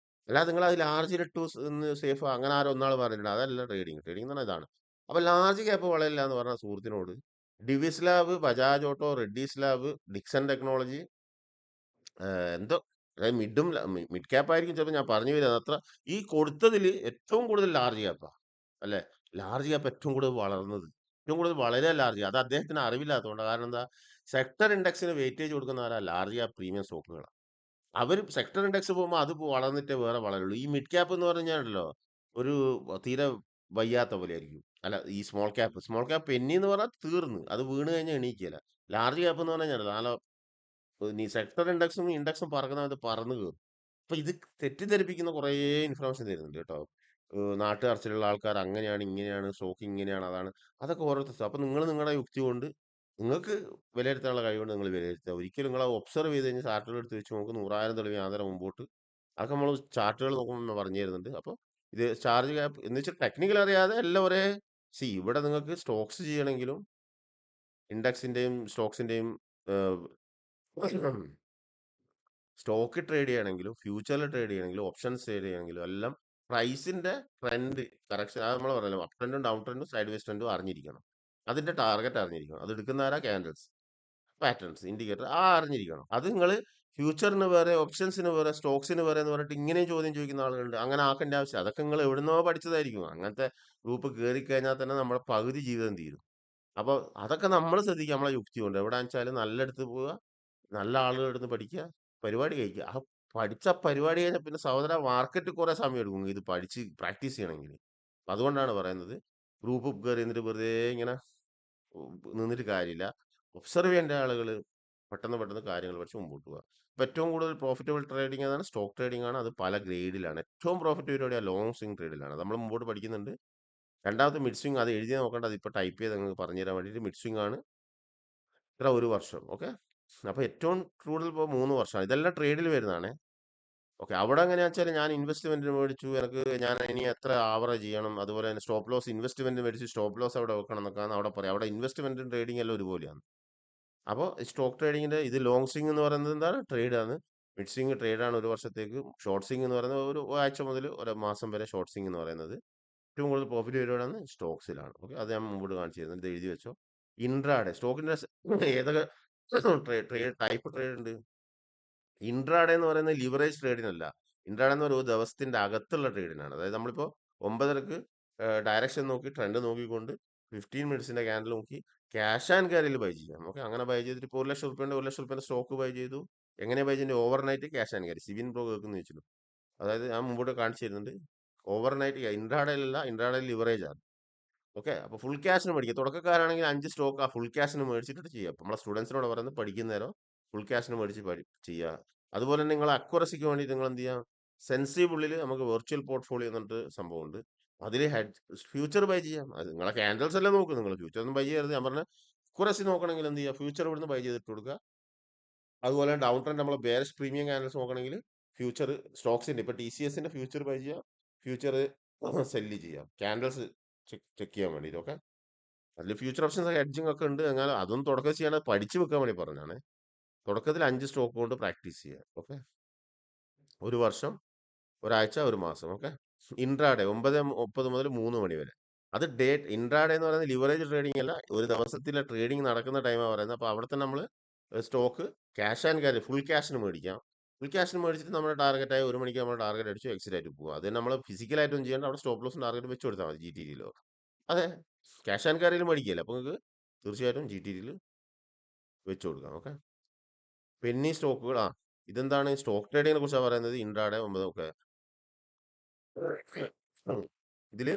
അല്ലാതെ നിങ്ങൾ അത് ലാർജിൽ ഇട്ടു സേഫ് അങ്ങനെ ആരോ ഒന്നാൾ പറഞ്ഞിട്ടുണ്ട് അതല്ല ട്രേഡിങ് ട്രേഡിംഗ് എന്ന് പറഞ്ഞാൽ ഇതാണ് അപ്പൊ ലാർജ് ക്യാപ്പ് വളരില്ല എന്ന് പറഞ്ഞ സുഹൃത്തിനോട് Divi's lab Bajaj auto Reddy's lab Dixon technology എന്തോ അതായത് മിഡ് ക്യാപ്പ് ആയിരിക്കും ചിലപ്പോൾ ഞാൻ പറഞ്ഞു വരുന്നത് അത്ര ഈ കൊടുത്തതിൽ ഏറ്റവും കൂടുതൽ ലാർജ് ക്യാപ്പാ അല്ലെ ലാർജ് ക്യാപ്പ് ഏറ്റവും കൂടുതൽ വളർന്നത് ഏറ്റവും കൂടുതൽ വളരെ ലാർജ് അത് അദ്ദേഹത്തിന് അറിവില്ലാത്തതുകൊണ്ട് കാരണം എന്താ സെക്ടർ ഇൻഡെക്സിന് വെയിറ്റേജ് കൊടുക്കുന്നവരാ ലാർജ് ക്യാപ്പ് പ്രീമിയം സ്റ്റോക്കുകളാണ് അവർ സെക്ടർ ഇൻഡെക്സ് പോകുമ്പോൾ അത് വളർന്നിട്ടേ വേറെ വളരുള്ളൂ ഈ മിഡ് ക്യാപ്പ് എന്ന് പറഞ്ഞാലോ ഒരു തീരെ വയ്യാത്ത പോലെ ആയിരിക്കും അല്ല ഈ സ്മോൾ ക്യാപ്പ് പെന്നി എന്ന് പറഞ്ഞാൽ തീർന്ന് അത് വീണ് കഴിഞ്ഞാൽ എണീക്കില്ല ലാർജ് ക്യാപ്പ് എന്ന് പറഞ്ഞാൽ നല്ല നീ സെക്ടർ ഇൻഡെക്സും പറക്കുന്ന പറന്ന് കയറും അപ്പൊ ഇത് തെറ്റിദ്ധരിപ്പിക്കുന്ന കുറേ ഇൻഫർമേഷൻ തരുന്നുണ്ട് കേട്ടോ നാട്ടുകാർച്ചിലുള്ള ആൾക്കാർ അങ്ങനെയാണ് ഇങ്ങനെയാണ് സ്റ്റോക്ക് ഇങ്ങനെയാണ് അതാണ് അതൊക്കെ ഓരോരുത്തർ അപ്പൊ നിങ്ങൾ നിങ്ങളുടെ യുക്തി കൊണ്ട് നിങ്ങൾക്ക് വിലയിരുത്താനുള്ള കഴിവുകൊണ്ട് നിങ്ങൾ വിലയിരുത്തുക ഒരിക്കലും നിങ്ങൾ ഒബ്സർവ് ചെയ്ത് കഴിഞ്ഞാൽ ചാർട്ടുകൾ എടുത്ത് വെച്ച് നമുക്ക് 100,000 തെളിവ് യാതൊരു മുമ്പോട്ട് അതൊക്കെ നമ്മൾ ചാർട്ടുകൾ നോക്കുമ്പോൾ പറഞ്ഞു തരുന്നുണ്ട് അപ്പോൾ ഇത് ചാർജ് ഗ്യാപ്പ് എന്ന് വെച്ചാൽ ടെക്നിക്കൽ അറിയാതെ എല്ലാം ഒരേ ഇവിടെ നിങ്ങൾക്ക് സ്റ്റോക്സ് ചെയ്യണമെങ്കിലും ഇൻഡെക്സിന്റെയും സ്റ്റോക്സിന്റെയും സ്റ്റോക്ക് ട്രേഡ് ചെയ്യണമെങ്കിലും ഫ്യൂച്ചറിൽ ട്രേഡ് ചെയ്യണമെങ്കിലും ഓപ്ഷൻസ് ട്രേഡ് ചെയ്യണമെങ്കിലും എല്ലാം പ്രൈസിന്റെ ട്രെൻഡ് കറക്ഷൻ അത് നമ്മൾ പറയല്ലോ അപ് ട്രെൻഡും ഡൗൺ ട്രെൻഡും സൈഡ് വേസ് ട്രെൻഡും അറിഞ്ഞിരിക്കണം അതിന്റെ ടാർഗറ്റ് അറിഞ്ഞിരിക്കണം അത് എടുക്കുന്ന ക്യാൻഡിൽസ് പാറ്റേൺസ് ഇൻഡിക്കേറ്റർ അറിഞ്ഞിരിക്കണം അത് നിങ്ങൾ ഫ്യൂച്ചറിന് വേറെ ഓപ്ഷൻസിന് വേറെ സ്റ്റോക്സിന് വേറെ എന്ന് പറഞ്ഞിട്ട് ഇങ്ങനെയും ചോദ്യം ചോദിക്കുന്ന ആളുകളുണ്ട് അങ്ങനെ ആക്കേണ്ട ആവശ്യം അതൊക്കെ നിങ്ങൾ എവിടുന്നോ പഠിച്ചതായിരിക്കും അങ്ങനത്തെ ഗ്രൂപ്പ് കയറി കഴിഞ്ഞാൽ തന്നെ നമ്മുടെ പകുതി ജീവിതം തീരും അപ്പോൾ അതൊക്കെ നമ്മൾ ശ്രദ്ധിക്കുക നമ്മളെ യുക്തി കൊണ്ട് എവിടെയാണെന്ന് വെച്ചാൽ നല്ലയിടത്ത് പോവുക നല്ല ആളുകളുടെ അടുത്ത് പഠിക്കുക പരിപാടി കഴിക്കുക ആ പഠിച്ച പരിപാടി കഴിഞ്ഞാൽ പിന്നെ സഹോദര മാർക്കറ്റ് കുറെ സമയം എടുക്കും ഇത് പഠിച്ച് പ്രാക്ടീസ് ചെയ്യണമെങ്കിൽ അതുകൊണ്ടാണ് പറയുന്നത് ഗ്രൂപ്പ് കയറി എന്നിട്ട് വെറുതെ ഇങ്ങനെ നിന്നിട്ട് കാര്യമില്ല ഒബ്സർവ് ചെയ്യേണ്ട ആളുകൾ പെട്ടെന്ന് പെട്ടെന്ന് കാര്യങ്ങൾ പഠിച്ച് മുമ്പോട്ട് പോകുക ഇപ്പൊ ഏറ്റവും കൂടുതൽ പ്രോഫിറ്റബിൾ ട്രേഡിംഗ് ആണ് സ്റ്റോക്ക് ട്രേഡിംഗ് ആണ് അത് പല ഗ്രേഡിലാണ് ഏറ്റവും പ്രോഫിറ്റ് പരിപാടി ലോങ് സ്വിംഗ് ട്രേഡിലാണ് നമ്മൾ മുമ്പോട്ട് പഠിക്കുന്നുണ്ട് രണ്ടാമത്തെ മിഡ് സ്വിംഗ് അത് എഴുതി നോക്കേണ്ട അത് ഇപ്പൊ ടൈപ്പ് ചെയ്ത് നിങ്ങൾക്ക് പറഞ്ഞു തരാൻ വേണ്ടിയിട്ട് മിഡ് സ്വിംഗ് ആണ് ഇത്ര ഒരു വർഷം ഓക്കെ അപ്പൊ ഏറ്റവും കൂടുതൽ ഇപ്പോൾ 3 വർഷമാണ് ഇതെല്ലാം ട്രേഡിൽ വരുന്നതാണ് ഓക്കെ അവിടെ എങ്ങനെയാ വെച്ചാൽ ഞാൻ ഇൻവെസ്റ്റ്മെന്റ് മേടിച്ചു എനിക്ക് ഞാൻ ഇനി എത്ര ആവറേജ് ചെയ്യണം അതുപോലെ തന്നെ സ്റ്റോപ്പ് ലോസ് ഇൻവെസ്റ്റ്മെന്റ് മേടിച്ച് സ്റ്റോപ്പ് ലോസ് അവിടെ വെക്കണം എന്നൊക്കെയാണ് അവിടെ പറയാം അവിടെ ഇൻവെസ്റ്റ്മെന്റും ട്രേഡിംഗ് എല്ലാം ഒരുപോലെയാണ് അപ്പോൾ സ്റ്റോക്ക് ട്രേഡിങ്ങിന്റെ ഇത് ലോങ് സ്വിംഗ് എന്ന് പറയുന്നത് എന്താണ് ട്രേഡ് ആണ് മിഡ് സ്വിംഗ് ട്രേഡ് ആണ് ഒരു വർഷത്തേക്ക് ഷോർട്ട് സ്വിംഗ് എന്ന് പറയുന്നത് ഒരു ആഴ്ച മുതൽ ഒരു മാസം വരെ ഷോർട്ട് സ്വിംഗ് എന്ന് പറയുന്നത് ഏറ്റവും കൂടുതൽ പ്രോഫിറ്റ് വരുവാണ് സ്റ്റോക്സിലാണ് ഓക്കെ അത് ഞാൻ മുമ്പോട്ട് കാണിച്ചു തരുന്നത് ഇത് എഴുതി വെച്ചോ ഇൻട്രാഡേ സ്റ്റോക്കിന്റെ ഏതൊക്കെ ട്രേഡ് ടൈപ്പ് ട്രേഡ് ഉണ്ട് ഇൻട്രാഡേ എന്ന് പറയുന്നത് ലിവറേജ് ട്രേഡിനല്ല ഇൻട്രാഡേ എന്ന് പറയുന്നത് ഒരു ദിവസത്തിന്റെ അകത്തുള്ള ട്രേഡിനാണ് അതായത് നമ്മളിപ്പോൾ 9:30 ഡയറക്ഷൻ നോക്കി ട്രെൻഡ് നോക്കിക്കൊണ്ട് 15 മിനിറ്റ്സിന്റെ ക്യാൻഡിൽ നോക്കി ക്യാഷ് ആൻഡ് ക്യാരിയിൽ ബൈ ചെയ്യാം ഓക്കെ അങ്ങനെ ബൈ ചെയ്തിട്ട് ഇപ്പോൾ 1 ലക്ഷം റുപ്യന്റെ 1 ലക്ഷം റുപ്യന്റെ സ്റ്റോക്ക് ബൈ ചെയ്തു എങ്ങനെയാ ബൈ ചെയ്യേണ്ടത്? Overnight cash and carry. Sivin bro കേൾക്കുന്നു ചോദിച്ചു. അതായത് ഞാൻ മുമ്പോട്ട് കാണിച്ചു തരുന്നുണ്ട്. ഓവർനൈറ്റ് ഇൻട്രാഡേയിലല്ല, ഇൻട്രാഡേയിൽ ലിവറേജ് ആണ്. ഓക്കെ, അപ്പോൾ ഫുൾ ക്യാഷിന് മേടിക്കുക. തുടക്കക്കാരാണെങ്കിൽ 5 സ്റ്റോക്ക് ആ ഫുൾ ക്യാഷിന് മേടിച്ചിട്ട് ചെയ്യുക. അപ്പോൾ നമ്മളെ സ്റ്റുഡൻസിനോട് പറയുന്നത് പഠിക്കുന്നേരം ഫുൾ ക്യാഷിന് മേടിച്ച് ചെയ്യുക. അതുപോലെ തന്നെ നിങ്ങൾ അക്വറസിക്ക് വേണ്ടിയിട്ട് നിങ്ങൾ എന്ത് ചെയ്യാം, സെൻസിബിളിൽ നമുക്ക് വെർച്വൽ പോർട്ട്ഫോളിയോ എന്നിട്ട് സംഭവമുണ്ട്. അതിൽ ഫ്യൂച്ചർ ബൈ ചെയ്യാം. അത് നിങ്ങളെ ക്യാൻഡൽസ് എല്ലാം നോക്കും, നിങ്ങൾ ഫ്യൂച്ചർ ഒന്നും ബൈ ചെയ്യരുത്. ഞാൻ പറഞ്ഞ അക്വറസി നോക്കണമെങ്കിൽ എന്ത് ചെയ്യുക, ഫ്യൂച്ചർ ഇവിടുന്ന് ബൈ ചെയ്തിട്ട് കൊടുക്കുക. അതുപോലെ ഡൗൺ ട്രെൻഡ് നമ്മൾ ബേറിഷ് പ്രീമിയം ക്യാൻഡൽസ് നോക്കണമെങ്കിൽ ഫ്യൂച്ചർ സ്റ്റോക്സിന്റെ ഇപ്പൊ ടി സി എസിന്റെ ഫ്യൂച്ചർ ബൈ ചെയ്യുക, ഫ്യൂച്ചർ സെല്ല് ചെയ്യാം, ക്യാൻഡൽസ് ചെക്ക് ചെയ്യാൻ വേണ്ടിയിട്ട്. ഓക്കെ, അതിൽ ഫ്യൂച്ചർ ഓപ്ഷൻസ് ഹെഡ്ജിങ് ഒക്കെ ഉണ്ട്. എന്നാൽ അതൊന്നും തുടക്കം ചെയ്യാൻ പഠിച്ചു വെക്കാൻ വേണ്ടി പറഞ്ഞാണ്. തുടക്കത്തിൽ 5 സ്റ്റോക്ക് കൊണ്ട് പ്രാക്ടീസ് ചെയ്യുക. ഓക്കെ, ഒരു വർഷം, ഒരാഴ്ച, ഒരു മാസം. ഓക്കെ, ഇൻട്രാഡേ 9:30 മുതൽ 3 മണി വരെ. അത് ഇൻട്രാഡേ എന്ന് പറയുന്നത് ലിവറേജ് ട്രേഡിംഗ് അല്ല, ഒരു ദിവസത്തിലെ ട്രേഡിംഗ് നടക്കുന്ന ടൈമാണ് പറയുന്നത്. അപ്പോൾ അവിടെ തന്നെ നമ്മൾ stock cash and carry full ക്യാഷിന് മേടിക്കാം. ഫുൾ ക്യാഷിന് മേടിച്ചിട്ട് നമ്മുടെ ടാർഗറ്റായി 1 മണിക്ക് നമ്മൾ ടാർഗറ്റ് അടിച്ചു എക്സിറ്റ് ആയിട്ട് പോകുക. അത് നമ്മൾ ഫിസിക്കലായിട്ടൊന്നും ചെയ്യേണ്ട, അവിടെ സ്റ്റോപ്പ് ലോസും ടാർഗറ്റ് വെച്ച് കൊടുത്താൽ മതി. ജി ടി ഡിയിലോ അതെ, ക്യാഷ് ആൻഡ് ക്യാരിയിൽ മേടിക്കില്ല. അപ്പോൾ നിങ്ങൾക്ക് തീർച്ചയായിട്ടും ജി ടി ഡിയിൽ വെച്ച് കൊടുക്കാം. ഓക്കെ, പെന്നി സ്റ്റോക്കുകൾ. ഇതെന്താണ് സ്റ്റോക്ക് ട്രേഡിങ്ങിനെ കുറിച്ചാണ് പറയുന്നത്. ഇൻട്രാഡേ 9. ഓക്കെ, ഇതില്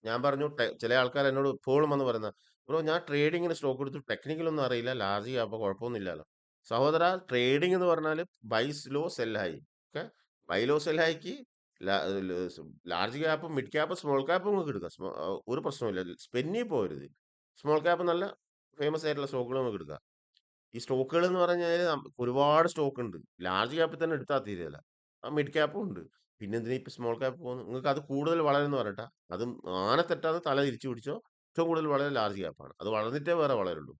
ഞാൻ പറഞ്ഞു ചില ആൾക്കാർ എന്നോട് ഇപ്പോഴും വന്ന് പറയുന്ന, ബ്രോ ഞാൻ ട്രേഡിങ്ങിന് സ്റ്റോക്ക് എടുത്തു, ടെക്നിക്കൽ ഒന്നും അറിയില്ല, ലാർജ് ക്യാപ്പ് കുഴപ്പമൊന്നുമില്ലല്ലോ. സഹോദര, ട്രേഡിംഗ് എന്ന് പറഞ്ഞാൽ buy low sell high. Okay, buy low sell ഹൈക്ക് large cap, mid cap, small cap നിങ്ങൾക്ക് എടുക്കാം. ഒരു പ്രശ്നമില്ല. സ്പെന്നി പോരുത്. സ്മോൾ ക്യാപ്പ് നല്ല ഫേമസ് ആയിട്ടുള്ള സ്റ്റോക്കുകൾ നമുക്ക് എടുക്കാം. ഈ സ്റ്റോക്കുകൾ എന്ന് പറഞ്ഞാൽ ഒരുപാട് സ്റ്റോക്ക് ഉണ്ട്. ലാർജ് ക്യാപ്പിൽ തന്നെ എടുത്താൽ തീരെയല്ല. ആ മിഡ് ക്യാപ്പും ഉണ്ട്. പിന്നെ എന്തിനാ ഇപ്പൊ സ്മോൾ ക്യാപ്പ് പോകുന്നു? നിങ്ങൾക്ക് അത് കൂടുതൽ വളരുന്ന പറയട്ടെ, അതും ആന തെറ്റാതെ തല തിരിച്ചു പിടിച്ചോ. ഏറ്റവും കൂടുതൽ വളരെ ലാർജ് ക്യാപ്പാണ്. അത് വളർന്നിട്ടേ വേറെ വളരുള്ളൂ.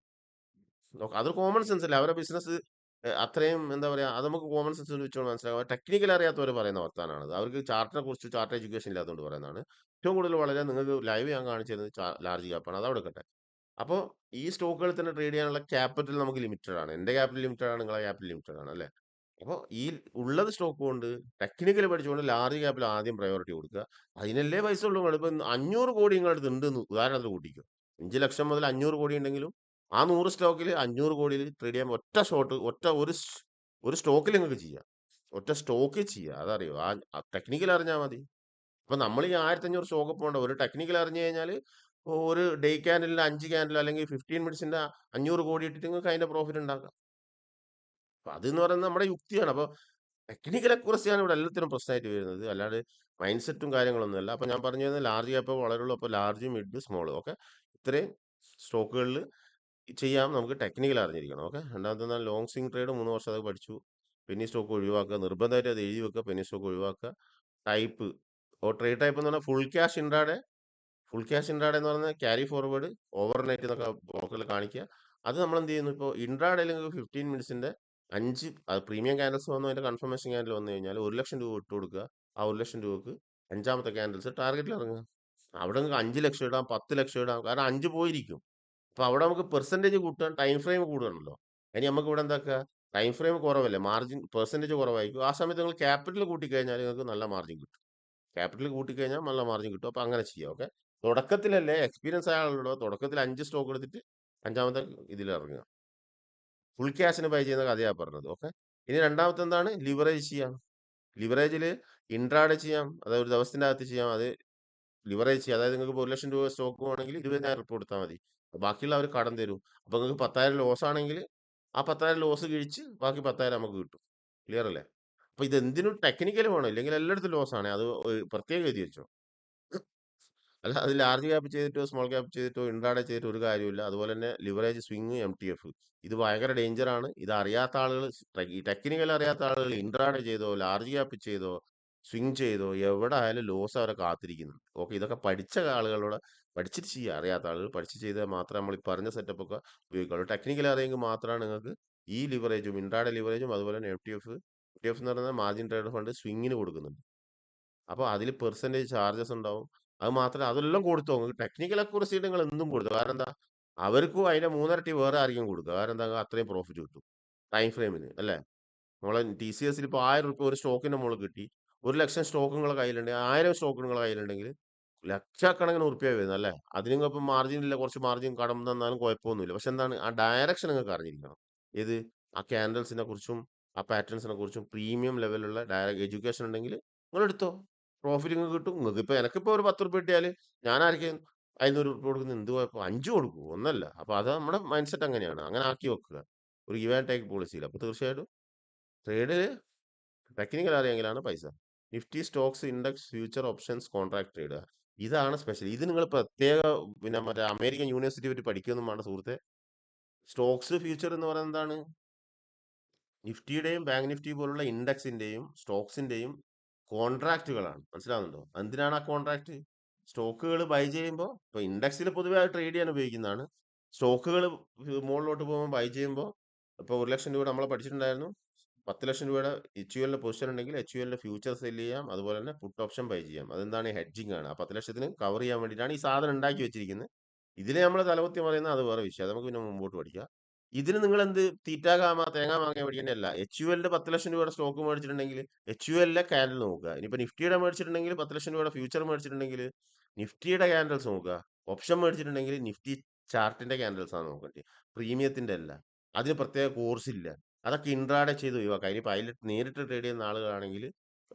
അതൊരു കോമൺ സെൻസ് അല്ലേ, അവരുടെ ബിസിനസ് അത്രയും എന്താ പറയാ, അത് നമുക്ക് കോമൺ സെൻസ് വെച്ചോണ്ട് മനസ്സിലാക്കാം. ടെക്നിക്കൽ അറിയാത്തവർ പറയുന്ന വർത്താനാണ്. അവർക്ക് ചാർട്ടിനെ കുറിച്ച് ചാർട്ട് എഡ്യൂക്കേഷൻ ഇല്ലാത്തതുകൊണ്ട് പറയുന്നതാണ്. ഏറ്റവും കൂടുതൽ വളരെ നിങ്ങൾക്ക് ലൈവ് ഞാൻ കാണിച്ചു തരുന്നത് ലാർജ് ക്യാപ്പാണ്. അത് അവിടെ എടുക്കട്ടെ. അപ്പോൾ ഈ സ്റ്റോക്കുകളിൽ തന്നെ ട്രേഡ് ചെയ്യാനുള്ള ക്യാപിറ്റൽ നമുക്ക് ലിമിറ്റഡ് ആണ്. എന്റെ ക്യാപിറ്റൽ ലിമിറ്റഡ് ആണ്, നിങ്ങളെ ക്യാപിറ്റൽ ലിമിറ്റഡ് ആണ് അല്ലേ. അപ്പോൾ ഈ ഉള്ളത് സ്റ്റോക്ക് കൊണ്ട് ടെക്നിക്കൽ പഠിച്ചുകൊണ്ട് ലാർജ് ക്യാപിൽ ആദ്യം പ്രയോറിറ്റി കൊടുക്കുക. അതിനല്ലേ പൈസ ഉള്ളൂ. നിങ്ങൾ ഇപ്പം 500 കോടി നിങ്ങളുടെ അടുത്ത് ഉണ്ട് ഉദാഹരണത്തിന് കൂട്ടിക്കും. 5 ലക്ഷം മുതൽ 500 കോടി ഉണ്ടെങ്കിലും ആ 100 സ്റ്റോക്കിൽ 500 കോടിയിൽ ട്രേഡ് ചെയ്യാൻ ഒറ്റ ഷോട്ട്, ഒരു സ്റ്റോക്കിൽ നിങ്ങൾക്ക് ചെയ്യാം. ഒറ്റ സ്റ്റോക്കിൽ ചെയ്യാം. അതറിയോ, ആ ടെക്നിക്കൽ അറിഞ്ഞാൽ മതി. അപ്പൊ നമ്മൾ ഈ 1500 സ്റ്റോക്ക് പോകണ്ട, ഒരു ടെക്നിക്കൽ അറിഞ്ഞു കഴിഞ്ഞാൽ ഒരു ഡേ ക്യാൻഡലിന്റെ 5 ക്യാൻഡിൽ അല്ലെങ്കിൽ 15 മിനിറ്റ്സിന്റെ 500 കോടി ഇട്ടിട്ട് നിങ്ങൾക്ക് അതിന്റെ പ്രോഫിറ്റ് ഉണ്ടാക്കാം. അപ്പൊ അതെന്ന് പറയുന്നത് നമ്മുടെ യുക്തിയാണ്. അപ്പൊ ടെക്നിക്കൽ അക്യുറസിയാണ് ഇവിടെ എല്ലാത്തിനും പ്രശ്നമായിട്ട് വരുന്നത്, അല്ലാതെ മൈൻഡ് സെറ്റും കാര്യങ്ങളൊന്നും അല്ല. അപ്പൊ ഞാൻ പറഞ്ഞു തരുന്നത് ലാർജ് ക്യാപ്പ് വളരുള്ളൂ. അപ്പൊ ലാർജ്, മിഡ്, സ്മോൾ. ഓക്കെ, ഇത്രയും സ്റ്റോക്കുകളിൽ ചെയ്യാം. നമുക്ക് ടെക്നിക്കൽ അറിഞ്ഞിരിക്കണം. ഓക്കെ, രണ്ടാമത്തെ ലോങ് സ്വിംഗ് ട്രേഡ് 3 വർഷം അത് പഠിച്ചു. പെന്നി സ്റ്റോക്ക് ഒഴിവാക്കുക, നിർബന്ധമായിട്ട് അത് എഴുതി വെക്കുക. പെന്നി സ്റ്റോക്ക് ഒഴിവാക്കുക. ടൈപ്പ് ട്രേഡ് ടൈപ്പ് എന്ന് പറഞ്ഞാൽ full cash intraday. Full cash intraday എന്ന് പറഞ്ഞാൽ ക്യാരി ഫോർവേഡ്, ഓവർനൈറ്റ് എന്നൊക്കെ ബ്രോക്കറിൽ കാണിക്കുക. അത് നമ്മൾ എന്ത് ചെയ്യുന്നു, ഇപ്പോൾ ഇൻട്രാഡേയിൽ 15 മിനിറ്റ്സിന്റെ 5 പ്രീമിയം ക്യാൻഡൽസ് വന്നു, അതിന്റെ കൺഫർമേഷൻ ക്യാൻഡിൽ വന്നു കഴിഞ്ഞാൽ 1 ലക്ഷം രൂപ ഇട്ട് കൊടുക്കുക. ആ 1 ലക്ഷം രൂപക്ക് 5ാമത്തെ ക്യാൻഡൽസ് ടാർഗറ്റിൽ ഇറങ്ങുക. അവിടെ നിങ്ങൾക്ക് 5 ലക്ഷം ഇടാം, 10 ലക്ഷം ഇടാം. കാരണം 5 പോയിരിക്കും. അപ്പൊ അവിടെ നമുക്ക് പെർസെന്റേജ് കൂട്ടാൻ ടൈം ഫ്രെയിം കൂടണമല്ലോ. ഇനി നമുക്ക് ഇവിടെ എന്താക്കുക, ടൈം ഫ്രെയിം കുറവല്ലേ, മാർജിൻ പെർസെന്റേജ് കുറവായിരിക്കും. ആ സമയത്ത് നിങ്ങൾ ക്യാപിറ്റൽ കൂട്ടിക്കഴിഞ്ഞാൽ നിങ്ങൾക്ക് നല്ല മാർജിൻ കിട്ടും. ക്യാപിറ്റൽ കൂട്ടിക്കഴിഞ്ഞാൽ നല്ല മാർജിൻ കിട്ടും. അപ്പൊ അങ്ങനെ ചെയ്യാം. ഓക്കെ, തുടക്കത്തിലല്ലേ, എക്സ്പീരിയൻസ് ആയ ആളുകളോ തുടക്കത്തിൽ 5 സ്റ്റോക്ക് എടുത്തിട്ട് 5ാമത്തെ ഇതിൽ ഇറങ്ങുക. ഫുൾ ക്യാഷിന് ബൈ ചെയ്യുന്ന കഥയാണ് പറഞ്ഞത്. ഓക്കെ, ഇനി രണ്ടാമത്തെ എന്താണ്, ലിവറേജ് ചെയ്യാം. ലിവറേജിൽ ഇൻട്രാഡേ ചെയ്യാം, അതായത് ഒരു ദിവസത്തിന്റെ അകത്ത് ചെയ്യാം. അത് ലിവറേജ് ചെയ്യാം. അതായത് നിങ്ങൾക്ക് 1 ലക്ഷം രൂപ സ്റ്റോക്ക് വേണമെങ്കിൽ 20,000 റിപ്പോർട്ട് കൊടുത്താൽ മതി. ബാക്കിയുള്ള അവർ കടം തരും. അപ്പൊ നിങ്ങൾക്ക് 10,000 ലോസ് ആണെങ്കിൽ ആ 10,000 ലോസ് കഴിച്ച് ബാക്കി 10,000 നമുക്ക് കിട്ടും. ക്ലിയർ അല്ലേ. അപ്പൊ ഇത് എന്തിനും ടെക്നിക്കൽ വേണം, ഇല്ലെങ്കിൽ എല്ലായിടത്തും ലോസ് ആണ്. അത് പ്രത്യേകം എഴുതി വെച്ചോ. അല്ല, അത് ലാർജ് ക്യാപ്പ് ചെയ്തിട്ടോ സ്മോൾ ക്യാപ്പ് ചെയ്തിട്ടോ ഇൻട്രാഡേ ചെയ്തിട്ടോ ഒരു കാര്യമില്ല. അതുപോലെ തന്നെ ലിവറേജ്, സ്വിംഗ്, MTF, ഇത് ഭയങ്കര ഡേഞ്ചർ ആണ്. ഇത് അറിയാത്ത ആളുകൾ, ഈ ടെക്നിക്കൽ അറിയാത്ത ആളുകൾ ഇൻട്രാഡേ ചെയ്തോ ലാർജ് ക്യാപ്പ് ചെയ്തോ സ്വിംഗ് ചെയ്തോ എവിടെ ആയാലും ലോസ് അവരെ കാത്തിരിക്കുന്നു. ഓക്കെ, ഇതൊക്കെ പഠിച്ച ആളുകളോട് പഠിച്ചിട്ട് ചെയ്യുക. അറിയാത്ത ആളുകൾ പഠിച്ച് ചെയ്താൽ മാത്രമേ നമ്മൾ ഈ പറഞ്ഞ സെറ്റപ്പ് ഒക്കെ ഉപയോഗിക്കുള്ളൂ. ടെക്നിക്കൽ അറിയെങ്കിൽ മാത്രമാണ് നിങ്ങൾക്ക് ഈ ലിവറേജും ഇൻട്രാഡേ ലിവറേജും അതുപോലെ തന്നെ MTF എന്ന് പറയുന്നത് മാർജിൻ ട്രേഡ് ഫണ്ട് സ്വിങ്ങിന് കൊടുക്കുന്നുണ്ട്. അപ്പോൾ അതിൽ പെർസെന്റേജ് ചാർജസ് ഉണ്ടാവും. അത് മാത്രമല്ല, അതെല്ലാം കൊടുത്തോ, ടെക്നിക്കൽ അക്യൂറസി നിങ്ങൾ എന്തും കൊടുത്തു. കാരണം എന്താ, അവർക്കും അതിന്റെ 3 ഇരട്ടി വേറെ ആയിരിക്കും കൊടുക്കുക. കാരണം എന്താ, അത്രയും പ്രോഫിറ്റ് കിട്ടും ടൈം ഫ്രെയിമിന് അല്ലേ. നമ്മളെ TCS ഇപ്പോൾ 1000 രൂപ ഒരു സ്റ്റോക്കിന്റെ മുകളിൽ കിട്ടി. 1 ലക്ഷം സ്റ്റോക്ക് നിങ്ങളെ കയ്യിലുണ്ടെങ്കിൽ, 1000 സ്റ്റോക്ക് നിങ്ങളെ കയ്യിലുണ്ടെങ്കിൽ ലക്ഷക്കണക്കിന് ഉറുപ്പ്യ വരുന്നത് അല്ലേ. അതിന് ഇപ്പം മാർജിൻ ഇല്ല, കുറച്ച് മാർജിൻ കടം തന്നാലും കുഴപ്പമൊന്നുമില്ല. പക്ഷെ എന്താണ്, ആ ഡയറക്ഷൻ നിങ്ങൾക്ക് അറിഞ്ഞിരിക്കണം. ഏത് ആ ക്യാൻഡിൽസിനെ കുറിച്ചും ആ പാറ്റേൺസിനെ കുറിച്ചും പ്രീമിയം ലെവലുള്ള ഡയറക്റ്റ് എഡ്യൂക്കേഷൻ ഉണ്ടെങ്കിൽ നിങ്ങൾ എടുത്തോ. പ്രോഫിറ്റ് നിങ്ങൾക്ക് കിട്ടും. നിങ്ങൾക്ക് ഇപ്പൊ എനിക്കിപ്പോ ഒരു 10 റുപ്യ കിട്ടിയാൽ ഞാൻ ആർക്കും 500 റുപ്യ കൊടുക്കുന്നത് എന്ത് കുഴപ്പം? 5 കൊടുക്കൂ, ഒന്നല്ല. അപ്പൊ അത് നമ്മുടെ മൈൻഡ് സെറ്റ് അങ്ങനെയാണ്. അങ്ങനെ ആക്കി വെക്കുക. ഒരു ഗിവ് ആൻഡ് ടേക്ക് പോളിസിയിൽ. അപ്പൊ തീർച്ചയായിട്ടും ട്രേഡിൽ ടെക്നിക്കൽ അറിയെങ്കിലാണ് പൈസ. Nifty stocks index future options contract trade, ഇതാണ് സ്പെഷ്യൽ. ഇത് നിങ്ങൾ പ്രത്യേക പിന്നെ മറ്റേ അമേരിക്കൻ യൂണിവേഴ്സിറ്റി പറ്റി പഠിക്കൊന്നും വേണ്ട സുഹൃത്തെ. സ്റ്റോക്സ് ഫ്യൂച്ചർ എന്ന് പറയുന്നത് എന്താണ്? നിഫ്റ്റിയുടെയും ബാങ്ക് നിഫ്റ്റി പോലുള്ള ഇൻഡെക്സിന്റെയും സ്റ്റോക്സിന്റെയും കോൺട്രാക്റ്റുകളാണ്. മനസ്സിലാവുന്നുണ്ടോ? എന്തിനാണ് ആ കോൺട്രാക്ട്? സ്റ്റോക്കുകൾ ബൈ ചെയ്യുമ്പോൾ ഇപ്പൊ ഇൻഡെക്സിൽ പൊതുവെ ട്രേഡ് ചെയ്യാൻ ഉപയോഗിക്കുന്നതാണ്. സ്റ്റോക്കുകൾ മുകളിലോട്ട് പോകുമ്പോൾ ബൈ ചെയ്യുമ്പോൾ ഇപ്പൊ 1 ലക്ഷം രൂപ നമ്മളെ പഠിച്ചിട്ടുണ്ടായിരുന്നു. 10 ലക്ഷം രൂപയുടെ എച്ച് യു എല്ലിന്റെ പൊസിഷൻ ഉണ്ടെങ്കിൽ എച്ച് യു എല്ലിന്റെ ഫ്യൂച്ചർ സെല് ചെയ്യാം. അതുപോലെ തന്നെ പുട്ട് ഓപ്ഷൻ ബൈ ചെയ്യാം. അതെന്താണ്? ഹെഡ്ജിങ് ആണ്. ആ 10 ലക്ഷത്തിന് കവർ ചെയ്യാൻ വേണ്ടിയിട്ടാണ് ഈ സാധനം ഉണ്ടാക്കി വെച്ചിരിക്കുന്നത്. ഇതിനെ നമ്മൾ തലകുത്തി പറയുന്നത് അത് വേറെ വിഷയം. അത് നമുക്ക് പിന്നെ മുമ്പോട്ട് പഠിക്കാം. ഇതിന് നിങ്ങൾ എന്ത് തീറ്റ കാമ തേങ്ങ മാങ്ങ മേടിക്കേണ്ടതല്ല. എച്ച് യു എല്ലിന്റെ 10 ലക്ഷം രൂപയുടെ സ്റ്റോക്ക് മേടിച്ചിട്ടുണ്ടെങ്കിൽ എച്ച് യു എല്ലിലെ ക്യാൻഡിൽ നോക്കുക. ഇനിയിപ്പോ നിഫ്റ്റിയുടെ മേടിച്ചിട്ടുണ്ടെങ്കിൽ 10 ലക്ഷം രൂപയുടെ ഫ്യൂച്ചർ മേടിച്ചിട്ടുണ്ടെങ്കിൽ നിഫ്റ്റിയുടെ ക്യാൻഡിൽസ് നോക്കുക. ഓപ്ഷൻ മേടിച്ചിട്ടുണ്ടെങ്കിൽ നിഫ്റ്റി ചാർട്ടിന്റെ ക്യാൻഡിൽസ് ആണ് നോക്കേണ്ടത്. പ്രീമിയത്തിന്റെ അല്ല. അതിന് പ്രത്യേക കോഴ്സ് ഇല്ല. അതൊക്കെ ഇൻട്രാഡേ ചെയ്ത് ഒഴിവാക്കാം. ഇനിയിപ്പോ അതിൽ നേരിട്ട് ട്രേഡ് ചെയ്യുന്ന ആളുകളാണെങ്കിൽ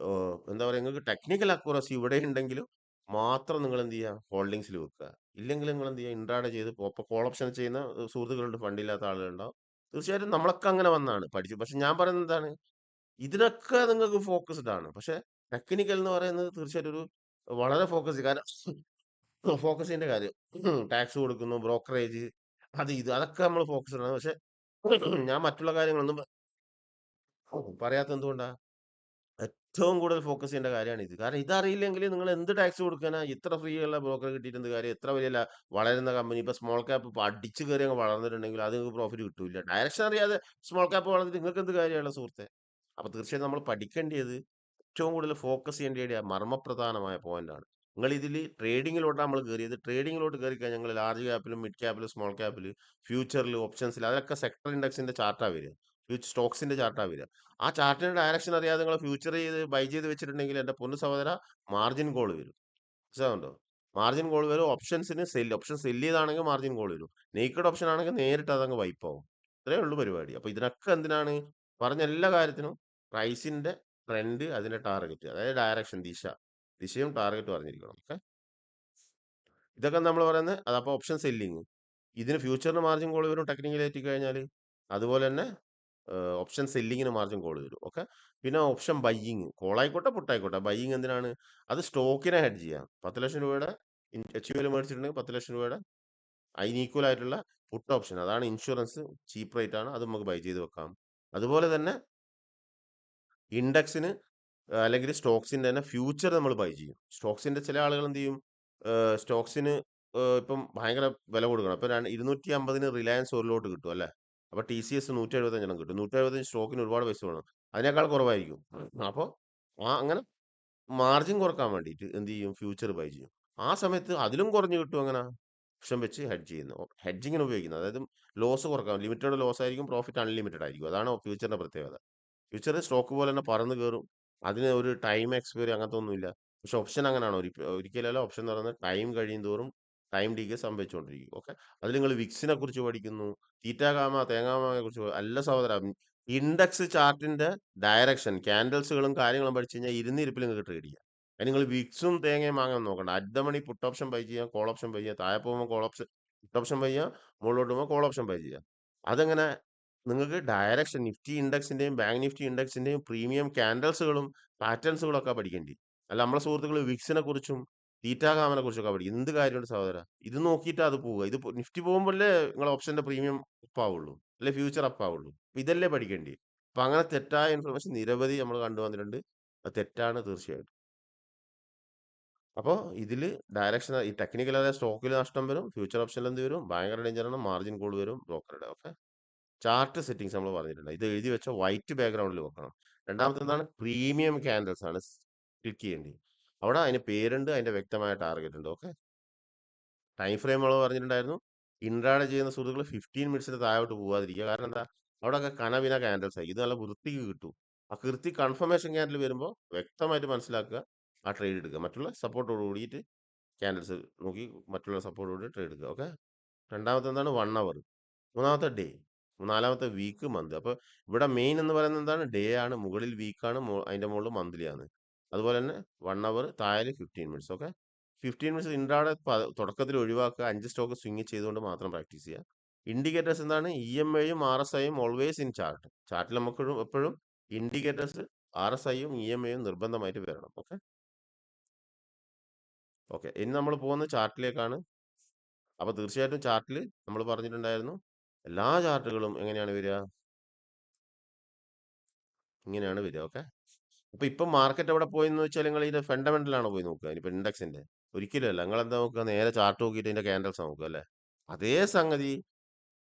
എന്താ പറയുക, നിങ്ങൾക്ക് ടെക്നിക്കൽ അക്യുറസി ഇവിടെ ഉണ്ടെങ്കിലും മാത്രം നിങ്ങൾ എന്ത് ചെയ്യുക, ഹോൾഡിങ്സിൽ വെക്കുക. ഇല്ലെങ്കിൽ നിങ്ങൾ എന്ത് ചെയ്യുക, ഇൻട്രാഡേ ചെയ്ത് ഇപ്പോൾ കോൾ ഓപ്ഷൻ ചെയ്യുന്ന സുഹൃത്തുക്കളുണ്ട്, ഫണ്ടില്ലാത്ത ആളുകളുണ്ടാവും. തീർച്ചയായിട്ടും നമ്മളൊക്കെ അങ്ങനെ വന്നാണ് പഠിച്ചു. പക്ഷെ ഞാൻ പറയുന്നത് എന്താണ്, ഇതിനൊക്കെ നിങ്ങൾക്ക് ഫോക്കസ്ഡ് ആണ്. പക്ഷെ ടെക്നിക്കൽ എന്ന് പറയുന്നത് തീർച്ചയായിട്ടും ഒരു വളരെ ഫോക്കസ്, കാരണം ഫോക്കസ് ചെയ്യേണ്ട കാര്യം ടാക്സ് കൊടുക്കുന്നു, ബ്രോക്കറേജ്, അത് ഇത് അതൊക്കെ നമ്മൾ ഫോക്കസ്ഡ് ആണ്. പക്ഷെ ഞാൻ മറ്റുള്ള കാര്യങ്ങളൊന്നും പറയാത്ത എന്തുകൊണ്ടാ? ഏറ്റവും കൂടുതൽ ഫോക്കസ് ചെയ്യേണ്ട കാര്യമാണ് ഇത്. കാരണം ഇതറിയില്ലെങ്കിൽ നിങ്ങൾ എന്ത് ടാക്സ് കൊടുക്കാനാ? ഇത്ര ഫ്രീ ഉള്ള ബ്രോക്കർ കിട്ടിയിട്ട് എന്ത് കാര്യം? എത്ര വലിയ വളരുന്ന കമ്പനി ഇപ്പൊ സ്മോൾ ക്യാപ്പ് ഇപ്പൊ അടിച്ചു കയറി അങ്ങ് വളർന്നിട്ടുണ്ടെങ്കിൽ അത് നിങ്ങൾക്ക് പ്രോഫിറ്റ് കിട്ടൂല. ഡയറക്ഷൻ അറിയാതെ സ്മോൾ ക്യാപ്പ് വളർന്നിട്ട് നിങ്ങൾക്ക് എന്ത് കാര്യമുള്ള സുഹൃത്തെ? അപ്പൊ തീർച്ചയായും നമ്മൾ പഠിക്കേണ്ടത്, ഏറ്റവും കൂടുതൽ ഫോക്കസ് ചെയ്യേണ്ട ഏരിയ മർമ്മപ്രധാനമായ പോയിന്റാണ്. നിങ്ങൾ ഇതിൽ ട്രേഡിങ്ങിലോട്ടാണ് നമ്മൾ കയറിയത്. ട്രേഡിങ്ങിലോട്ട് കയറി കഴിഞ്ഞാൽ ഞങ്ങൾ ലാർജ് ക്യാപ്പിലും മിഡ് ക്യാപ്പിലും സ്മോൾ ക്യാപ്പിൽ ഫ്യൂച്ചറിൽ ഓപ്ഷൻസിൽ അതിലൊക്കെ സെക്ടർ ഇൻഡെക്സിന്റെ ചാർട്ടാ വരിക. സ്റ്റോക്സിന്റെ ചാർട്ടാ വരിക. ആ ചാർട്ടിന്റെ ഡയറക്ഷൻ അറിയാതെ നിങ്ങൾ ഫ്യൂച്ചർ ചെയ്ത് ബൈ ചെയ്ത് വെച്ചിട്ടുണ്ടെങ്കിൽ എന്റെ പൊന്നു സഹോദര, മാർജിൻ കോൾ വരും. മനസ്സിലാവുന്നുണ്ടോ? മാർജിൻ കോൾ വരും. ഓപ്ഷൻസിന് സെല്ല്, ഓപ്ഷൻ സെല്ല് ചെയ്താണെങ്കിൽ മാർജിൻ കോൾ വരും. നേക്കഡ് ഓപ്ഷൻ ആണെങ്കിൽ നേരിട്ട് അതങ്ങ് വൈപ്പ് ആവും. ഇത്രയേ ഉള്ളൂ പരിപാടി. അപ്പൊ ഇതിനൊക്കെ എന്തിനാണ്? പറഞ്ഞ എല്ലാ കാര്യത്തിനും പ്രൈസിന്റെ ട്രെൻഡ്, അതിന്റെ ടാർഗറ്റ്, അതായത് ഡയറക്ഷൻ, ദിശയും ടാർഗറ്റും അറിഞ്ഞിരിക്കണം. ഓക്കെ, ഇതൊക്കെ നമ്മൾ പറയുന്നത് അതപ്പോൾ ഓപ്ഷൻ സെല്ലിങ്. ഇതിന് ഫ്യൂച്ചറിന് മാർജിൻ കോൾ വരും ടെക്നിക്കൽ എത്തി കഴിഞ്ഞാൽ. അതുപോലെ തന്നെ ഓപ്ഷൻ സെല്ലിങ്ങിന് മാർജിൻ കോൾ വരും. ഓക്കെ, പിന്നെ ഓപ്ഷൻ ബൈയിങ്, കോളായിക്കോട്ടെ പുട്ടായിക്കോട്ടെ, ബൈയിങ് എന്തിനാണ്? അത് സ്റ്റോക്കിനെ ഹെഡ്ജ് ചെയ്യാം. 10 ലക്ഷം രൂപയുടെ എച്ച് യു എൽ മേടിച്ചിട്ടുണ്ടെങ്കിൽ 10 ലക്ഷം രൂപയുടെ അതിന് ഈക്വൽ ആയിട്ടുള്ള പുട്ട് ഓപ്ഷൻ, അതാണ് ഇൻഷുറൻസ്. ചീപ്പ് റേറ്റ് ആണ്, അത് നമുക്ക് ബൈ ചെയ്ത് വെക്കാം. അതുപോലെ തന്നെ ഇൻഡെക്സിന് അല്ലെങ്കിൽ സ്റ്റോക്സിന്റെ തന്നെ ഫ്യൂച്ചർ നമ്മൾ ബൈ ചെയ്യും. സ്റ്റോക്സിന്റെ ചില ആളുകൾ എന്ത് ചെയ്യും, സ്റ്റോക്സിന് ഇപ്പം ഭയങ്കര വില കൊടുക്കണം. ഇപ്പൊ 250-ന് റിലയൻസ് ഒരു ലോട്ട് കിട്ടും അല്ലെ? അപ്പൊ ടി സി എസ് 175 കിട്ടും. 175 സ്റ്റോക്കിന് ഒരുപാട് പൈസ വേണം. അതിനേക്കാൾ കുറവായിരിക്കും. അപ്പോൾ അങ്ങനെ മാർജിൻ കുറക്കാൻ വേണ്ടിയിട്ട് എന്ത് ചെയ്യും, ഫ്യൂച്ചർ ബൈ ചെയ്യും. ആ സമയത്ത് അതിലും കുറഞ്ഞ് കിട്ടും. അങ്ങനെ ഓപ്ഷൻ വെച്ച് ഹെഡ്ജ് ചെയ്യുന്നു, ഹെഡ്ജിങ്ങിന് ഉപയോഗിക്കുന്നത്. അതായത് ലോസ് കുറക്കാം. ലിമിറ്റഡ് ലോസ് ആയിരിക്കും, പ്രോഫിറ്റ് അൺലിമിറ്റഡ് ആയിരിക്കും. അതാണ് ഫ്യൂച്ചറിന്റെ പ്രത്യേകത. ഫ്യൂച്ചർ സ്റ്റോക്ക് പോലെ തന്നെ പറന്ന് കയറും. അതിന് ഒരു ടൈം എക്സ്പയറി അങ്ങനത്തെ ഒന്നുമില്ല. പക്ഷെ ഓപ്ഷൻ അങ്ങനെയാണ്. ഒരിക്കലല്ല. ഓപ്ഷൻ എന്ന് പറയുന്നത് ടൈം കഴിയും തോറും ടൈം ഡീകേ സംഭവിച്ചുകൊണ്ടിരിക്കും. ഓക്കെ, അതിൽ നിങ്ങൾ വിക്സിനെ കുറിച്ച് പഠിക്കുന്നു, തീറ്റ കാമ തേങ്ങാമാമയെ കുറിച്ച് അല്ല സഹോദര. ഇൻഡെക്സ് ചാർട്ടിന്റെ ഡയറക്ഷൻ, ക്യാൻഡൽസുകളും കാര്യങ്ങളും പഠിച്ചു കഴിഞ്ഞാൽ ഇരുന്നിരിപ്പിൽ നിങ്ങൾക്ക് ട്രേഡ് ചെയ്യാം. അതിന് നിങ്ങൾ വിക്സും തേങ്ങയും വാങ്ങാൻ നോക്കണ്ട. At the money put option buy ചെയ്യാം, കോൾ ഓപ്ഷൻ ബൈ ചെയ്യാം. താഴെ പോകുമ്പോൾ call option put option buy ചെയ്യാം, മുകളിലോട്ട് പോകുമ്പോൾ കോൾ ഓപ്ഷൻ ബൈ ചെയ്യാം. അതെങ്ങനെ? നിങ്ങൾക്ക് ഡയറക്ഷൻ നിഫ്റ്റി ഇൻഡെക്സിന്റെയും ബാങ്ക് നിഫ്റ്റി ഇൻഡെക്സിന്റെയും പ്രീമിയം ക്യാൻഡൽസുകളും പാറ്റേൺസുകളും ഒക്കെ പഠിക്കേണ്ടി. അല്ല നമ്മളെ സുഹൃത്തുക്കൾ വിക്സിനെ കുറിച്ചും തീറ്റാകാമനെ കുറിച്ചൊക്കെ പഠിക്കും. എന്ത് കാര്യമുണ്ട് സഹോദര? ഇത് നോക്കിയിട്ട് അത് പോവുക. ഇത് നിഫ്റ്റി പോകുമ്പോഴല്ലേ നിങ്ങൾ ഓപ്ഷന്റെ പ്രീമിയം അപ്പ് ആവുള്ളൂ, അല്ലെ ഫ്യൂച്ചർ അപ്പ് ആവുള്ളൂ. അപ്പൊ ഇതല്ലേ പഠിക്കേണ്ടി. അപ്പൊ അങ്ങനെ തെറ്റായ ഇൻഫർമേഷൻ നിരവധി നമ്മൾ കണ്ടുവന്നിട്ടുണ്ട്. അത് തെറ്റാണ് തീർച്ചയായിട്ടും. അപ്പോൾ ഇതിൽ ഡയറക്ഷൻ, ഈ ടെക്നിക്കൽ അതായത് സ്റ്റോക്കിൽ നഷ്ടം വരും, ഫ്യൂച്ചർ ഓപ്ഷനിൽ എന്ത് വരും, ഭയങ്കര ഡേഞ്ചറാണ്, മാർജിൻ കോൾ വരും ബ്രോക്കറുടെ. ഓക്കെ, ചാർട്ട് സെറ്റിംഗ്സ് നമ്മൾ പറഞ്ഞിട്ടുണ്ട്. ഇത് എഴുതി വെച്ച വൈറ്റ് ബാക്ക്ഗ്രൗണ്ടിൽ വെക്കണം. രണ്ടാമത്തെ എന്താണ്? പ്രീമിയം ക്യാൻഡിൽസ് ആണ് ക്ലിക്ക് ചെയ്യേണ്ടത്. അവിടെ അതിന് പേരുണ്ട്, അതിന്റെ വ്യക്തമായ ടാർഗറ്റ് ഉണ്ട്. ഓക്കെ, ടൈം ഫ്രെയിം നമ്മൾ പറഞ്ഞിട്ടുണ്ടായിരുന്നു. ഇൻട്രാഡേ ചെയ്യുന്ന സുഹൃത്തുക്കൾ 15 മിനിറ്റ്സിന് താഴോട്ട് പോകാതിരിക്കുക. കാരണം എന്താ? അവിടെയൊക്കെ കനവിന ക്യാൻഡിൽസ് ആയി. ഇത് നല്ല വൃത്തിക്ക് കിട്ടും. ആ കൃത്യ കൺഫർമേഷൻ ക്യാൻഡിൽ വരുമ്പോൾ വ്യക്തമായിട്ട് മനസ്സിലാക്കുക, ആ ട്രേഡ് എടുക്കുക. മറ്റുള്ള സപ്പോർട്ടോട് കൂടിയിട്ട് ക്യാൻഡിൽസ് നോക്കി മറ്റുള്ള സപ്പോർട്ടോട് ട്രേഡ് എടുക്കുക. ഓക്കെ, രണ്ടാമത്തെ എന്താണ്? 1 അവർ. മൂന്നാമത്തെ ഡേ. നാലാമത്തെ വീക്ക് മന്ത്. അപ്പോൾ ഇവിടെ മെയിൻ എന്ന് പറയുന്നത് എന്താണ്? ഡേ ആണ്, മുകളിൽ വീക്കാണ്, അതിന്റെ മുകളിൽ മന്ത്ലി ആണ്. അതുപോലെ തന്നെ 1 അവർ, താഴെ 15 മിനിറ്റ്സ്. ഓക്കെ, 15 മിനിറ്റ്സ് ഇൻട്രാഡേ തുടക്കത്തിൽ ഒഴിവാക്കുക. 5 സ്റ്റോക്ക് സ്വിങ് ചെയ്തുകൊണ്ട് മാത്രം പ്രാക്ടീസ് ചെയ്യുക. ഇൻഡിക്കേറ്റേഴ്സ് എന്താണ്? EMA യും RSIയും ഓൾവേസ് ഇൻ ചാർട്ട്. ചാർട്ടിൽ നമുക്ക് എപ്പോഴും ഇൻഡിക്കേറ്റേഴ്സ് RSIയും EMA യും നിർബന്ധമായിട്ട് വരണം. ഓക്കെ ഓക്കെ ഇനി നമ്മൾ പോകുന്നത് ചാർട്ടിലേക്കാണ്. അപ്പോൾ തീർച്ചയായിട്ടും ചാർട്ടിൽ നമ്മൾ പറഞ്ഞിട്ടുണ്ടായിരുന്നു, എല്ലാ ചാർട്ടുകളും എങ്ങനെയാണ് വരിക? ഇങ്ങനെയാണ് വരിക. ഓക്കെ, അപ്പൊ ഇപ്പൊ മാർക്കറ്റ് എവിടെ പോയി എന്ന് വെച്ചാൽ നിങ്ങൾ ഇതിന്റെ ഫണ്ടമെന്റൽ ആണ് പോയി നോക്കുക. ഇനിയിപ്പോ ഇൻഡെക്സിന്റെ ഒരിക്കലും അല്ല. നിങ്ങൾ എന്താ നോക്കുക? നേരെ ചാർട്ട് നോക്കിയിട്ട് ഇതിന്റെ ക്യാൻഡൽസ് നോക്കുക അല്ലേ? അതേ സംഗതി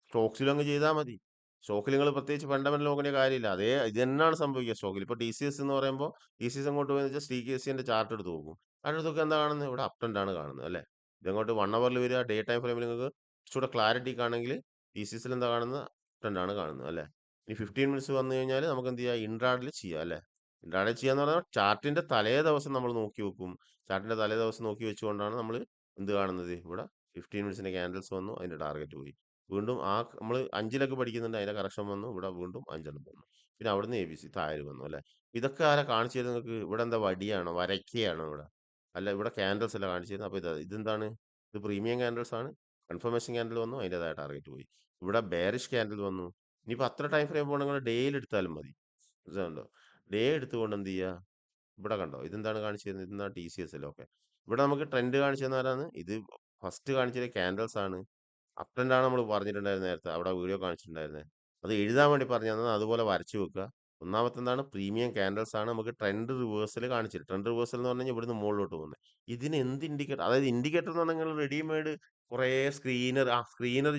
സ്റ്റോക്സിലും അങ്ങ് ചെയ്താൽ മതി. സ്റ്റോക്കിൽ നിങ്ങൾ പ്രത്യേകിച്ച് ഫണ്ടമെന്റൽ നോക്കേണ്ട കാര്യമില്ല. അതേ ഇത് തന്നെയാണ് സംഭവിക്കുക സ്റ്റോക്കിൽ. ഇപ്പൊ TCS എന്ന് പറയുമ്പോൾ TCS അങ്ങോട്ട് പോയി വെച്ചാൽ TCSന്റെ ചാർട്ട് എടുത്ത് നോക്കും. ചാർട്ട് എടുത്ത് നോക്കുക, എന്താ കാണുന്നത്? ഇവിടെ അപ് ട്രെൻഡ് ആണ് കാണുന്നത് അല്ലേ? ഇതങ്ങോട്ട് 1 അവറിൽ വരിക, ഡേ ടൈം ഫ്രെയിമിൽ നിങ്ങൾക്ക് കുറച്ചുകൂടെ ക്ലാരിറ്റി ആണെങ്കിൽ TCSൽ എന്താ കാണുന്നത്? ട്രെൻഡ് ആണ് കാണുന്നത് അല്ലേ? ഇനി 15 മിനിറ്റ്സ് വന്നു കഴിഞ്ഞാൽ നമുക്ക് എന്ത് ചെയ്യാം? ഇൻട്രാഡിൽ ചെയ്യാം അല്ലേ? ഇൻട്രാഡേ ചെയ്യാന്ന് പറഞ്ഞാൽ ചാർട്ടിന്റെ തലേ ദിവസം നമ്മൾ നോക്കി വെക്കും. ചാർട്ടിന്റെ തലേ ദിവസം നോക്കി വെച്ചുകൊണ്ടാണ് നമ്മൾ എന്ത് കാണുന്നത്? ഇവിടെ 15 മിനിറ്റ്സിന്റെ ക്യാൻഡൽസ് വന്നു, അതിന്റെ ടാർഗറ്റ് പോയി. വീണ്ടും നമ്മൾ 5 പഠിക്കുന്നുണ്ട്, അതിന്റെ കറക്ഷൻ വന്നു, ഇവിടെ വീണ്ടും 5 വന്നു. പിന്നെ അവിടുന്ന് ABC താഴെ വന്നു അല്ലേ? ഇതൊക്കെ ആരാ കാണിച്ചു തരുന്നത് നിങ്ങൾക്ക്? ഇവിടെ എന്താ വടിയാണോ, വരയ്ക്കുകയാണോ ഇവിടെ? അല്ല, ഇവിടെ ക്യാൻഡൽസ് അല്ല കാണിച്ചു തരുന്നത്. അപ്പോൾ ഇതെന്താണ്? ഇത് പ്രീമിയം ക്യാൻഡൽസ് ആണ്. കൺഫർമേഷൻ ക്യാൻഡിൽ വന്നു, അതിൻ്റെതായ ടാർഗറ്റ് പോയി. ഇവിടെ ബെയറിഷ് ക്യാൻഡിൽ വന്നു. ഇനിയിപ്പോൾ അത്ര ടൈം ഫ്രെയിം പോകണമെങ്കിൽ ഡേയിൽ എടുത്താലും മതി. മനസ്സിലുണ്ടോ? ഡേ എടുത്തുകൊണ്ട് എന്ത് ചെയ്യുക? ഇവിടെ കണ്ടോ, ഇതെന്താണ് കാണിച്ചു തരുന്നത്? ഇതെന്താ? TCS അല്ലേ? ഓക്കെ, ഇവിടെ നമുക്ക് ട്രെൻഡ് കാണിച്ചു തന്നാലാണ്. ഇത് ഫസ്റ്റ് കാണിച്ചത് ക്യാൻഡൽസ് ആണ്. അപ് ട്രെൻഡ് ആണ് നമ്മൾ പറഞ്ഞിട്ടുണ്ടായിരുന്നത് നേരത്തെ, അവിടെ വീഡിയോ കാണിച്ചിട്ടുണ്ടായിരുന്നത്. അത് എഴുതാൻ വേണ്ടി പറഞ്ഞു തന്നത്, അതുപോലെ വരച്ചു വെക്കുക. ഒന്നാമത്തെ എന്താണ്? പ്രീമിയം ക്യാൻഡൽസ് ആണ് നമുക്ക് ട്രെൻഡ് റിവേഴ്സൽ കാണിച്ചത്. ട്രെൻഡ് റിവേഴ്സൽ എന്ന് പറഞ്ഞു കഴിഞ്ഞാൽ ഇവിടുന്ന് മുകളിലോട്ട് പോകുന്നത്. ഇതിന് എന്ത് ഇൻഡിക്കേറ്റർ? അതായത് ഇൻഡിക്കേറ്റർ എന്ന് പറഞ്ഞാൽ റെഡിമെയ്ഡ് കുറേ സ്ക്രീനർ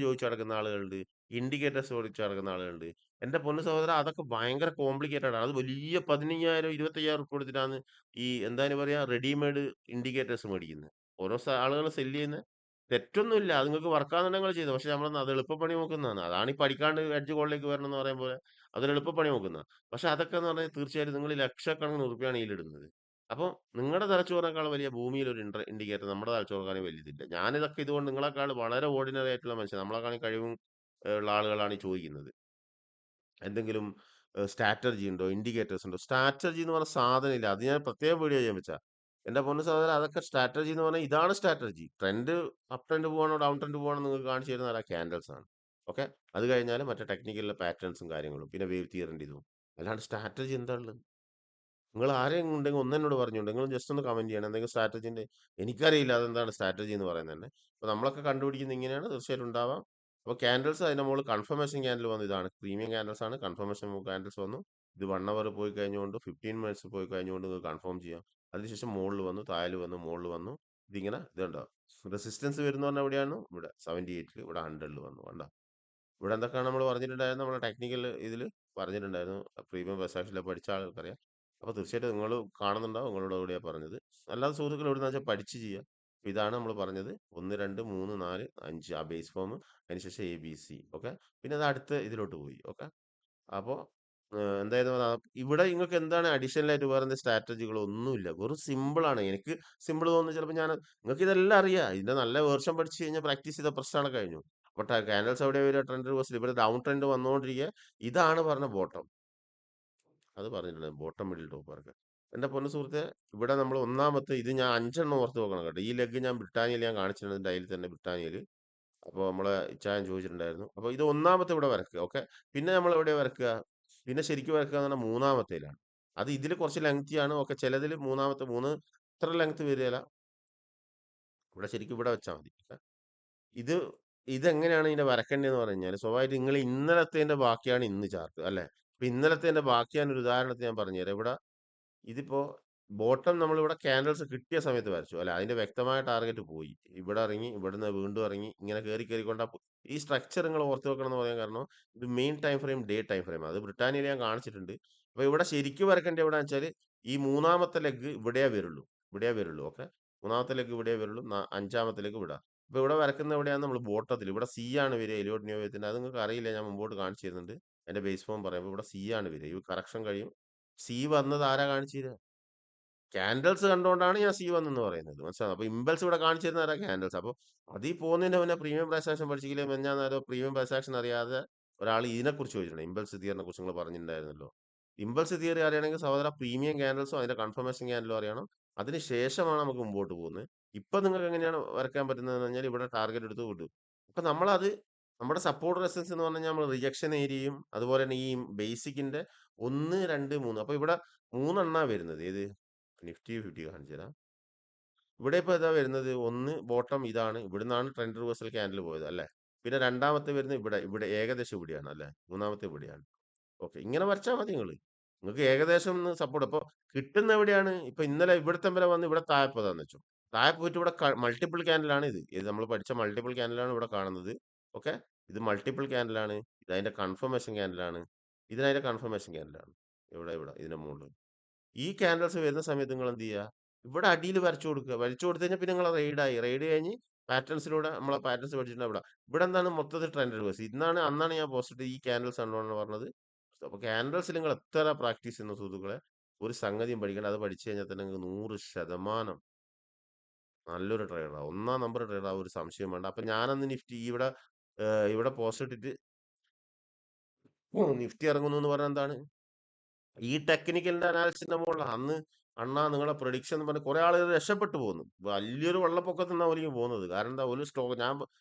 ചോദിച്ചു നടക്കുന്ന ആളുകളുണ്ട്, ഇൻഡിക്കേറ്റേഴ്സ് ചോദിച്ചു നടക്കുന്ന ആളുകളുണ്ട്. എന്റെ പൊന്നു സഹോദര, അതൊക്കെ ഭയങ്കര കോംപ്ലിക്കേറ്റഡ് ആണ്. അത് വലിയ 15,000 25,000 ഉറുപ്പിക കൊടുത്തിട്ടാണ് ഈ എന്താണ് പറയാ റെഡിമെയ്ഡ് ഇൻഡിക്കേറ്റേഴ്സ് മേടിക്കുന്നത്. ഓരോ ആളുകൾ സെല് ചെയ്യുന്നത്. തെറ്റൊന്നുമില്ല, അത് നിങ്ങൾക്ക് വർക്കാകുന്നുണ്ടെങ്കിൽ നിങ്ങൾ ചെയ്തു. പക്ഷെ നമ്മളൊന്ന് അത് എളുപ്പപ്പണി നോക്കുന്നതാണ്. അതാണ് ഈ പഠിക്കാണ്ട് എഡ്ജ് കോളിലേക്ക് വരണം എന്ന് പറയുമ്പോൾ അതൊരു എളുപ്പപ്പണി നോക്കുന്നത്. പക്ഷെ അതൊക്കെ എന്ന് പറഞ്ഞാൽ തീർച്ചയായിട്ടും നിങ്ങൾ ലക്ഷക്കണക്കിന് ഉറുപ്പിയാണ് ഇതിലിടുന്നത്. അപ്പോൾ നിങ്ങളുടെ തലച്ചോറിനേക്കാൾ വലിയ ഭൂമിയിൽ ഒരു ഇൻഡിക്കേറ്റർ നമ്മുടെ തലച്ചോറിനേക്കാളും വലുതില്ല. ഞാനിതൊക്കെ ഇതുകൊണ്ട് നിങ്ങളെക്കാൾ വളരെ ഓർഡിനറി ആയിട്ടുള്ള മനുഷ്യൻ, നമ്മളെക്കാളും കഴിവും ഉള്ള ആളുകളാണ് ഈ ചോദിക്കുന്നത്. എന്തെങ്കിലും സ്ട്രാറ്റജി ഉണ്ടോ, ഇൻഡിക്കേറ്റേഴ്സ് ഉണ്ടോ? സ്ട്രാറ്റജി എന്ന് പറഞ്ഞ സാധനമില്ല. അത് ഞാൻ പ്രത്യേകം വീഡിയോ ചെയ്യാൻ വെച്ചാ. എന്റെ പൊന്നു സഹോദരൻ, അതൊക്കെ സ്ട്രാറ്റജി എന്ന് പറഞ്ഞാൽ ഇതാണ് സ്ട്രാറ്റജി. ട്രെൻഡ് അപ് ട്രെൻഡ് പോകണോ ഡൗൺ ട്രെൻഡ് പോകണോ നിങ്ങൾക്ക് കാണിച്ചു തരുന്ന ആ ക്യാൻഡൽസ് ആണ്. ഓക്കെ, അത് കഴിഞ്ഞാൽ മറ്റേ ടെക്നിക്കലിലെ പാറ്റേൺസും കാര്യങ്ങളും, പിന്നെ വേവ് തിയറിന്റെ ഇതും. അല്ലാണ്ട് സ്ട്രാറ്റജി എന്താ ഉള്ളത്? നിങ്ങൾ ആരെങ്കിലും ഉണ്ടെങ്കിൽ ഒന്ന് എന്നോട് പറഞ്ഞോണ്ട്, നിങ്ങൾ ജസ്റ്റ് ഒന്ന് കമന്റ് ചെയ്യണം എന്തെങ്കിലും സ്ട്രാറ്റജിന്റെ. എനിക്കറിയില്ല അതെന്താണ് സ്ട്രാറ്റജി എന്ന് പറയുന്നത് തന്നെ. അപ്പൊ നമ്മളൊക്കെ കണ്ടുപിടിക്കുന്നത് ഇങ്ങനെയാണ്, തീർച്ചയായിട്ടും ഉണ്ടാവാം. അപ്പോൾ ക്യാൻഡൽസ് അതിന്റെ മുകളിൽ കൺഫർമേഷൻ ക്യാൻഡിൽ വന്നു. ഇതാണ് പ്രീമിയം ക്യാൻഡൽസ് ആണ്, കൺഫർമേഷൻ ക്യാൻഡൽസ് വന്നു. ഇത് 1 അവർ പോയി കഴിഞ്ഞുകൊണ്ട് 15 മിനിറ്റ്സ് പോയി കഴിഞ്ഞുകൊണ്ട് നിങ്ങൾക്ക് കൺഫേം ചെയ്യാം. അതിനുശേഷം മുകളിൽ വന്നു, താഴെ വന്നു, മുകളിൽ വന്നു. ഇതിങ്ങനെ ഇതുണ്ടോ? റെസിസ്റ്റൻസ് വരുന്ന പറഞ്ഞാൽ എവിടെയാണ്? ഇവിടെ 78, ഇവിടെ 100 വന്നു. കണ്ടോ? ഇവിടെ എന്തൊക്കെയാണ് നമ്മൾ പറഞ്ഞിട്ടുണ്ടായിരുന്നു? നമ്മുടെ ടെക്നിക്കൽ ഇതിൽ പറഞ്ഞിട്ടുണ്ടായിരുന്നു. പ്രീമിയം ബസാക്സിലെ പഠിച്ച ആൾക്കറിയാം. അപ്പോൾ തീർച്ചയായിട്ടും നിങ്ങൾ കാണുന്നുണ്ടാവും, നിങ്ങളോട് എവിടെയാണ് പറഞ്ഞത്. അല്ലാതെ സുഹൃത്തുക്കൾ എവിടെയെന്ന് വെച്ചാൽ പഠിച്ച് ചെയ്യുക. അപ്പോൾ ഇതാണ് നമ്മൾ പറഞ്ഞത്. 1 2 3 4 5 ആ ബേസ് ഫോം, അതിനുശേഷം ABC. ഓക്കെ, പിന്നെ അത് അടുത്ത ഇതിലോട്ട് പോയി. ഓക്കെ, അപ്പോൾ എന്തായിരുന്നു ഇവിടെ നിങ്ങൾക്ക് എന്താണ് അഡീഷണൽ ആയിട്ട് വേറെ എന്തെങ്കിലും സ്ട്രാറ്റജികളോ? ഒന്നുമില്ല, വെറും സിമ്പിൾ ആണ്. എനിക്ക് സിമ്പിൾ തോന്നുന്നു ചിലപ്പോൾ. നിങ്ങൾക്ക് ഇതെല്ലാം അറിയാം, ഇതിന്റെ നല്ല വേർഷൻ പഠിച്ചു കഴിഞ്ഞാൽ പ്രാക്ടീസ് ചെയ്ത പ്രശ്നമാണ് കഴിഞ്ഞു. ബട്ട് കാൻഡൽസ് എവിടെ വരിക? Trend reversal. ഇവിടെ ഡൗൺ ട്രെൻഡ് വന്നുകൊണ്ടിരിക്കുക. ഇതാണ് പറഞ്ഞ ബോട്ടം. അത് പറഞ്ഞിട്ടുണ്ട്, ബോട്ടം മിഡിൽ ടോപ്പ് വർക്ക്. എന്റെ പൊന്നു സുഹൃത്തെ, ഇവിടെ നമ്മൾ ഒന്നാമത്തെ ഇത് ഞാൻ 5 ഓർത്ത് നോക്കണം കേട്ടോ. ഈ ലെഗ് ഞാൻ ബ്രിട്ടാനിയയിൽ ഞാൻ കാണിച്ചിട്ടുണ്ട്, ഡയലിൽ തന്നെ ബ്രിട്ടാനിയയിൽ. അപ്പോൾ നമ്മളെ ഇച്ചായൻ ചോദിച്ചിട്ടുണ്ടായിരുന്നു. അപ്പോൾ ഇത് ഒന്നാമത്തെ ഇവിടെ വരക്കുക. ഓക്കെ, പിന്നെ നമ്മൾ എവിടെ വരക്കുക? പിന്നെ ശരിക്കും വരക്കുക എന്ന് പറഞ്ഞാൽ മൂന്നാമത്തേലാണ്. അത് ഇതിൽ കുറച്ച് ലെങ്തി ആണ്. ഓക്കെ, ചിലതിൽ മൂന്നാമത്തെ ഇത്ര ലെങ്ത് വരികയില്ല. ഇവിടെ ശരിക്കും ഇവിടെ വെച്ചാൽ മതി. ഓക്കെ? ഇത് ഇതെങ്ങനെയാണ് ഇതിന്റെ വരക്കേണ്ടതെന്ന് പറഞ്ഞു കഴിഞ്ഞാൽ, സ്വാഭാവികമായിട്ട് നിങ്ങൾ ഇന്നലത്തേന്റെ ബാക്കിയാണ് ഇന്ന് ചാർട്ട് അല്ലെ? അപ്പൊ ഇന്നലത്തേന്റെ ബാക്കിയാണ്. ഒരു ഉദാഹരണത്തിന് ഞാൻ പറഞ്ഞുതരാം. ഇവിടെ ഇതിപ്പോ ബോട്ടം നമ്മളിവിടെ ക്യാൻഡൽസ് കിട്ടിയ സമയത്ത് വരച്ചു അല്ലെ? അതിന്റെ വ്യക്തമായ ടാർഗറ്റ് പോയി. ഇവിടെ ഇറങ്ങി, ഇവിടുന്ന് വീണ്ടും ഇറങ്ങി, ഇങ്ങനെ കയറി കയറിക്കൊണ്ടാ ഈ സ്ട്രക്ചർ നിങ്ങൾ ഓർത്ത് വെക്കണം എന്ന് പറയാൻ കാരണം, ഇത് main time frame, day time frame. അത് ബ്രിട്ടാനിയയിൽ ഞാൻ കാണിച്ചിട്ടുണ്ട്. അപ്പൊ ഇവിടെ ശരിക്കും വരക്കേണ്ടത് എവിടെയാണെന്ന് വെച്ചാൽ, ഈ മൂന്നാമത്തെ ലെഗ് ഇവിടെയേ വരുള്ളൂ. ഇവിടെയേ വരുള്ളൂ. ഓക്കെ, മൂന്നാമത്തെ ലെഗ് ഇവിടെയേ വരുള്ളൂ. അഞ്ചാമത്തെ ലെഗ് ഇവിടെ. അപ്പൊ ഇവിടെ വരക്കുന്ന എവിടെയാണ്? നമ്മൾ ബോട്ടത്തിൽ. ഇവിടെ C ആണ് വരിക, എലിയോട്ട് നിയോവത്തിന്റെ. അത് നിങ്ങൾക്ക് അറിയില്ല, ഞാൻ മുമ്പോട്ട് കാണിച്ചു തരുന്നുണ്ട്. എന്റെ ബേസ് ഫോം പറയുമ്പോൾ ഇവിടെ C ആണ് വരിക. ഈ കറക്ഷൻ കഴിയും. C വന്നത് ആരാ കാണിച്ചു തരിക? ക്യാൻഡൽസ് കണ്ടുകൊണ്ടാണ് ഞാൻ C വന്നെന്ന് പറയുന്നത്. മനസ്സിലായോ? അപ്പൊ ഇമ്പൾസ് ഇവിടെ കാണിച്ചു തരുന്ന ക്യാൻഡൽസ്. അപ്പൊ അതിൽ പോകുന്നതിന്റെ മുന്നേ പ്രീമിയം ട്രാൻസാക്ഷൻ പഠിച്ചില്ലേ? ഞാൻ പ്രീമിയം ട്രാൻസാക്ഷൻ അറിയാതെ ഒരാൾ ഇതിനെക്കുറിച്ച് ചോദിച്ചിട്ടുണ്ട്. ഇമ്പൾസ് തിയറിനെ കുറിച്ച് നിങ്ങൾ പറഞ്ഞിട്ടുണ്ടായിരുന്നല്ലോ. ഇമ്പൾസ് തിയറി അറിയണമെങ്കിൽ സഹോദര പ്രീമിയം ക്യാൻഡിൽസും അതിന്റെ കൺഫർമേഷൻ ക്യാൻഡിലും അറിയണം. അതിന് ശേഷമാണ് നമുക്ക് മുമ്പോട്ട് പോകുന്നത്. ഇപ്പൊ നിങ്ങൾക്ക് എങ്ങനെയാണ് വരയ്ക്കാൻ പറ്റുന്നതെന്ന് പറഞ്ഞാൽ ഇവിടെ ടാർഗറ്റ് എടുത്ത് വിടും. അപ്പൊ നമ്മളത് നമ്മുടെ സപ്പോർട്ട് റെസിസ്റ്റൻസ് എന്ന് പറഞ്ഞാൽ നമ്മൾ റിജക്ഷൻ ഏരിയയും അതുപോലെ തന്നെ ഈ ബേസിക്കിന്റെ 1, 2, 3 അപ്പൊ ഇവിടെ 3 വരുന്നത്. ഏത് നിഫ്റ്റി 50 കാണിച്ചു തരാം. ഇവിടെ ഇപ്പൊ ഇതാ വരുന്നത്. ഒന്ന് ബോട്ടം ഇതാണ്. ഇവിടുന്നാണ് ട്രെൻഡ് റിവേഴ്സൽ ക്യാൻഡിൽ പോയത് അല്ലെ. പിന്നെ രണ്ടാമത്തെ വരുന്നത് ഇവിടെ ഇവിടെ ഏകദേശം ഇവിടെയാണ് അല്ലെ. മൂന്നാമത്തെ ഇവിടെയാണ്. ഓക്കെ. ഇങ്ങനെ വരച്ചാൽ മതി നിങ്ങള്. നിങ്ങൾക്ക് ഏകദേശം ഒന്ന് സപ്പോർട്ട്. അപ്പൊ കിട്ടുന്ന എവിടെയാണ്? ഇപ്പൊ ഇന്നലെ ഇവിടത്തെ വരെ വന്ന് ഇവിടെ താഴെപ്പോതാന്ന് വെച്ചു. താഴെ പോയിട്ട് ഇവിടെ മൾട്ടിപ്പിൾ ക്യാൻഡിലാണ് ഇത്. ഇത് നമ്മൾ പഠിച്ച മൾട്ടിപ്പിൾ ക്യാൻഡിലാണ് ഇവിടെ കാണുന്നത്. ഓക്കെ. ഇത് മൾട്ടിപ്പിൾ ക്യാൻഡിലാണ്. ഇത് അതിന്റെ കൺഫർമേഷൻ ക്യാൻഡിലാണ്. ഇതിനതിന്റെ കൺഫർമേഷൻ ക്യാൻഡിലാണ്. ഇവിടെ ഇതിന്റെ മുകളിൽ. ഈ ക്യാൻഡിൽസ് വരുന്ന സമയത്ത് നിങ്ങൾ എന്ത് ചെയ്യുക? ഇവിടെ അടിയിൽ വരച്ചു കൊടുക്കുക. വരച്ചു കൊടുത്തു കഴിഞ്ഞാൽ പിന്നെ നിങ്ങൾ റെയ്ഡായി. റെയ്ഡ് കഴിഞ്ഞ് പാറ്റേൺസിലൂടെ നമ്മളെ പാറ്റേൺസ് പഠിച്ചിട്ടുണ്ട് ഇവിടെ. ഇവിടെ എന്താണ് മൊത്തത്തിൽ ട്രെൻഡ് റിവേഴ്സ്. അന്നാണ് ഞാൻ പോസ്റ്റ് ഈ ക്യാൻഡിൽസ് ആണെന്ന് പറഞ്ഞത്. അപ്പൊ ക്യാൻഡിൽസിൽ നിങ്ങൾ എത്ര പ്രാക്ടീസ് ചെയ്യുന്ന സുഹൃത്തുക്കളെ ഒരു സംഗതിയും പഠിക്കേണ്ട. അത് പഠിച്ചു കഴിഞ്ഞാൽ തന്നെ നിങ്ങൾക്ക് 100% നല്ലൊരു ട്രേഡറാണ്. ഒന്നാം നമ്പർ ട്രേഡറാണ്. ഒരു സംശയം വേണ്ട. അപ്പൊ ഞാനന്ന് നിഫ്റ്റി ഇവിടെ പോസ്റ്റ് ഇട്ടിട്ട് നിഫ്റ്റി ഇറങ്ങുന്നു എന്ന് പറഞ്ഞാൽ എന്താണ്? ഈ ടെക്നിക്കലിന്റെ അനാലിസിന്റെ മുകളിലാണ് അന്ന് അണ്ണാ നിങ്ങളെ പ്രൊഡിക്ഷൻ എന്ന് പറഞ്ഞ് കുറെ ആളുകൾ രക്ഷപ്പെട്ടു പോകുന്നു. വലിയൊരു വെള്ളപ്പൊക്കത്തിൽ നിന്നാണ് അവർക്ക് പോകുന്നത്. കാരണം എന്താ ഒരു സ്റ്റോക്ക് ഞാൻ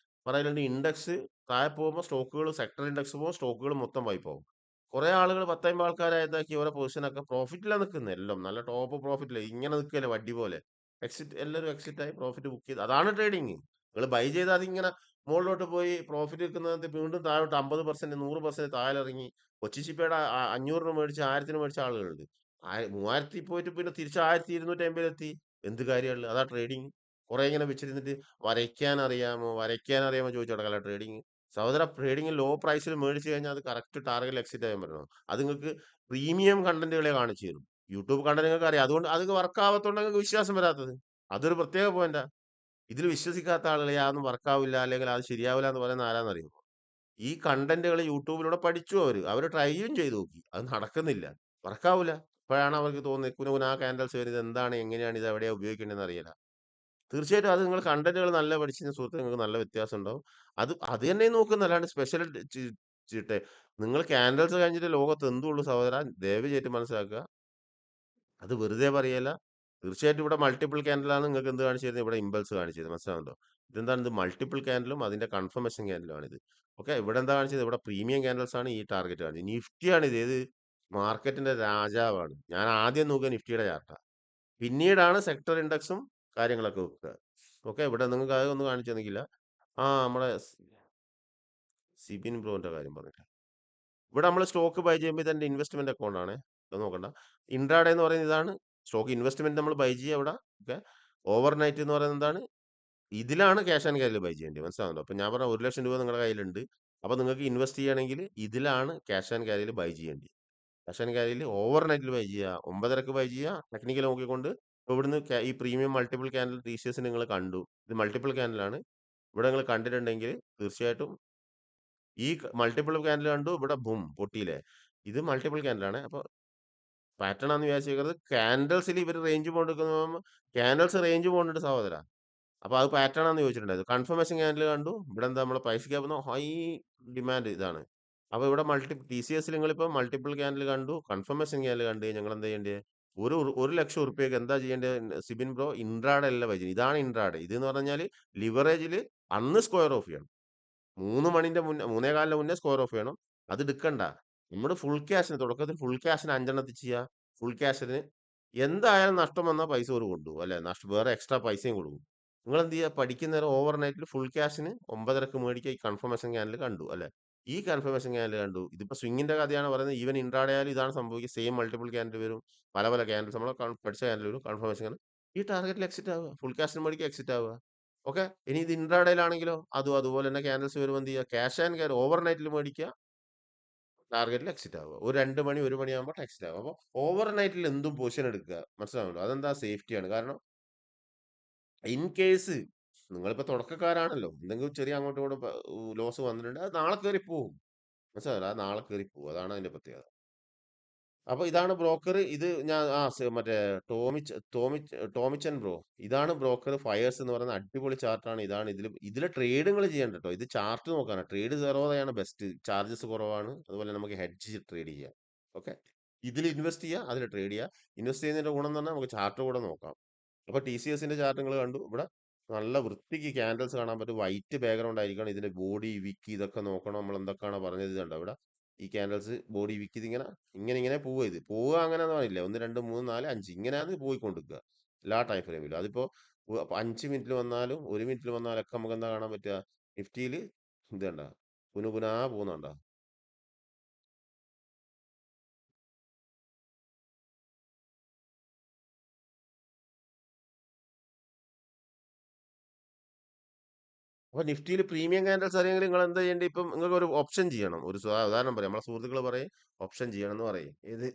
പറയലുണ്ട് ഇൻഡെക്സ് താഴെ പോകുമ്പോൾ സ്റ്റോക്കുകൾ സെക്ടർ ഇൻഡെക്സ് പോകുമ്പോൾ സ്റ്റോക്കുകൾ മൊത്തം വായി പോകും. കുറെ ആളുകൾ 10-50 ആൾക്കാരായതാക്കി ഓരോ പൊസിഷനൊക്കെ പ്രോഫിറ്റിലാണ് നിൽക്കുന്നത്. എല്ലാം നല്ല ടോപ്പ് പ്രോഫിറ്റില്ല ഇങ്ങനെ നിൽക്കല്ലേ വണ്ടി പോലെ. എല്ലാവരും എക്സിറ്റ് ആയി പ്രോഫിറ്റ് ബുക്ക് ചെയ്ത് അതാണ് ട്രേഡിങ്. നിങ്ങൾ ബൈ ചെയ്താൽ അതിങ്ങനെ മുകളിലോട്ട് പോയി പ്രോഫിറ്റ് നിൽക്കുന്നത് വീണ്ടും താഴോട്ട് 50% 100% താഴെ ഇറങ്ങി. കൊച്ചി ഷിപ്പയുടെ 500 മേടിച്ച് 1000 മേടിച്ച ആളുകളുണ്ട്. 3000 പോയിട്ട് പിന്നെ തിരിച്ച് 1250 എത്തി. എന്ത് കാര്യമുള്ളു? അതാ ട്രേഡിങ്. കുറെ ഇങ്ങനെ വെച്ചിരുന്നിട്ട് വരയ്ക്കാൻ അറിയാമോ ചോദിച്ചു തുടങ്ങല ട്രേഡിങ്. സഹോദര ട്രേഡിങ് ലോ പ്രൈസിൽ മേടിച്ചു കഴിഞ്ഞാൽ അത് കറക്റ്റ് ടാർഗറ്റിൽ എക്സിറ്റ് ചെയ്യാൻ പറ്റണം. അത് നിങ്ങൾക്ക് പ്രീമിയം കണ്ടന്റുകളെ കാണിച്ചു തരും. യൂട്യൂബ് കണ്ടന്റ് നിങ്ങൾക്ക് അറിയാം. അതുകൊണ്ട് അത് വർക്ക് ആവാത്തോണ്ട് നിങ്ങൾക്ക് വിശ്വാസം വരാത്തത്. അതൊരു പ്രത്യേക പോയിന്റാ. ഇതിൽ വിശ്വസിക്കാത്ത ആളുകളെ അതൊന്നും വർക്കാവില്ല അല്ലെങ്കിൽ അത് ശരിയാവില്ല എന്ന് പറയുന്ന ആരാന്നറിയോ? ഈ കണ്ടന്റുകൾ യൂട്യൂബിലൂടെ പഠിച്ചു അവര് ട്രൈയും ചെയ്തു നോക്കി. അത് നടക്കുന്നില്ല. വർക്കാവൂല. അപ്പോഴാണ് അവർക്ക് തോന്നുന്നത് കുനുകുനാ ക്യാൻഡൽസ് വരുന്നത് എന്താണ് എങ്ങനെയാണ് ഇത് എവിടെയാണ് ഉപയോഗിക്കേണ്ടതെന്ന് അറിയില്ല. തീർച്ചയായിട്ടും അത് നിങ്ങൾ കണ്ടന്റുകൾ നല്ല പഠിച്ചു കഴിഞ്ഞാൽ സുഹൃത്തുക്കളെ നിങ്ങൾക്ക് നല്ല വ്യത്യാസം ഉണ്ടാവും. അത് തന്നെ നോക്കുന്ന അല്ലാണ്ട് സ്പെഷ്യൽ ചിട്ടെ നിങ്ങൾ ക്യാൻഡൽസ് കഴിഞ്ഞിട്ട് ലോകത്ത് എന്തുള്ളൂ സഹോദര ദയവ് ചെയ്തിട്ട് മനസ്സിലാക്കുക. അത് വെറുതെ പറയല്ല. തീർച്ചയായിട്ടും ഇവിടെ മൾട്ടിപ്പിൾ ക്യാൻഡിലാണ് നിങ്ങൾക്ക് എന്ത് കാണിച്ചു തരുന്നത്? ഇവിടെ ഇമ്പൾസ് കാണിച്ചു തരുന്നത്. മനസ്സിലാവുന്നുണ്ടോ? ഇതെന്താണ്? ഇത് മൾട്ടിപ്പിൾ ക്യാൻഡിലും അതിന്റെ കൺഫർമേഷൻ ക്യാൻഡിലും ആണിത്. ഓക്കെ. ഇവിടെ എന്താ കാണിച്ചത്? ഇവിടെ പ്രീമിയം ക്യാൻഡിൽസ് ആണ് ഈ ടാർഗറ്റ് കാണിച്ചത്. നിഫ്റ്റിയാണ് ഇത്. ഏത് മാർക്കറ്റിന്റെ രാജാവാണ്. ഞാൻ ആദ്യം നോക്കുക നിഫ്റ്റിയുടെ ചാർട്ടാ. പിന്നീടാണ് സെക്ടർ ഇൻഡെക്സും കാര്യങ്ങളൊക്കെ വെക്കുക. ഓക്കെ. ഇവിടെ നിങ്ങൾക്ക് അതൊന്നും കാണിച്ചു തന്നിക്കില്ല. നമ്മുടെ സിബിൻ ബ്രോന്റെ കാര്യം പറഞ്ഞിട്ട്. ഇവിടെ നമ്മൾ സ്റ്റോക്ക് ബൈ ചെയ്യുമ്പോൾ ഇതെന്റെ ഇൻവെസ്റ്റ്മെന്റ് അക്കൗണ്ട് ആണ്. ഇത് നോക്കണ്ട. ഇൻട്രാഡേ എന്ന് പറയുന്നത് ഇതാണ്. സ്റ്റോക്ക് ഇൻവെസ്റ്റ്മെന്റ് നമ്മൾ ബൈ ചെയ്യുക ഇവിടെ. ഓക്കെ. ഓവർ നൈറ്റ് എന്ന് പറയുന്നത് എന്താണ്? ഇതിലാണ് ക്യാഷ് ആൻഡ് ക്യാരിയിൽ ബൈ ചെയ്യേണ്ടത്. മനസ്സിലാവുന്നുണ്ടോ? അപ്പൊ ഞാൻ പറഞ്ഞ 1 ലക്ഷം രൂപ നിങ്ങളുടെ കയ്യിലുണ്ട്. അപ്പൊ നിങ്ങൾക്ക് ഇൻവെസ്റ്റ് ചെയ്യണമെങ്കിൽ ഇതിലാണ് ക്യാഷ് ആൻഡ് ക്യാരിയിൽ ബൈ ചെയ്യേണ്ടത്. ക്യാഷ് ആൻഡ് ക്യാരിയിൽ ഓവർ നൈറ്റിൽ ബൈ ചെയ്യുക. 9:30ക്ക് ബൈ ചെയ്യുക. ടെക്നിക്കൽ നോക്കിക്കൊണ്ട് ഇപ്പൊ ഇവിടുന്ന് ഈ പ്രീമിയം മൾട്ടിപ്പിൾ ക്യാൻഡിൽ ടീച്ചേഴ്സ് നിങ്ങൾ കണ്ടു. ഇത് മൾട്ടിപ്പിൾ ക്യാൻഡിലാണ്. ഇവിടെ നിങ്ങൾ കണ്ടിട്ടുണ്ടെങ്കിൽ തീർച്ചയായിട്ടും ഈ മൾട്ടിപ്പിൾ ക്യാൻഡിൽ കണ്ടു. ഇവിടെ ബും പൊട്ടിയില്ലേ? ഇത് മൾട്ടിപ്പിൾ ക്യാൻഡിലാണ്. അപ്പൊ പാറ്റേൺ ആണെന്ന് വിചാരിച്ചേക്കരുത്. ക്യാൻഡൽസിൽ ഇവർ റേഞ്ച് പോകെടുക്കുന്ന ക്യാൻഡൽസ് റേഞ്ച് പോകുന്നുണ്ട് സഹോദര. അപ്പൊ അത് പാറ്റേൺ ആണെന്ന് ചോദിച്ചിട്ടുണ്ടായിരുന്നു. കൺഫർമേഷൻ ക്യാൻഡിൽ കണ്ടു. ഇവിടെ എന്താ നമ്മളെ പൈസയ്ക്ക് ആവുന്ന ഹൈ ഡിമാൻഡ് ഇതാണ്. അപ്പൊ ഇവിടെ TCS നിങ്ങളിപ്പോ മൾട്ടിപ്പിൾ ക്യാൻഡിൽ കണ്ടു. കൺഫർമേഷൻ ക്യാൻഡിൽ കണ്ടു ഞങ്ങൾ എന്താ ചെയ്യേണ്ടത്? ഒരു ലക്ഷം ഉറുപ്പ്യക്ക് എന്താ ചെയ്യേണ്ടത്? സിബിൻ ബ്രോ ഇൻട്രാഡേ അല്ല പൈസ. ഇതാണ് ഇൻട്രാഡേ. ഇത് എന്ന് പറഞ്ഞാൽ ലിവറേജിൽ അന്ന് സ്ക്വയർ ഓഫ് ചെയ്യണം. 3 മണിന്റെ മുന്നേ 3:15 മുന്നേ സ്ക്വയർ ഓഫ് ചെയ്യണം. അത് എടുക്കണ്ട. നമ്മുടെ ഫുൾ ക്യാഷിന് തുടക്കത്തിൽ ഫുൾ ക്യാഷിന് 5 ചെയ്യുക. ഫുൾ ക്യാഷിന് എന്തായാലും നഷ്ടം വന്നാൽ പൈസ ഒരു കൊണ്ടുപോകും അല്ലെ. വേറെ എക്സ്ട്രാ പൈസയും കൊടുക്കും. നിങ്ങൾ എന്ത് ചെയ്യുക? പഠിക്കുന്നേരം ഓവർ നൈറ്റിൽ ഫുൾ ക്യാഷിന് 9:30ക്ക് മേടിക്കുക. ഈ കൺഫർമേഷൻ ക്യാൻഡിൽ കണ്ടു അല്ലെ. ഈ കൺഫർമേഷൻ ക്യാൻഡിൽ കണ്ടു. ഇതിപ്പോ സ്വിങ്ങിന്റെ കഥയാണ് പറയുന്നത്. ഈവൻ ഇൻട്രാഡേ ആയാലും ഇതാണ് സംഭവിക്കുക. സെയിം മൾട്ടിപ്പിൾ ക്യാൻഡിൽ വരും. പല പല ക്യാൻഡിൽസ് നമ്മൾ പഠിച്ച ക്യാൻഡിൽ വരും. കൺഫർമേഷൻ ക്യാൻഡിൽ ഈ ടാർഗറ്റിൽ എക്സിറ്റ് ആവുക. ഫുൾ ക്യാഷിന് മേടിക്കുക എക്സിറ്റ് ആവുക. ഓക്കെ. ഇനി ഇത് ഇൻട്രാഡേയിലാണെങ്കിലോ അതുപോലെ തന്നെ ക്യാൻഡിൽസ് വരുമ്പോൾ എന്ത് ചെയ്യുക? ക്യാഷ് ആൻഡ് ക്യാരി ഓവർ നൈറ്റിൽ മേടിക്കുക. ടാർഗറ്റിൽ എക്സിറ്റ് ആവുക. ഒരു 2 മണി 1 മണിയാകുമ്പോൾ എക്സിറ്റ് ആവുക. അപ്പോൾ ഓവർ നൈറ്റിൽ എന്തും പൊസിഷൻ എടുക്കുക. മനസ്സിലാവുന്നുണ്ടോ? അതെന്താ? സേഫ്റ്റിയാണ്. കാരണം ഇൻ കേസ് നിങ്ങളിപ്പോ തുടക്കക്കാരാണല്ലോ. എന്തെങ്കിലും ചെറിയ അങ്ങോട്ടും ഇങ്ങോട്ടും ലോസ് വന്നിട്ടുണ്ട്. അത് നാളെ കയറി പോവും. മനസ്സിലായോ? അത് നാളെ കയറി പോവും. അതാണ് അതിന്റെ പ്രത്യേകത. അപ്പൊ ഇതാണ് ബ്രോക്കർ. ഇത് ഞാൻ മറ്റേ ടോമിച്ചൻ ബ്രോ, ഇതാണ് ബ്രോക്കർ ഫയേഴ്സ് എന്ന് പറയുന്ന അടിപൊളി ചാർട്ടാണ്. ഇതാണ് ഇതിലെ ട്രേഡ് നിങ്ങൾ ചെയ്യണ്ട കേട്ടോ. ഇത് ചാർട്ട് നോക്കാനാണ്. Trade സീറോയാണ് best. ചാർജസ് കുറവാണ്. അതുപോലെ നമുക്ക് ഹെഡ്ജ് ട്രേഡ് ചെയ്യാം. ഓക്കെ, ഇതിൽ ഇൻവെസ്റ്റ് ചെയ്യുക, അതിൽ ട്രേഡ് ചെയ്യുക. ഇൻവെസ്റ്റ് ചെയ്യുന്നതിന്റെ ഗുണം എന്ന് പറഞ്ഞാൽ നമുക്ക് ചാർട്ട് കൂടെ നോക്കാം. അപ്പൊ ടി സി എസിന്റെ ചാർട്ട് നിങ്ങൾ കണ്ടു. ഇവിടെ നല്ല വൃത്തിക്ക് ക്യാൻഡിൽസ് കാണാൻ പറ്റും. വൈറ്റ് ബാക്ക്ഗ്രൗണ്ട് ആയിരിക്കണം. ഇതിന്റെ ബോഡി വിക്ക് ഇതൊക്കെ നോക്കണം. നമ്മൾ എന്തൊക്കെയാണ് പറഞ്ഞത് കണ്ടോ ഇവിടെ. ഈ ക്യാൻഡിൽസ് ബോഡി വിക്ക് ഇതിങ്ങനെ ഇങ്ങനെ ഇങ്ങനെ പോവുക. ഇത് പോവുക അങ്ങനെയാണെന്ന് പറയില്ല. 1 2 3 4 5 ഇങ്ങനെയാണ് പോയിക്കൊണ്ടിരിക്കുക എല്ലാ ടൈം ഫ്രെയിമിലും. അതിപ്പോ 5 മിനിറ്റിൽ വന്നാലും 1 മിനിറ്റിൽ വന്നാലും ഒക്കെ നമുക്ക് എന്താ കാണാൻ പറ്റുക? നിഫ്റ്റിയിൽ ഇത് കണ്ട പുനുപുനാ പോകുന്നുണ്ടോ? അപ്പൊ നിഫ്റ്റിയിൽ പ്രീമിയം ക്യാൻഡിൽസ് അറിയെങ്കിൽ നിങ്ങൾ എന്താ ചെയ്യേണ്ടത്? ഇപ്പം നിങ്ങൾക്ക് ഒരു ഓപ്ഷൻ ചെയ്യണം. ഒരു ഉദാഹരണം പറയാം. നമ്മളെ സുഹൃത്തുക്കൾ പറയും ഓപ്ഷൻ ചെയ്യണം എന്ന് പറയും. ഇത്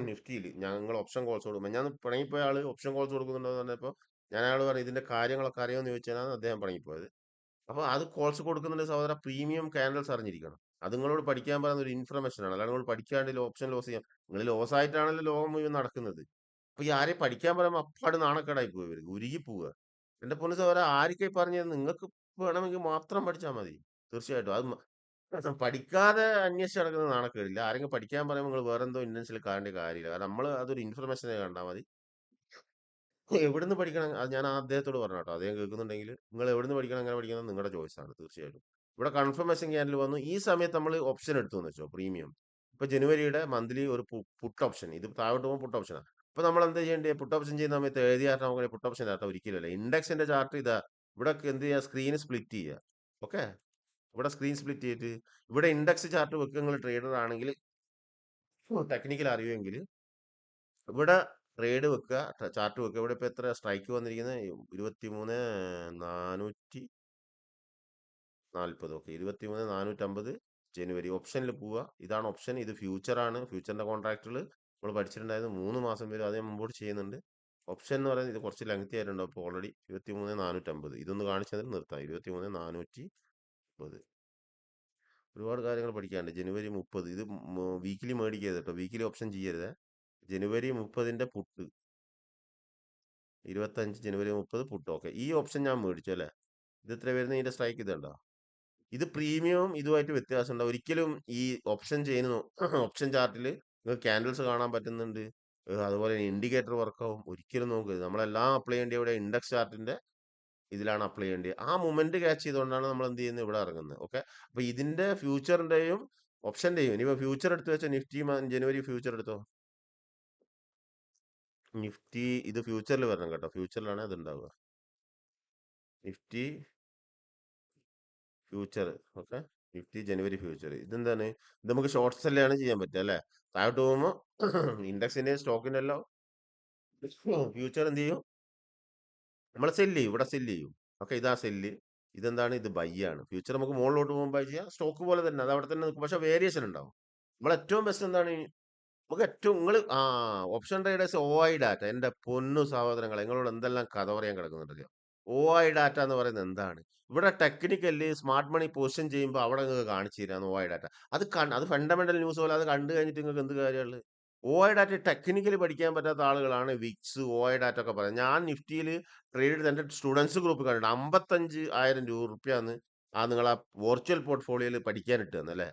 നിഫ്റ്റിയിൽ ഞങ്ങൾ ഓപ്ഷൻ കോൾസ് കൊടുക്കും. ഞാൻ പിണങ്ങിപ്പോയ ആള് ഓപ്ഷൻ കോൾസ് കൊടുക്കുന്നുണ്ടോ എന്ന് പറഞ്ഞപ്പോൾ ഞാൻ അയാൾ പറഞ്ഞു ഇതിന്റെ കാര്യങ്ങളൊക്കെ അറിയാമെന്ന് ചോദിച്ചാലാണ് അദ്ദേഹം പിണങ്ങിപ്പോയത്. അപ്പൊ അത് കോൾസ് കൊടുക്കുന്നുണ്ട് സഹോദര. പ്രീമിയം ക്യാൻഡിൽസ് അറിഞ്ഞിരിക്കണം. അത് നിങ്ങളോട് പഠിക്കാൻ പറയുന്ന ഒരു ഇൻഫർമേഷൻ ആണ്. അല്ലാണ്ട് നിങ്ങൾ പഠിക്കാണ്ട് ഓപ്ഷൻ ലോസ് ചെയ്യാം. നിങ്ങൾ ലോസ് ആയിട്ടാണല്ലോ ലോകം മുഴുവൻ നടക്കുന്നത്. അപ്പൊ ഈ ആരെയും പഠിക്കാൻ പറയുമ്പോൾ അപ്പാട് നാണക്കേടായി പോയി, ഇവർക്ക് ഉരുകി പോവുക. എന്റെ പൊന്നു സഹോദര, ആർക്കായി പറഞ്ഞത്? നിങ്ങൾക്ക് വേണമെങ്കിൽ മാത്രം പഠിച്ചാൽ മതി. തീർച്ചയായിട്ടും അത് പഠിക്കാതെ അന്വേഷിച്ച് നടക്കുന്ന നാണക്കേടില്ല. ആരെങ്കിലും പഠിക്കാൻ പറയുമ്പോൾ നിങ്ങൾ വേറെ എന്തോ ഇന്റൻഷനിൽ കാണേണ്ട കാര്യമില്ല. കാരണം നമ്മൾ അതൊരു ഇൻഫർമേഷനെ കണ്ടാൽ മതി. എവിടുന്ന് പഠിക്കണം അത് ഞാൻ അദ്ദേഹത്തോട് പറഞ്ഞു കേട്ടോ. അദ്ദേഹം കേൾക്കുന്നുണ്ടെങ്കിൽ നിങ്ങൾ എവിടുന്ന് പഠിക്കണം, അങ്ങനെ പഠിക്കണം നിങ്ങളുടെ ചോയ്സ് ആണ്. തീർച്ചയായിട്ടും ഇവിടെ കൺഫർമേഷൻ ക്യാൻഡിൽ വന്നു. ഈ സമയത്ത് നമ്മൾ ഓപ്ഷൻ എടുത്തു എന്ന് വെച്ചോ, പ്രീമിയം. ഇപ്പൊ ജനുവരിയുടെ മന്ത്ലി ഒരു പുട്ട് ഓപ്ഷൻ, ഇത് താഴോട്ട് പോകുമ്പോൾ പുട്ട് ഓപ്ഷനാണ്. അപ്പൊ നമ്മൾ എന്താ ചെയ്യേണ്ടത്? പുട്ട് ഓപ്ഷൻ ചെയ്യുന്ന സമയത്ത് എഴുതിയായിട്ട് നമുക്ക് പുട്ട് ഓപ്ഷൻ ആട്ടോ ഒരിക്കലല്ല. ഇൻഡെക്സിന്റെ ചാർട്ട് ഇതാ. ഇവിടെ എന്ത് ചെയ്യുക? സ്ക്രീൻ സ്പ്ലിറ്റ് ചെയ്യുക. ഓക്കെ, ഇവിടെ സ്ക്രീൻ സ്പ്ലിറ്റ് ചെയ്തിട്ട് ഇവിടെ ഇൻഡെക്സ് ചാർട്ട് വെക്കുക. നിങ്ങൾ ട്രേഡർ ആണെങ്കിൽ, ടെക്നിക്കൽ അറിയുമെങ്കിൽ ഇവിടെ ട്രേഡ് വെക്കുക, ചാർട്ട് വെക്കുക. ഇവിടെ ഇപ്പൊ എത്ര സ്ട്രൈക്ക് വന്നിരിക്കുന്നത്? 23,440. ഓക്കെ, 23,450 ജനുവരി. ഓപ്ഷനിൽ പോവുക. ഇതാണ് ഓപ്ഷൻ. ഇത് ഫ്യൂച്ചർ ആണ്. ഫ്യൂച്ചറിന്റെ കോൺട്രാക്റ്റുകൾ നമ്മൾ പഠിച്ചിട്ടുണ്ടായിരുന്നു. 3 മാസം വരെ അത് ഞാൻ മുമ്പോട്ട് ചെയ്യുന്നുണ്ട്. ഓപ്ഷൻ എന്ന് പറയുന്നത് ഇത് കുറച്ച് ലെങ്തി ആയിട്ടുണ്ട്. അപ്പോൾ ഓൾറെഡി 23,450 ഇതൊന്ന് കാണിച്ചതിൽ നിർത്താം. 23,450. ഒരുപാട് കാര്യങ്ങൾ പഠിക്കാനുണ്ട്. ജനുവരി 30 ഇത് വീക്കിലി മേടിക്കരുത് കേട്ടോ. വീക്കിലി ഓപ്ഷൻ ചെയ്യരുത്. ജനുവരി 30ന്റെ പുട്ട്, 25 ജനുവരി 30 പുട്ട്. ഓക്കെ, ഈ ഓപ്ഷൻ ഞാൻ മേടിച്ചു അല്ലേ. ഇത് എത്ര വരുന്നത്? ഇതിന്റെ സ്ട്രൈക്ക് ഇതുണ്ടോ? ഇത് പ്രീമിയവും ഇതുമായിട്ട് വ്യത്യാസമുണ്ട്. ഒരിക്കലും ഈ ഓപ്ഷൻ ചെയ്യുന്ന ഓപ്ഷൻ ചാർട്ടിൽ നിങ്ങൾക്ക് ക്യാൻഡിൽസ് കാണാൻ പറ്റുന്നുണ്ട്. അതുപോലെ ഇൻഡിക്കേറ്റർ വർക്കാവും. ഒരിക്കലും നോക്കരുത്. നമ്മളെല്ലാം അപ്ലൈ ചെയ്യേണ്ടത് ഇവിടെ ഇൻഡെക്സ് ചാർട്ടിന്റെ ഇതിലാണ് അപ്ലൈ ചെയ്യേണ്ടത്. ആ മൊമെന്റ് ക്യാച്ച് ചെയ്തുകൊണ്ടാണ് നമ്മൾ എന്ത് ചെയ്യുന്നത്, ഇവിടെ ഇറങ്ങുന്നത്. ഓക്കെ, അപ്പൊ ഇതിന്റെ ഫ്യൂച്ചറിന്റെയും ഓപ്ഷന്റെയും ഇനിയിപ്പോ ഫ്യൂച്ചർ എടുത്ത് വെച്ചാൽ നിഫ്റ്റി ജനുവരി ഫ്യൂച്ചർ എടുത്തോ. നിഫ്റ്റി ഇത് ഫ്യൂച്ചറിൽ വരണം കേട്ടോ. ഫ്യൂച്ചറിലാണ് അത് ഉണ്ടാവുക. Nifty future. ഓക്കെ, നിഫ്റ്റി ജനുവരി ഫ്യൂച്ചർ. ഇതെന്താണ്? ഇത് നമുക്ക് ഷോർട്ട് സെല്ലാണ് ചെയ്യാൻ പറ്റുക അല്ലേ. താഴോട്ട് പോകുമ്പോൾ ഇൻഡെക്സിന്റെ സ്റ്റോക്കിന്റെ എല്ലാം ഫ്യൂച്ചർ എന്ത് ചെയ്യും? നമ്മൾ സെല്ല് ചെയ്യും. ഇവിടെ സെല്ല് ചെയ്യും. ഓക്കെ, ഇതാ സെല്ല്. ഇതെന്താണ്? ഇത് ബൈ ആണ്. ഫ്യൂച്ചർ നമുക്ക് മുകളിലോട്ട് പോകുമ്പോൾ ബൈ ചെയ്യാം. സ്റ്റോക്ക് പോലെ തന്നെ അത് അവിടെ തന്നെ നിൽക്കും. പക്ഷെ വേരിയേഷൻ ഉണ്ടാവും. നമ്മൾ ഏറ്റവും ബെസ്റ്റ് എന്താണ്? നമുക്ക് ഏറ്റവും നിങ്ങൾ option traders O I data. എന്റെ പൊന്നു സഹോദരങ്ങളെ, നിങ്ങളോട് എന്തെല്ലാം കഥ പറയാൻ കിടക്കുന്നുണ്ടല്ലോ. ഒ ഐ ഡാറ്റ എന്ന് പറയുന്നത് എന്താണ്? ഇവിടെ ടെക്നിക്കലി സ്മാർട്ട് മണി പൊസിഷൻ ചെയ്യുമ്പോൾ അവിടെ നിങ്ങൾക്ക് കാണിച്ചു തരാന്ന് ഒ ഐ ഡാറ്റ. അത് ഫണ്ടമെന്റൽ ന്യൂസ് പോലെ. അത് കണ്ടു കഴിഞ്ഞിട്ട് നിങ്ങൾക്ക് എന്ത് കാര്യമുള്ളത്? ഒ ഐ ഡാറ്റ ടെക്നിക്കലി പഠിക്കാൻ പറ്റാത്ത ആളുകളാണ് വിക്സ് ഒ ഐ ഡാറ്റ ഒക്കെ പറയുന്നത്. ഞാൻ നിഫ്റ്റിയിൽ ട്രേഡ് ചെയ്ത് എന്റെ സ്റ്റുഡൻസ് ഗ്രൂപ്പ് കണ്ടിട്ട് 55,000 രൂപയാണ് ആ നിങ്ങൾ ആ വെർച്വൽ പോർട്ട്ഫോളിയോയിൽ പഠിക്കാൻ ഇട്ടുതന്നെ അല്ലേ.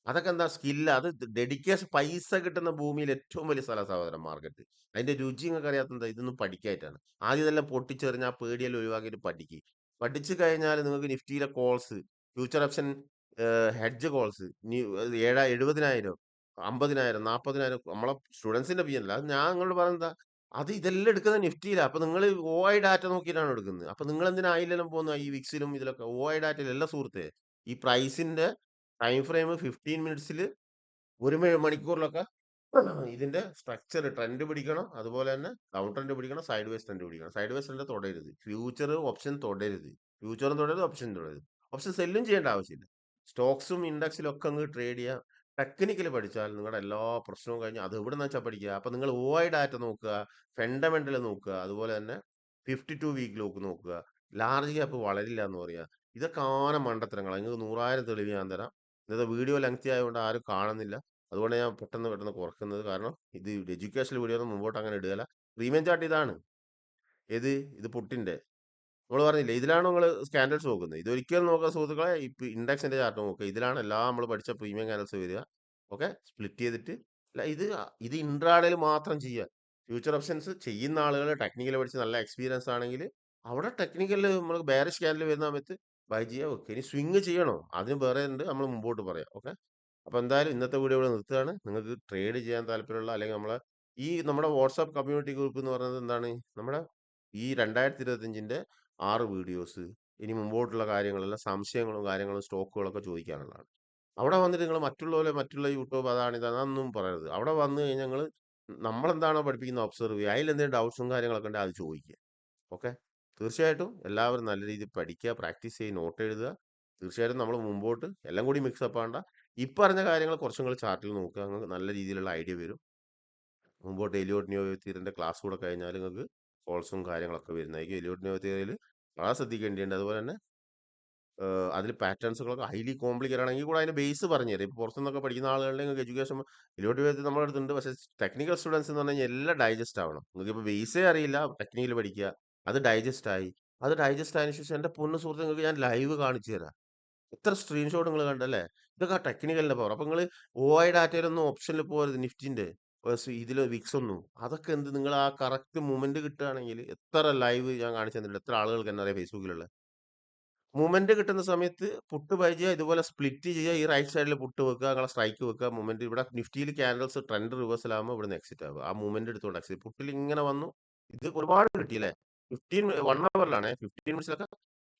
അതൊക്കെ എന്താ സ്കില്ല്? അത് ഡെഡിക്കേഷൻ. പൈസ കിട്ടുന്ന ഭൂമിയിൽ ഏറ്റവും വലിയ സ്ഥല സഹോദരൻ മാർക്കറ്റ്. അതിന്റെ രുചി നിങ്ങൾക്ക് അറിയാത്ത ഇതൊന്നും പഠിക്കായിട്ടാണ്. ആദ്യം ഇതെല്ലാം പൊട്ടിച്ചെറിഞ്ഞ് ആ പേടിയെല്ലാം ഒഴിവാക്കിയിട്ട് പഠിക്കുക. പഠിച്ചു കഴിഞ്ഞാൽ നിങ്ങൾക്ക് നിഫ്റ്റിയിലെ calls, future option, hedge calls 70,000, 50,000, 40,000 നമ്മളെ സ്റ്റുഡൻസിന്റെ പി അല്ല. അത് ഞാൻ നിങ്ങളോട് പറയുന്നത് അത് ഇതെല്ലാം എടുക്കുന്നത് നിഫ്റ്റിയിലാണ്. അപ്പൊ നിങ്ങൾ ഒ ഐ ഡാറ്റ നോക്കിയിട്ടാണ് എടുക്കുന്നത്. അപ്പൊ നിങ്ങൾ എന്തിനാ അതിലെല്ലാം പോകുന്നത്? ഈ വിക്സിലും ഇതിലൊക്കെ ഒ ഐ ഡാറ്റയിലല്ല സുഹൃത്തെ. ഈ പ്രൈസിന്റെ ടൈം ഫ്രെയിം 15 മിനിറ്റ്സിൽ, ഒരു മണിക്കൂറിലൊക്കെ ഇതിന്റെ സ്ട്രക്ചർ ട്രെൻഡ് പിടിക്കണം. അതുപോലെ തന്നെ ഡൗൺ ട്രെൻഡ് പിടിക്കണം, സൈഡ് വേസ് ട്രെൻഡ് പിടിക്കണം. സൈഡ് വേസ് ട്രെൻഡ് തൊടരുത്. ഫ്യൂച്ചർ ഓപ്ഷൻ തൊടരുത്. ഫ്യൂച്ചറും തൊടരുത്, ഓപ്ഷൻ തൊടരുത്. ഓപ്ഷൻ സെല്ലും ചെയ്യേണ്ട ആവശ്യമില്ല. സ്റ്റോക്സും ഇൻഡെക്സിലും ഒക്കെ അങ്ങ് ട്രേഡ് ചെയ്യാം. ടെക്നിക്കലി പഠിച്ചാൽ നിങ്ങളുടെ എല്ലാ പ്രശ്നവും കഴിഞ്ഞ് അത് എവിടെ നിന്ന് വെച്ചാൽ പഠിക്കുക. അപ്പൊ നിങ്ങൾ ഒ ഐ ഡാറ്റ നോക്കുക, ഫണ്ടമെന്റൽ നോക്കുക, അതുപോലെ തന്നെ 52 വീക്ക് ലോക്ക് നോക്കുക. ലാർജ് ക്യാപ്പ് വളരില്ല എന്ന് പറയുക. ഇതൊക്കെ ആന മണ്ടത്തരങ്ങളാണ്. നിങ്ങൾക്ക് 100,000 തെളിവ് ഞാൻ തരാം. ഇന്നത്തെ വീഡിയോ ലെങ്തി ആയതുകൊണ്ട് ആരും കാണുന്നില്ല. അതുകൊണ്ട് ഞാൻ പെട്ടെന്ന് പെട്ടെന്ന് കുറക്കുന്നത്. കാരണം ഇത് എഡ്യൂക്കേഷണൽ വീഡിയോ ഒന്നും മുമ്പോട്ട് അങ്ങനെ ഇടുകയില്ല. പ്രീമിയം ചാർട്ട് ഇതാണ്. ഏത്? ഇത് പുട്ടിന്റെ. നമ്മള് പറഞ്ഞില്ലേ ഇതിലാണ് നിങ്ങള് സ്കാൻഡൽസ് നോക്കുന്നത്. ഇതൊരിക്കലും നോക്കുക സുഹൃത്തുക്കളെ, ഇപ്പൊ ഇൻഡെക്സിന്റെ ചാർട്ട് നോക്കുക. ഇതിലാണ് എല്ലാം നമ്മൾ പഠിച്ച പ്രീമിയം കാൻഡൽസ് വരിക. ഓക്കെ, സ്പ്ലിറ്റ് ചെയ്തിട്ട് അല്ല ഇത് ഇൻട്രാഡേയിൽ മാത്രം ചെയ്യുക. ഫ്യൂച്ചർ ഓപ്ഷൻസ് ചെയ്യുന്ന ആളുകൾ ടെക്നിക്കൽ പഠിച്ച് നല്ല എക്സ്പീരിയൻസ് ആണെങ്കിൽ അവിടെ ടെക്നിക്കലിൽ നമ്മൾ ബെയറിഷ് ക്യാൻഡിൽ വരുന്ന സമയത്ത് ബൈ ചെയ്യാൻ വെക്കുക. ഇനി സ്വിങ് ചെയ്യണോ അതിന് വേറെ ഉണ്ട്, നമ്മൾ മുമ്പോട്ട് പറയാം. ഓക്കെ, അപ്പൊ എന്തായാലും ഇന്നത്തെ വീഡിയോ ഇവിടെ നിർത്തുകയാണ്. നിങ്ങൾക്ക് ട്രേഡ് ചെയ്യാൻ താല്പര്യമുള്ള അല്ലെങ്കിൽ നമ്മുടെ വാട്സാപ്പ് കമ്മ്യൂണിറ്റി ഗ്രൂപ്പ് എന്ന് പറയുന്നത് എന്താണ്, നമ്മുടെ ഈ 2025ന്റെ 6 വീഡിയോസ്, ഇനി മുമ്പോട്ടുള്ള കാര്യങ്ങളെല്ലാം സംശയങ്ങളും കാര്യങ്ങളും സ്റ്റോക്കുകളൊക്കെ ചോദിക്കാനുള്ളതാണ്. അവിടെ വന്നിട്ട് നിങ്ങൾ മറ്റുള്ള യൂട്യൂബ് അതാണ് ഇതാണ് അതൊന്നും പറയരുത്. അവിടെ വന്നു കഴിഞ്ഞാൽ നിങ്ങൾ നമ്മളെന്താണോ പഠിപ്പിക്കുന്നത് ഒബ്സർവ് ചെയ്യുക. അതിലെന്തെങ്കിലും ഡൗട്ട്സും കാര്യങ്ങളൊക്കെ ഉണ്ടെങ്കിൽ അത് ചോദിക്കുക. ഓക്കെ, തീർച്ചയായിട്ടും എല്ലാവരും നല്ല രീതിയിൽ പഠിക്കുക, പ്രാക്ടീസ് ചെയ്യുക, നോട്ട് എഴുതുക. തീർച്ചയായിട്ടും നമ്മൾ മുമ്പോട്ട് എല്ലാം കൂടി മിക്സപ്പ് ആണ്ട. ഈ പറഞ്ഞ കാര്യങ്ങൾ കുറച്ചും കൂടി ചാർട്ടിൽ നോക്കുക, നിങ്ങൾക്ക് നല്ല രീതിയിലുള്ള ഐഡിയ വരും. മുമ്പോട്ട് എലിയോട്ട് ന്യൂയോർത്തിയറിന്റെ ക്ലാസ് കൂടെ കഴിഞ്ഞാൽ നിങ്ങൾക്ക് കോൾസും കാര്യങ്ങളൊക്കെ വരുന്നതായിരിക്കും. എലിയോട്ട് ന്യൂയോർത്തിയറിൽ വളരെ ശ്രദ്ധിക്കേണ്ടതുണ്ട്. അതുപോലെ തന്നെ അതിൽ പാറ്റേൺസുകളൊക്കെ ഹൈലി കോംപ്ലിക്കേറ്റഡ് ആണെങ്കിൽ കൂടെ അതിന്റെ ബേസ് പറഞ്ഞു തരാം. ഇപ്പോൾ പുറത്തുനിന്നൊക്കെ പഠിക്കുന്ന ആളുകളുടെ നിങ്ങൾക്ക് എഡ്യൂക്കേഷൻ എലിയോട്ട് ന്യൂയോർത്തി നമ്മുടെ അടുത്തുണ്ട്. പക്ഷേ ടെക്നിക്കൽ സ്റ്റുഡൻസ് എന്ന് പറഞ്ഞു കഴിഞ്ഞാൽ എല്ലാം ഡൈജസ്റ്റ് ആവണം. നിങ്ങൾക്ക് ഇപ്പോൾ ബേസേ അറിയില്ല, ടെക്നിക്കൽ പഠിക്കുക, അത് ഡൈജസ്റ്റ് ആയി. അത് ഡൈജസ്റ്റ് ആയതിനു ശേഷം എൻ്റെ പൊന്നു സുഹൃത്ത് നിങ്ങൾക്ക് ഞാൻ ലൈവ് കാണിച്ചു തരാം. എത്ര സ്ക്രീൻഷോട്ട് നിങ്ങൾ കണ്ടല്ലേ? ഇതൊക്കെ ടെക്നിക്കലിന്റെ പവർ. അപ്പൊ നിങ്ങൾ OI ഡാറ്റയിലൊന്നും ഓപ്ഷനിൽ പോകരുത്, നിഫ്റ്റിന്റെ ഇതിൽ വിക്സ് ഒന്നും. അതൊക്കെ എന്ത്, നിങ്ങൾ ആ കറക്റ്റ് മൂവ്മെന്റ് കിട്ടുകയാണെങ്കിൽ എത്ര ലൈവ് ഞാൻ കാണിച്ചു തന്നിട്ടുണ്ട്. എത്ര ആളുകൾക്ക് എന്നെ അറിയാം ഫേസ്ബുക്കിലുള്ള മൂവ്മെന്റ് കിട്ടുന്ന സമയത്ത് പുട്ട് ബൈ ചെയ്യുക, ഇതുപോലെ സ്പ്ലിറ്റ് ചെയ്യുക, ഈ റൈറ്റ് സൈഡിൽ പുട്ട് വെക്കുക, നിങ്ങളെ സ്ട്രൈക്ക് വെക്കുക. മൂവ്മെന്റ് ഇവിടെ നിഫ്റ്റിയിൽ ക്യാൻഡൽസ് ട്രെൻഡ് റിവേഴ്സലാകുമ്പോൾ ഇവിടുന്ന് എക്സിറ്റ് ആവുക. ആ മൂവ്മെന്റ് എടുത്തുകൊണ്ട് എക്സിറ്റ്. പുട്ടിൽ ഇങ്ങനെ വന്നു, ഇത് ഒരുപാട് കിട്ടിയില്ലേ? 1 അവറിലാണ്, 15 മിനിറ്റ്സിലൊക്കെ.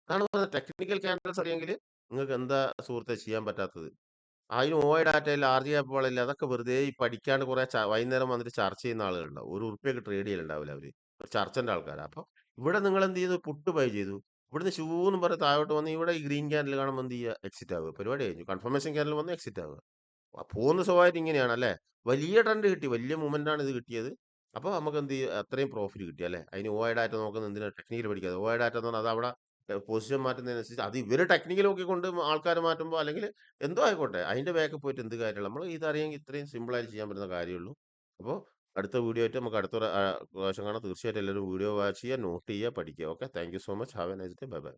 അതാണ് ടെക്നിക്കൽ ക്യാൻഡൽസ് അറിയെങ്കിൽ നിങ്ങൾക്ക് എന്താ സുഹൃത്തെ ചെയ്യാൻ പറ്റാത്തത്. അതിന് OI ഡാറ്റയിൽ RJ ആപ്പുകളില്ല. അതൊക്കെ വെറുതെ ഈ പഠിക്കാണ്ട് കുറെ വൈകുന്നേരം വന്നിട്ട് ചർച്ച ചെയ്യുന്ന ആളുകളുണ്ടാവും. ഒരു ഉറുപ്പ്യൊക്കെ ട്രേഡ് ചെയ്യലുണ്ടാവില്ല അവര്. ചർച്ചന്റെ ആൾക്കാരാ. അപ്പൊ ഇവിടെ നിങ്ങൾ എന്ത് ചെയ്തു? പുട്ട് ബൈ ചെയ്തു. ഇവിടുന്ന് ഷൂന്നും പറഞ്ഞ് താഴോട്ട് വന്ന് ഇവിടെ ഈ ഗ്രീൻ ക്യാൻഡിൽ കാണുമ്പോൾ എന്ത് ചെയ്യുക? എക്സിറ്റ് ആവുക. പരിപാടി കഴിഞ്ഞു. കൺഫർമേഷൻ ക്യാൻഡിൽ വന്ന് എക്സിറ്റ് ആവുക. പോകുന്ന സ്വഭാവമായിട്ട് ഇങ്ങനെയാണ് അല്ലേ? വലിയ ട്രെൻഡ് കിട്ടി, വലിയ മൂവ്മെന്റ് ആണ് ഇത് കിട്ടിയത്. അപ്പോൾ നമുക്ക് എന്ത് ചെയ്യും? അത്രയും പ്രോഫിറ്റ് കിട്ടി അല്ലേ? അതിന് OI ഡാറ്റ നോക്കുന്നത് എന്തിനാ? ടെക്നിക്കൽ പഠിക്കാതെ. OI ഡാറ്റ എന്ന് പറഞ്ഞാൽ അത് അവിടെ പൊസിഷൻ മാറ്റുന്നതിനനുസരിച്ച് അത് ഇവര് ടെക്നിക്കൽ നോക്കിക്കൊണ്ട് ആൾക്കാർ മാറ്റുമ്പോൾ അല്ലെങ്കിൽ എന്തോ ആയിക്കോട്ടെ, അതിന്റെ ബാക്കിൽ പോയിട്ട് എന്ത് കാര്യമുള്ള, നമ്മൾ ഇതറിയെങ്കിൽ ഇത്രയും സിമ്പിൾ ആയിട്ട് ചെയ്യാൻ പറ്റുന്ന കാര്യമുള്ളൂ. അപ്പോൾ അടുത്ത വീഡിയോ ആയിട്ട് നമുക്ക് അടുത്ത പ്രാവശ്യം കാണാം. തീർച്ചയായിട്ടും എല്ലാവരും വീഡിയോ വാച്ച് ചെയ്യുക, നോട്ട് ചെയ്യുക, പഠിക്കുക. Okay, thank you so much. Have A nice day. Bye bye.